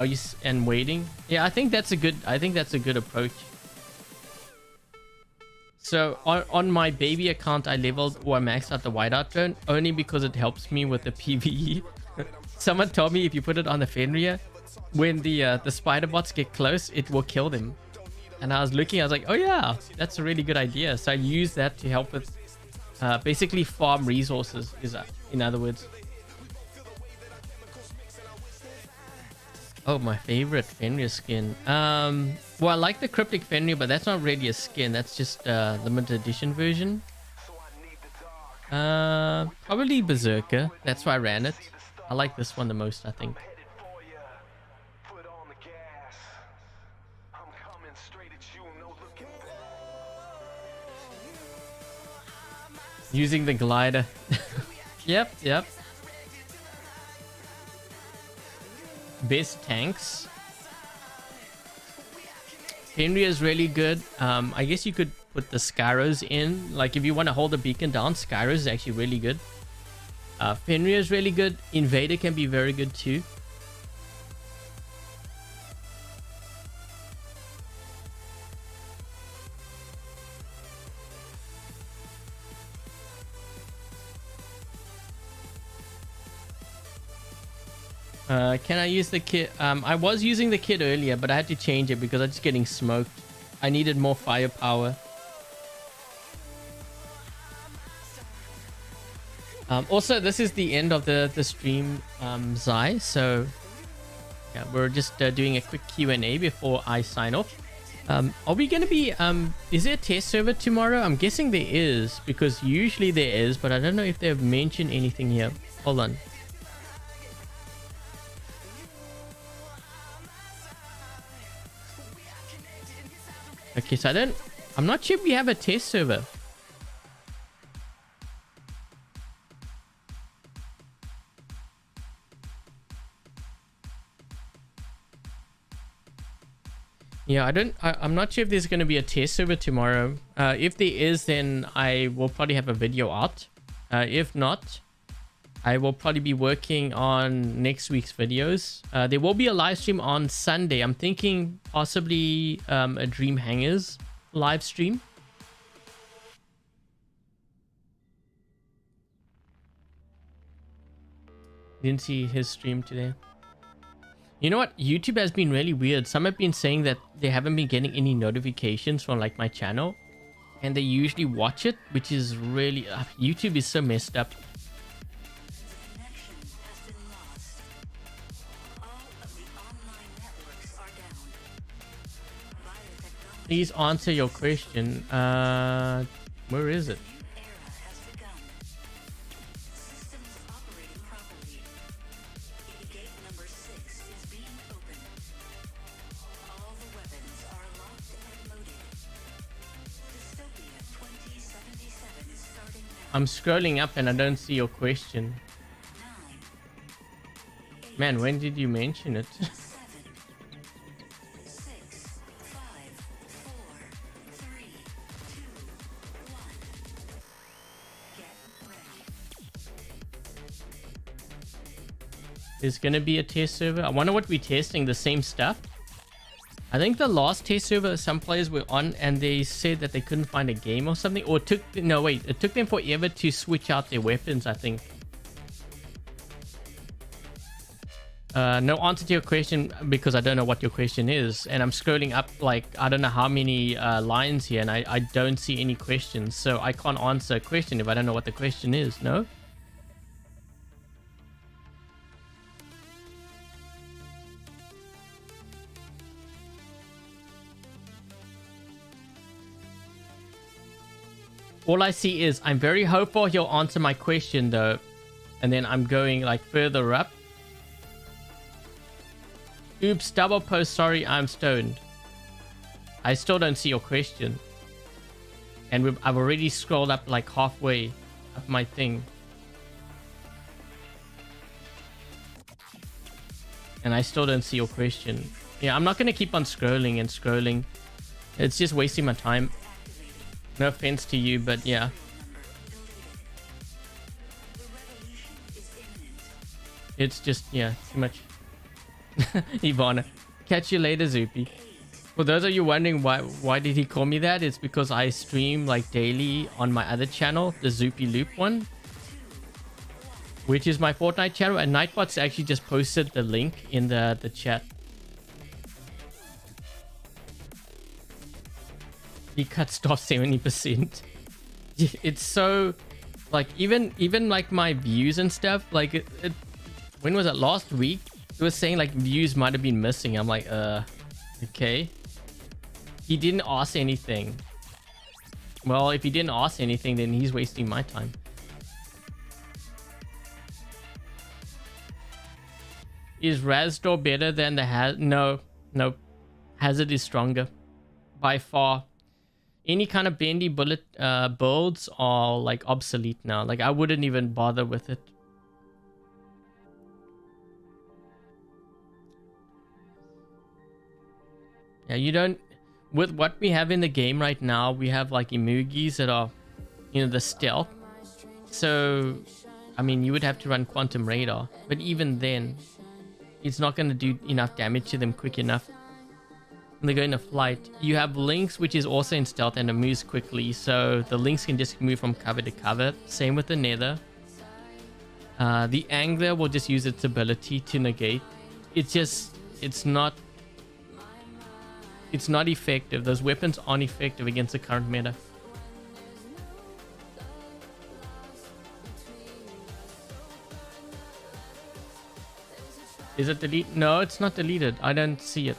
Oh, you and waiting? Yeah, I think that's a good approach. So on my baby account, I leveled or I maxed out the whiteout drone only because it helps me with the PvE. Someone told me if you put it on the Fenrir, when the spider bots get close, it will kill them. And I was looking, I was like, oh yeah, that's a really good idea. So I use that to help with basically farm resources, in other words. Oh, my favorite Fenrir skin. Well, I like the cryptic Fenrir, but that's not really a skin. That's just a limited edition version. Probably Berserker. That's why I ran it. I like this one the most, I think. Using the glider. Yep. Best tanks. Fenrir is really good. I guess you could put the Skyros in. Like if you want to hold the beacon down, Skyros is actually really good. Fenrir is really good. Invader can be very good too. Can I use the kit? I was using the kit earlier, but I had to change it because I was just getting smoked. I needed more firepower. Also, this is the end of the stream, Zai. So yeah, we're just doing a quick Q&A before I sign off. Are we going to be... is there a test server tomorrow? I'm guessing there is, because usually there is, but I don't know if they've mentioned anything here. Hold on. Okay, so I'm not sure if we have a test server. Yeah, I'm not sure if there's going to be a test server tomorrow. If there is, then I will probably have a video out. If not, I will probably be working on next week's videos. There will be a live stream on Sunday. I'm thinking possibly a Dream Hangers live stream. Didn't see his stream today. You know what? YouTube has been really weird. Some have been saying that they haven't been getting any notifications from like my channel. And they usually watch it, which is really... YouTube is so messed up. Please answer your question. Where is it? I'm scrolling up and I don't see your question. Man, when did you mention it? There's gonna be a test server. I wonder what we're testing, the same stuff. I think the last test server some players were on and they said that they couldn't find a game or something, or it took them forever to switch out their weapons, I think. No answer to your question because I don't know what your question is, and I'm scrolling up like I don't know how many lines here, and I don't see any questions, so I can't answer a question if I don't know what the question is. No. All I see is I'm very hopeful he'll answer my question though, and then I'm going like further up. Oops, double post, sorry, I'm stoned. I still don't see your question. And I've already scrolled up like halfway up my thing. And I still don't see your question. Yeah, I'm not going to keep on scrolling and scrolling. It's just wasting my time. No offense to you, but yeah. It's just, yeah, too much. Ivana. Catch you later, Zoopy. For those of you wondering why did he call me that, it's because I stream like daily on my other channel, the Zoopy Loop one, which is my Fortnite channel, and Nightbot's actually just posted the link in the chat. He cut off 70%. It's so like even like my views and stuff, like when was it, last week it was saying like views might have been missing. I'm like okay, he didn't ask anything. Well, if he didn't ask anything, then he's wasting my time. Is Razdor better than the no, Hazard is stronger by far. Any kind of bendy bullet builds are like obsolete now. Like I wouldn't even bother with it. Yeah, you don't. With what we have in the game right now, we have like emojis that are, you know, the stealth. So, I mean, you would have to run Quantum Radar, but even then, it's not going to do enough damage to them quick enough. When they go into flight, you have Lynx, which is also in stealth and it moves quickly, so the Lynx can just move from cover to cover. Same with the Nether. The Angler will just use its ability to negate. It's not effective. Those weapons aren't effective against the current meta. Is it deleted? No, it's not deleted. I don't see it.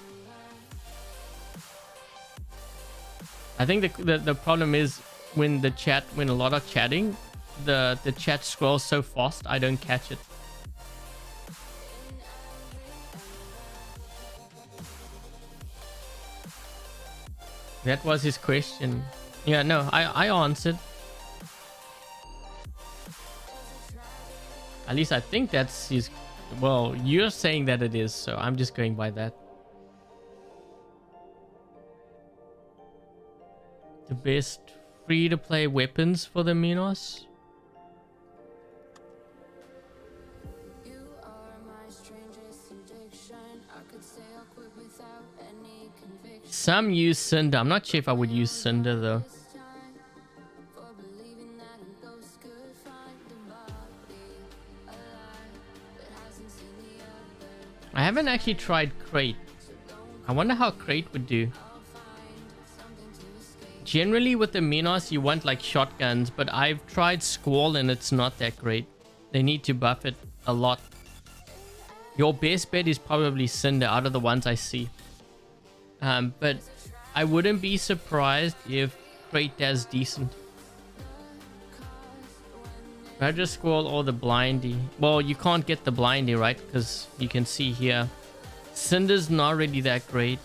I think the problem is when a lot of chatting, the chat scrolls so fast I don't catch it. That was his question. Yeah, no, I answered. At least I think that's his. Well, you're saying that it is, so I'm just going by that. The best free-to-play weapons for the Minos? Some use Cinder. I'm not sure if I would use Cinder though. I haven't actually tried Crate. I wonder how Crate would do. Generally with the Minos you want like shotguns, but I've tried Squall and it's not that great. They need to buff it a lot. Your best bet is probably Cinder out of the ones I see. But I wouldn't be surprised if Crate does decent. Roger Squall or the Blindy. Well, you can't get the Blindy, right? Because you can see here. Cinder's not really that great.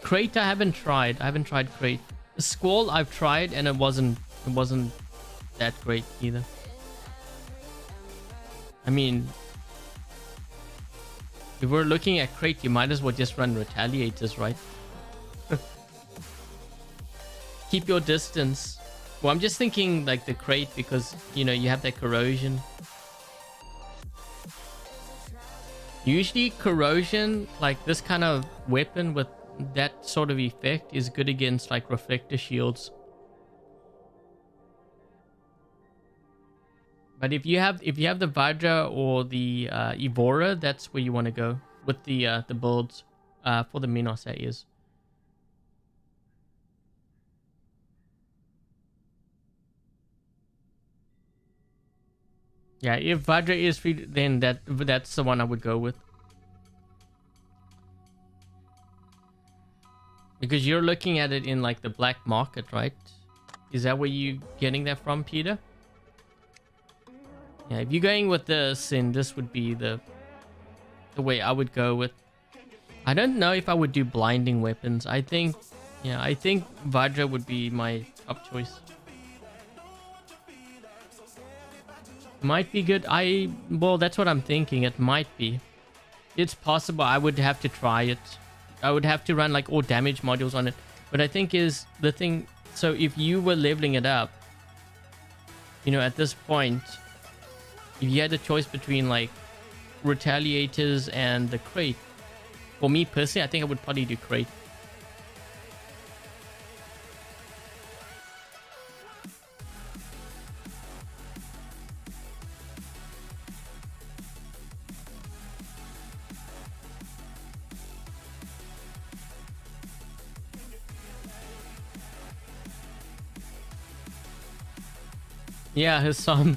Crate I haven't tried. I haven't tried Crate. Squall I've tried and it wasn't that great either. I mean, if we're looking at crate, you might as well just run retaliators, right? Keep your distance. Well, I'm just thinking like the crate because, you know, you have that corrosion. Usually corrosion, like this kind of weapon with that sort of effect, is good against like reflector shields. But if you have the Vajra or the Evora, that's where you want to go with the builds for the Minos, that is. Yeah, if Vajra is free, then that's the one I would go with. Because you're looking at it in like the black market, right? Is that where you getting that from, Peter? Yeah, if you're going with this, then this would be the way I would go with. I don't know if I would do blinding weapons. I think Vajra would be my top choice. Might be good. Well, that's what I'm thinking. It might be. It's possible. I would have to try it. I would have to run like all damage modules on it. But I think is the thing. So if you were leveling it up, you know, at this point, if you had a choice between like retaliators and the crate, for me personally, I think I would probably do crate. Yeah, his son.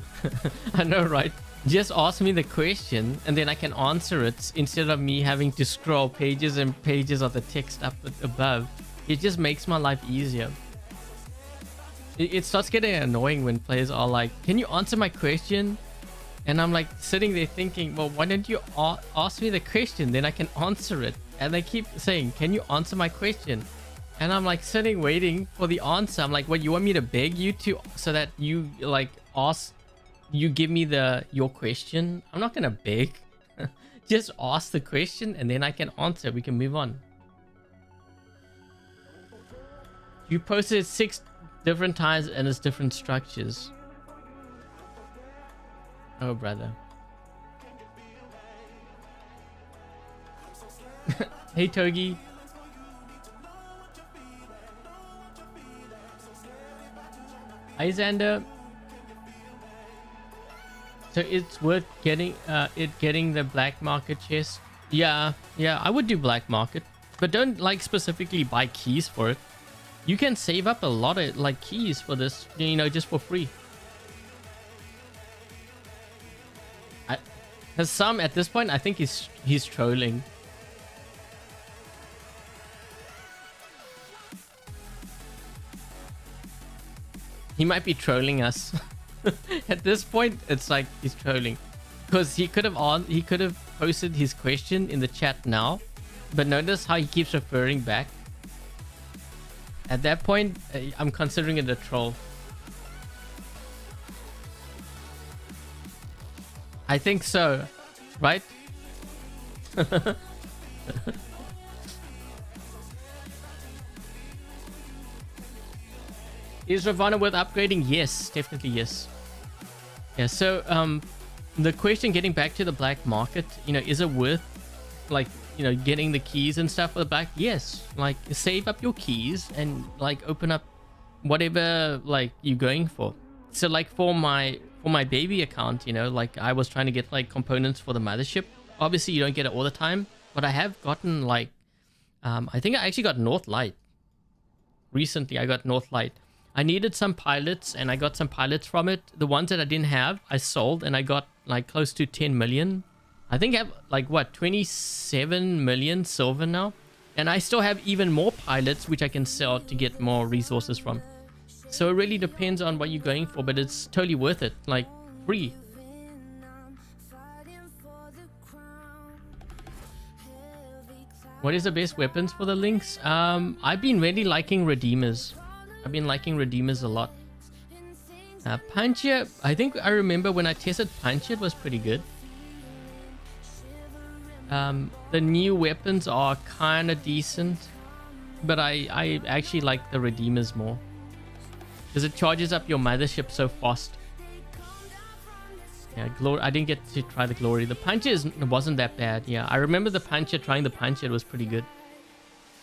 I know, right? Just ask me the question and then I can answer it instead of me having to scroll pages and pages of the text up above. It just makes my life easier. It starts getting annoying when players are like, can you answer my question? And I'm like sitting there thinking, well, why don't you ask me the question? Then I can answer it. And they keep saying, can you answer my question? And I'm like sitting waiting for the answer. I'm like, what, you want me to beg you to, so that you like you give me your question? I'm not gonna beg. Just ask the question and then I can answer. We can move on. You posted 6 different times and it's different structures. Oh, brother. Hey, Togi. Hi, Xander. So it's worth getting the black market chest. Yeah, I would do black market, but don't like specifically buy keys for it. You can save up a lot of like keys for this, you know, just for free. Some at this point, I think he's trolling. He might be trolling us. At this point, it's like he's trolling, because he could have posted his question in the chat now, but notice how he keeps referring back. At that point, I'm considering it a troll. I think so, right? Is Ravana worth upgrading? Yes, definitely yes. Yeah, so the question, getting back to the black market, you know, is it worth like, you know, getting the keys and stuff for the black? Yes, like save up your keys and like open up whatever like you're going for. So like for my baby account, you know, like I was trying to get like components for the mothership. Obviously you don't get it all the time, but I have gotten like I think I actually got North Light recently. I got North Light. I needed some pilots and I got some pilots from it. The ones that I didn't have, I sold, and I got like close to 10 million. I think I have like what, 27 million silver now. And I still have even more pilots which I can sell to get more resources from. So it really depends on what you're going for, but it's totally worth it. Like free. What is the best weapons for the links? I've been really liking Redeemers. I've been liking Redeemers a lot. Puncher, I think I remember when I tested Puncher, it was pretty good. The new weapons are kind of decent, but I actually like the Redeemers more because it charges up your mothership so fast. Yeah, Glory. I didn't get to try the Glory. The Puncher wasn't that bad. Yeah, I remember the Puncher. Trying the Puncher, it was pretty good.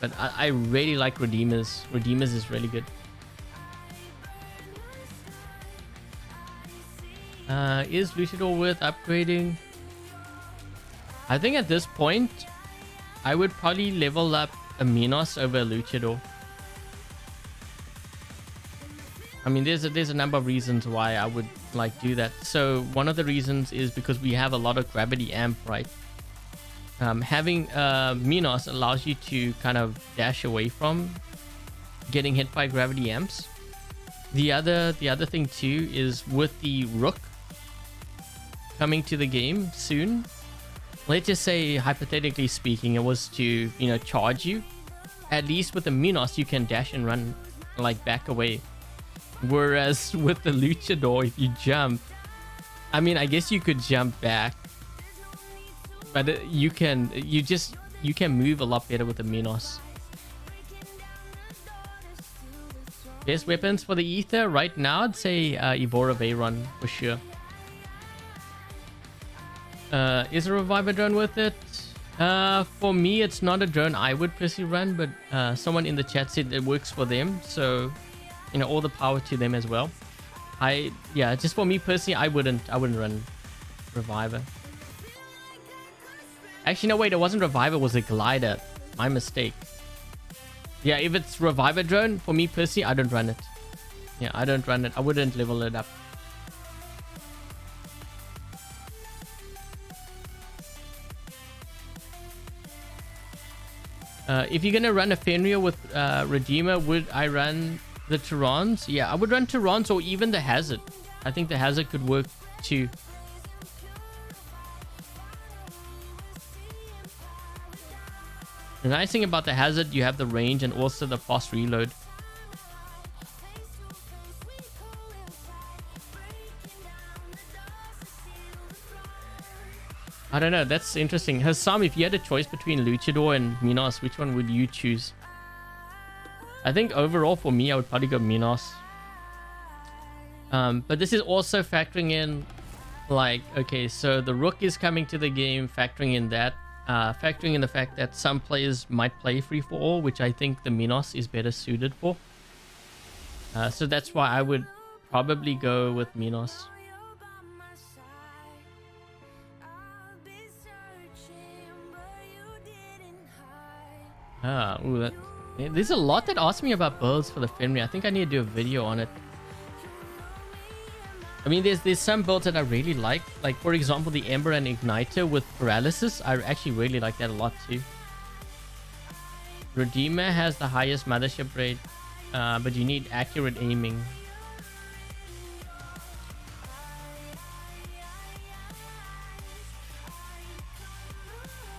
But I really like Redeemers. Redeemers is really good. Is Luchador worth upgrading? I think at this point, I would probably level up a Minos over a Luchador. I mean, there's a number of reasons why I would like do that. So one of the reasons is because we have a lot of gravity amp, right? Having Minos allows you to kind of dash away from getting hit by gravity amps. The other thing too is with the Rook coming to the game soon. Let's just say, hypothetically speaking, it was to, you know, charge you. At least with the Minos, you can dash and run, like, back away. Whereas with the Luchador, if you jump, I mean, I guess you could jump back, but you can move a lot better with the Minos. Best weapons for the Ether right now, I'd say Evora Veyron for sure. Is a Reviver drone worth it? For me, it's not a drone I would personally run, but someone in the chat said it works for them, so you know, all the power to them as well. Yeah, just for me personally, I wouldn't run Reviver. Actually, no, wait, it wasn't Reviver, it was a Glider. My mistake. Yeah, if it's Reviver drone, for me personally, I don't run it. Yeah, I don't run it. I wouldn't level it up. If you're gonna run a Fenrir with Redeemer, would I run the Tyrants? Yeah, I would run Tyrants or even the Hazard. I think the Hazard could work too. The nice thing about the Hazard, you have the range and also the fast reload. I don't know, that's interesting. Hassam, if you had a choice between Luchador and Minos, which one would you choose? I think overall for me, I would probably go Minos. But this is also factoring in, like, okay, so the Rook is coming to the game, factoring in that. Factoring in the fact that some players might play free-for-all, which I think the Minos is better suited for. So that's why I would probably go with Minos. Ooh, there's a lot that ask me about builds for the Fenrir. I think I need to do a video on it. I mean, there's some builds that I really like. Like, for example, the Ember and Igniter with Paralysis. I actually really like that a lot too. Redeemer has the highest mothership rate, but you need accurate aiming.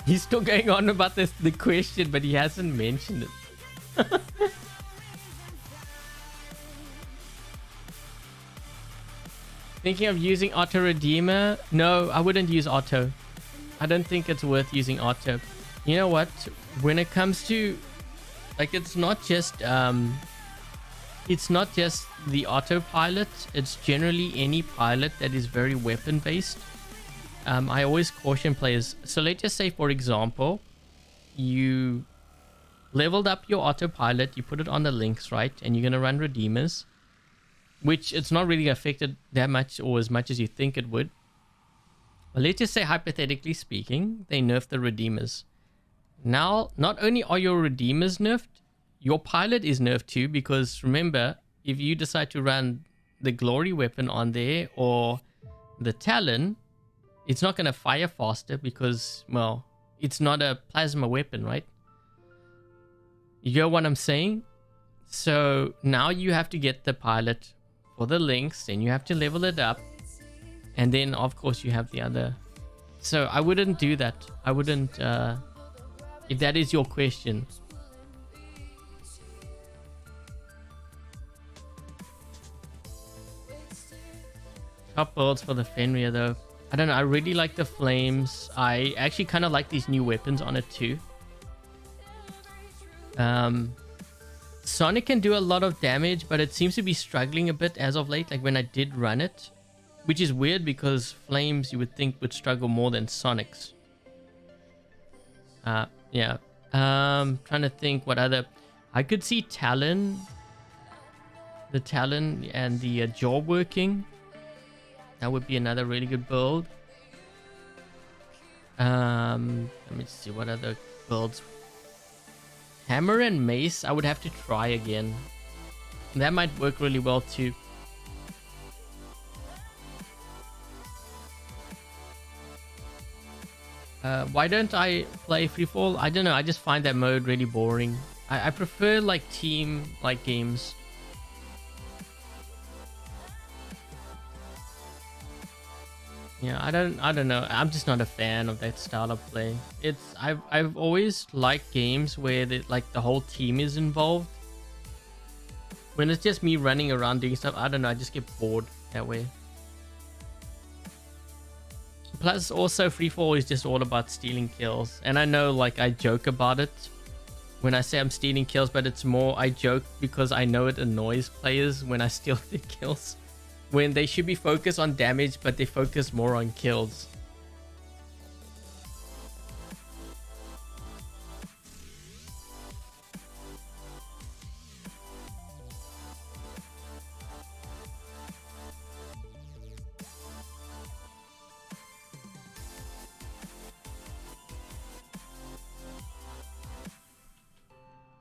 He's still going on about the question, but he hasn't mentioned it. Thinking of using Auto Redeemer? No, I wouldn't use Auto. I don't think it's worth using Auto. You know what? When it comes to, like, it's not just the autopilot. It's generally any pilot that is very weapon based. I always caution players. So let's just say, for example, you leveled up your autopilot, you put it on the links, right? And you're going to run Redeemers, which it's not really affected that much or as much as you think it would. But let's just say, hypothetically speaking, they nerfed the Redeemers. Now, not only are your Redeemers nerfed, your pilot is nerfed too, because remember, if you decide to run the Glory weapon on there or the Talon, it's not going to fire faster because, well, it's not a plasma weapon, right? You get what I'm saying? So now you have to get the pilot for the links, then you have to level it up, and then of course you have the other. So I wouldn't do that. I wouldn't, if that is your question. Top builds for the Fenrir though. I don't know. I really like the flames. I actually kind of like these new weapons on it too. Sonic can do a lot of damage, but it seems to be struggling a bit as of late. Like when I did run it, which is weird because flames you would think would struggle more than Sonic's. Yeah. Trying to think what other. I could see Talon. The Talon and the jaw working. That would be another really good build. Let me see what other builds. Hammer and mace, I would have to try again. That might work really well too. Why don't I play freefall? I don't know. I just find that mode really boring. I prefer like team like games. Yeah, I don't know. I'm just not a fan of that style of play. I've always liked games where the whole team is involved. When it's just me running around doing stuff, I don't know, I just get bored that way. Plus also freefall is just all about stealing kills. And I know like I joke about it when I say I'm stealing kills, but it's more I joke because I know it annoys players when I steal their kills. When they should be focused on damage, but they focus more on kills.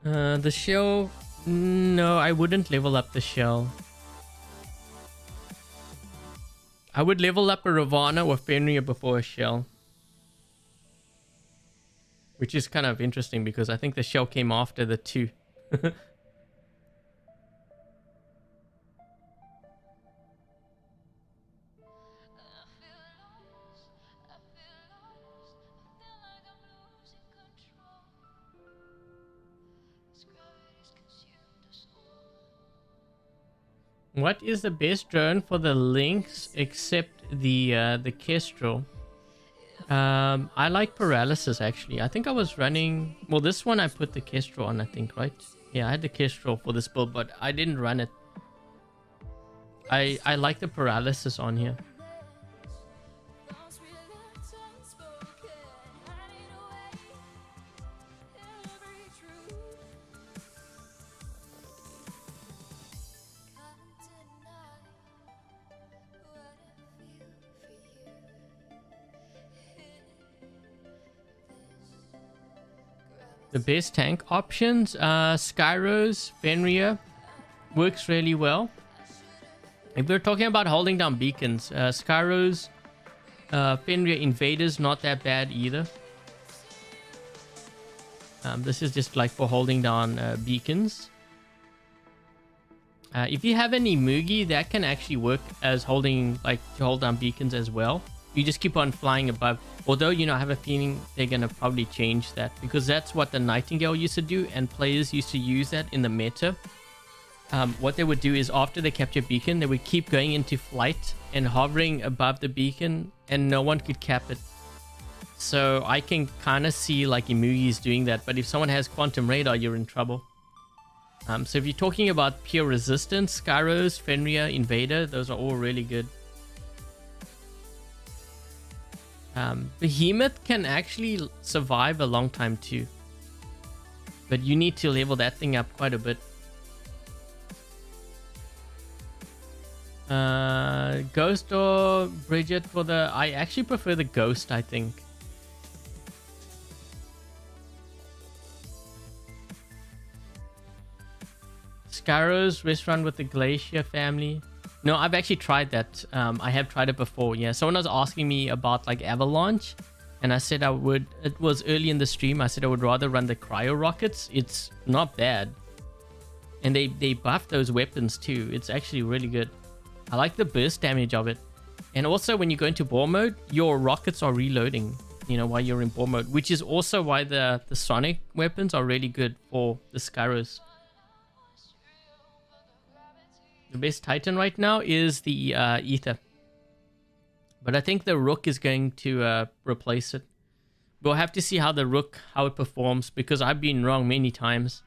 The shell... No, I wouldn't level up the shell. I would level up a Ravana or Fenrir before a shell. Which is kind of interesting because I think the shell came after the two. What is the best drone for the Lynx except the Kestrel? I like Paralysis actually. I think I was running... Well, this one I put the Kestrel on, I think, right? Yeah, I had the Kestrel for this build, but I didn't run it. I like the Paralysis on here. The best tank options, Skyros, Fenrir works really well. If we're talking about holding down beacons, Skyros, Fenrir Invaders, not that bad either. This is just like for holding down beacons. If you have any Mugi, that can actually work as holding, like to hold down beacons as well. You just keep on flying above. Although, you know, I have a feeling they're going to probably change that because that's what the Nightingale used to do and players used to use that in the meta. What they would do is after they capture beacon, they would keep going into flight and hovering above the beacon and no one could cap it. So I can kind of see like Imugi's doing that, but if someone has Quantum Radar, you're in trouble. So if you're talking about pure resistance, Skyros, Fenrir, Invader, those are all really good. Behemoth can actually survive a long time too. But you need to level that thing up quite a bit. Ghost or Bridget for the... I actually prefer the Ghost, I think. Skyros restaurant with the Glacier family. No, I've actually tried that. I have tried it before. Yeah, someone was asking me about like Avalanche, and I said I would. It was early in the stream. I said I would rather run the cryo rockets. It's not bad, and they buffed those weapons too. It's actually really good. I like the burst damage of it, and also when you go into ball mode, your rockets are reloading. You know, while you're in ball mode, which is also why the Sonic weapons are really good for the Skyros. The best Titan right now is the Ether. But I think the Rook is going to replace it. We'll have to see how the Rook, how it performs, because I've been wrong many times.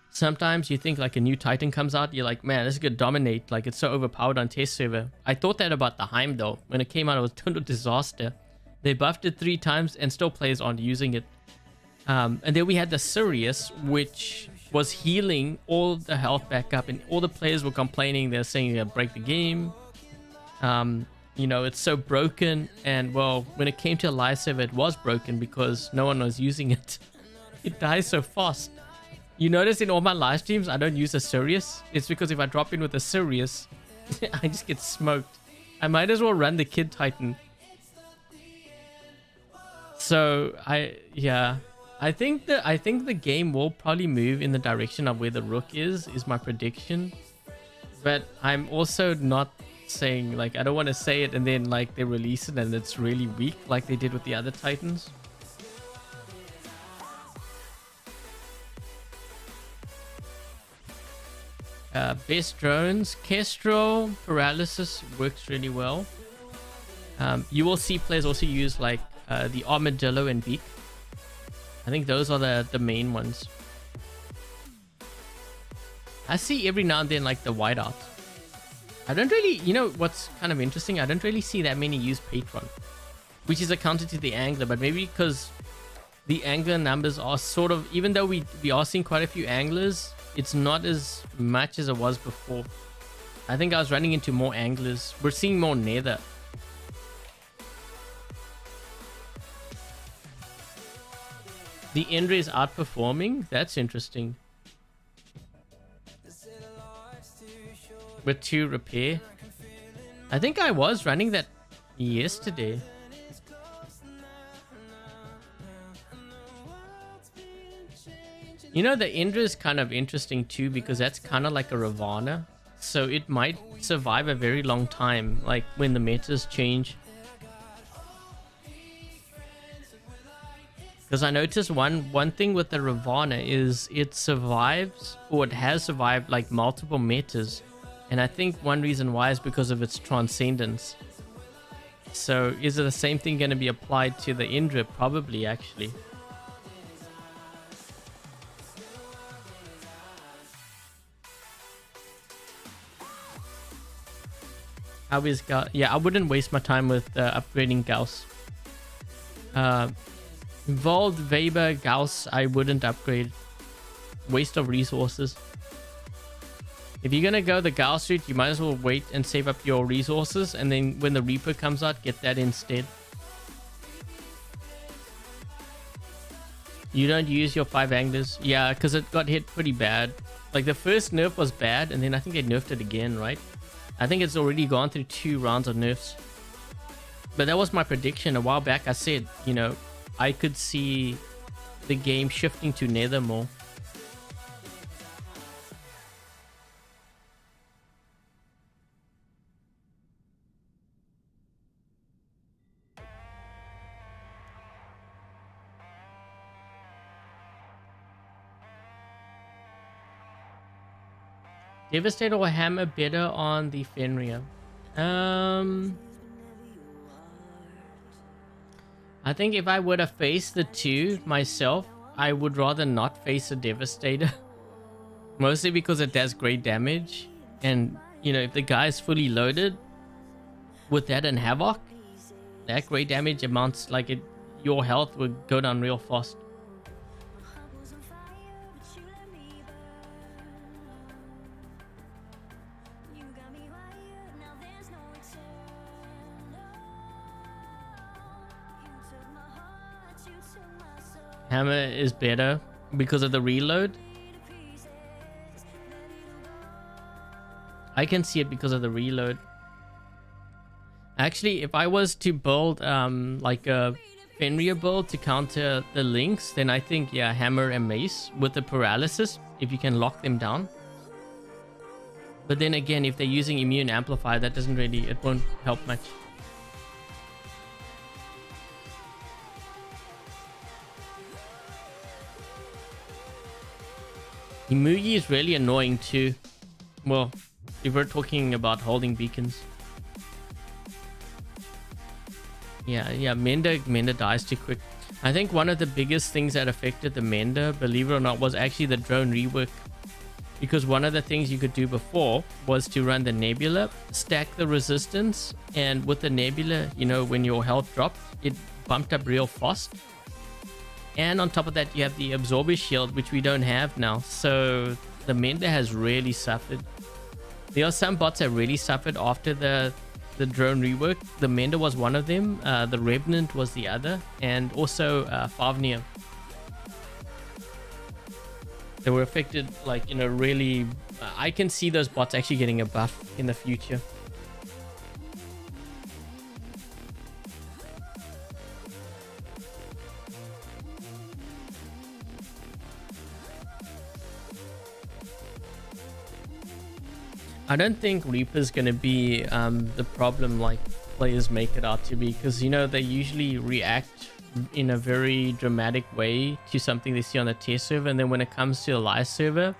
Sometimes you think like a new Titan comes out, you're like, man, this is gonna dominate. Like, it's so overpowered on test server. I thought that about the Heim though. When it came out, it was a total disaster. They buffed it 3 times and still players aren't using it. And then we had the Sirius, which was healing all the health back up, and all the players were complaining. They're saying they'll break the game. You know, it's so broken. And well, when it came to a live server, it was broken because no one was using it. It dies so fast. You notice in all my live streams, I don't use a Sirius. It's because if I drop in with a Sirius, I just get smoked. I might as well run the Kid Titan. So I think the game will probably move in the direction of where the Rook is my prediction. But I'm also not saying, like, I don't want to say it and then like they release it and it's really weak like they did with the other Titans. Best drones, Kestrel, Paralysis works really well. You will see players also use like the Armadillo and Beak. I think those are the main ones. I see every now and then like the whiteout. I don't really, you know what's kind of interesting? I don't really see that many use Patron, which is a counter to the Angler, but maybe because the Angler numbers are sort of, even though we are seeing quite a few Anglers, it's not as much as it was before. I think I was running into more Anglers. We're seeing more Nether. The Ender is outperforming. That's interesting. With 2 repair. I think I was running that yesterday. You know, the Ender is kind of interesting too, because that's kind of like a Ravana. So it might survive a very long time, like when the metas change. Because I noticed one thing with the Ravana is it survives, or it has survived like multiple metas. And I think one reason why is because of its transcendence. So is it the same thing going to be applied to the Ender? Probably, actually. How is Gauss? Yeah, I wouldn't waste my time with upgrading Gauss. Vold, Weber, Gauss, I wouldn't upgrade. Waste of resources. If you're gonna go the Gauss route, you might as well wait and save up your resources, and then when the Reaper comes out, get that instead. You don't use your 5 anglers? Yeah, because it got hit pretty bad. Like, the first nerf was bad, and then I think they nerfed it again, right? I think it's already gone through 2 rounds of nerfs. But that was my prediction a while back. I said, you know, I could see the game shifting to Nether more. Devastator or Hammer better on the Fenrir? I think if I were to face the 2 myself, I would rather not face a Devastator. Mostly because it does great damage. And, you know, if the guy is fully loaded with that and Havoc, that great damage amounts like it, your health would go down real fast. Hammer is better because of the reload. I can see it because of the reload. Actually, if I was to build like a Fenrir build to counter the links, then I think, yeah, Hammer and Mace with the paralysis, if you can lock them down. But then again, if they're using Immune Amplifier, that doesn't really, it won't help much. Imugi is really annoying too. Well, if we're talking about holding beacons. Yeah, Mender dies too quick. I think one of the biggest things that affected the Mender, believe it or not, was actually the drone rework. Because one of the things you could do before was to run the Nebula, stack the resistance, and with the Nebula, you know, when your health dropped, it bumped up real fast. And on top of that, you have the Absorber Shield, which we don't have now. So the Mender has really suffered. There are some bots that really suffered after the drone rework. The Mender was one of them. The Revenant was the other. And also Fafnir. They were affected, like, you know, really... I can see those bots actually getting a buff in the future. I don't think Reaper's going to be the problem like players make it out to be, because, you know, they usually react in a very dramatic way to something they see on the test server, and then when it comes to a live server,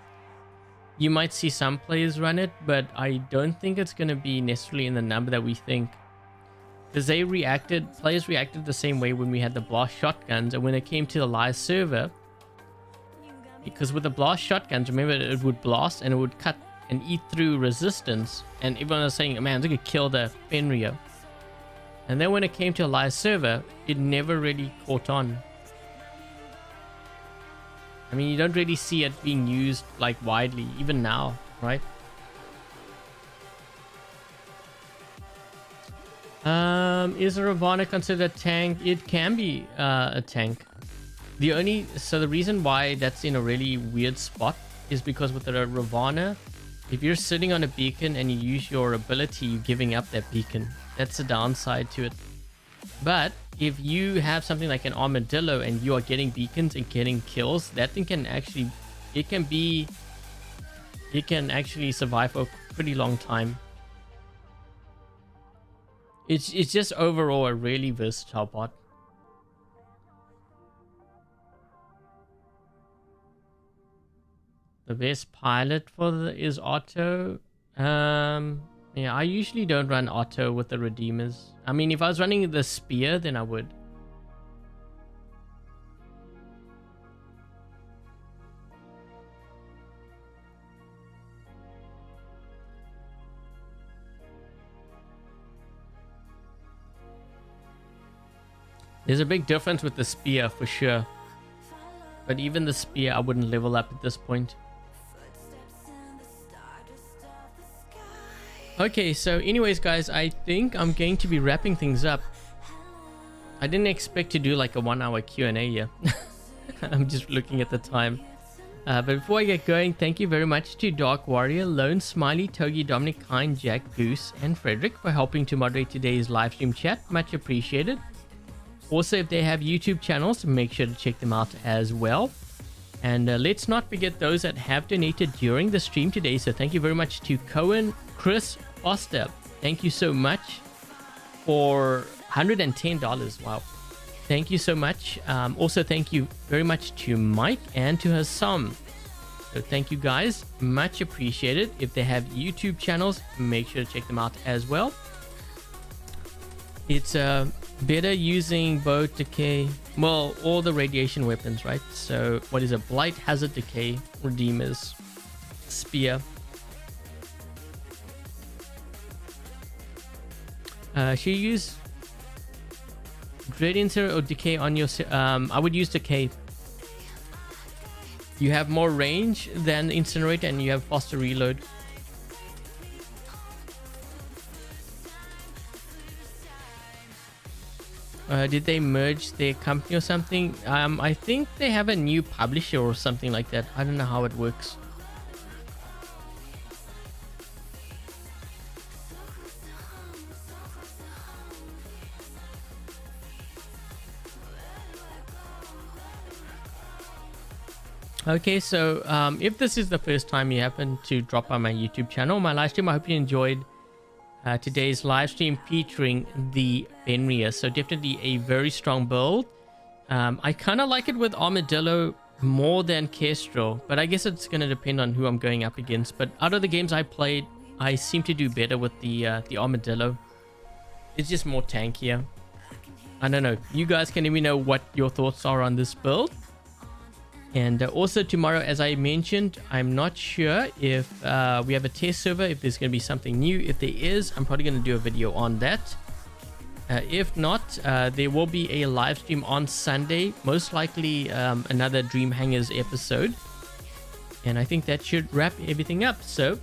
you might see some players run it, but I don't think it's going to be necessarily in the number that we think. Because players reacted the same way when we had the blast shotguns, and when it came to the live server, because with the blast shotguns, remember, it would blast and it would cut and eat through resistance, and everyone was saying, man, they could kill the Fenrir. And then when it came to a live server, it never really caught on. I mean, you don't really see it being used like widely, even now, right? Is a Ravana considered a tank? It can be a tank. So the reason why that's in a really weird spot is because with the Ravana, if you're sitting on a beacon and you use your ability, you're giving up that beacon. That's the downside to it. But if you have something like an Armadillo and you are getting beacons and getting kills, that thing can actually, it can actually survive for a pretty long time. It's just overall a really versatile bot. The best pilot is Otto. Yeah, I usually don't run Otto with the Redeemers. I mean, if I was running the Spear, then I would. There's a big difference with the Spear for sure. But even the Spear, I wouldn't level up at this point. Okay, so anyways, guys, I think I'm going to be wrapping things up. I didn't expect to do like a 1-hour Q&A here. I'm just looking at the time. But before I get going, thank you very much to Dark Warrior, Lone Smiley, Togi, Dominic, Kind, Jack, Goose, and Frederick for helping to moderate today's live stream chat. Much appreciated. Also, if they have YouTube channels, make sure to check them out as well. And let's not forget those that have donated during the stream today. So thank you very much to Cohen, Chris, Foster. Thank you so much for $110. Wow. Thank you so much. Also, thank you very much to Mike and to Hassam. So thank you guys. Much appreciated. If they have YouTube channels, make sure to check them out as well. It's better using both decay, well, all the radiation weapons, right? So what is it? Blight, Hazard, Decay, Redeemers, Spear. Should you use Dread Insert or Decay on your... I would use Decay. You have more range than Incinerate and you have faster reload. Did they merge their company or something? I think they have a new publisher or something like that. I don't know how it works. Okay, so if this is the first time you happen to drop by my YouTube channel, my live stream, I hope you enjoyed today's live stream featuring the Fenrir. So definitely a very strong build. I kind of like it with Armadillo more than Kestrel, but I guess it's going to depend on who I'm going up against. But out of the games I played, I seem to do better with the Armadillo. It's just more tankier. I don't know. You guys can let me know what your thoughts are on this build. And also tomorrow, as I mentioned, I'm not sure if we have a test server, if there's going to be something new. If there is, I'm probably going to do a video on that. If not, there will be a live stream on Sunday, most likely another Dream Hangers episode. And I think that should wrap everything up. So,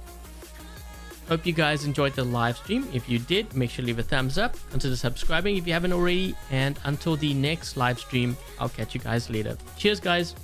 hope you guys enjoyed the live stream. If you did, make sure to leave a thumbs up. Consider subscribing if you haven't already. And until the next live stream, I'll catch you guys later. Cheers, guys.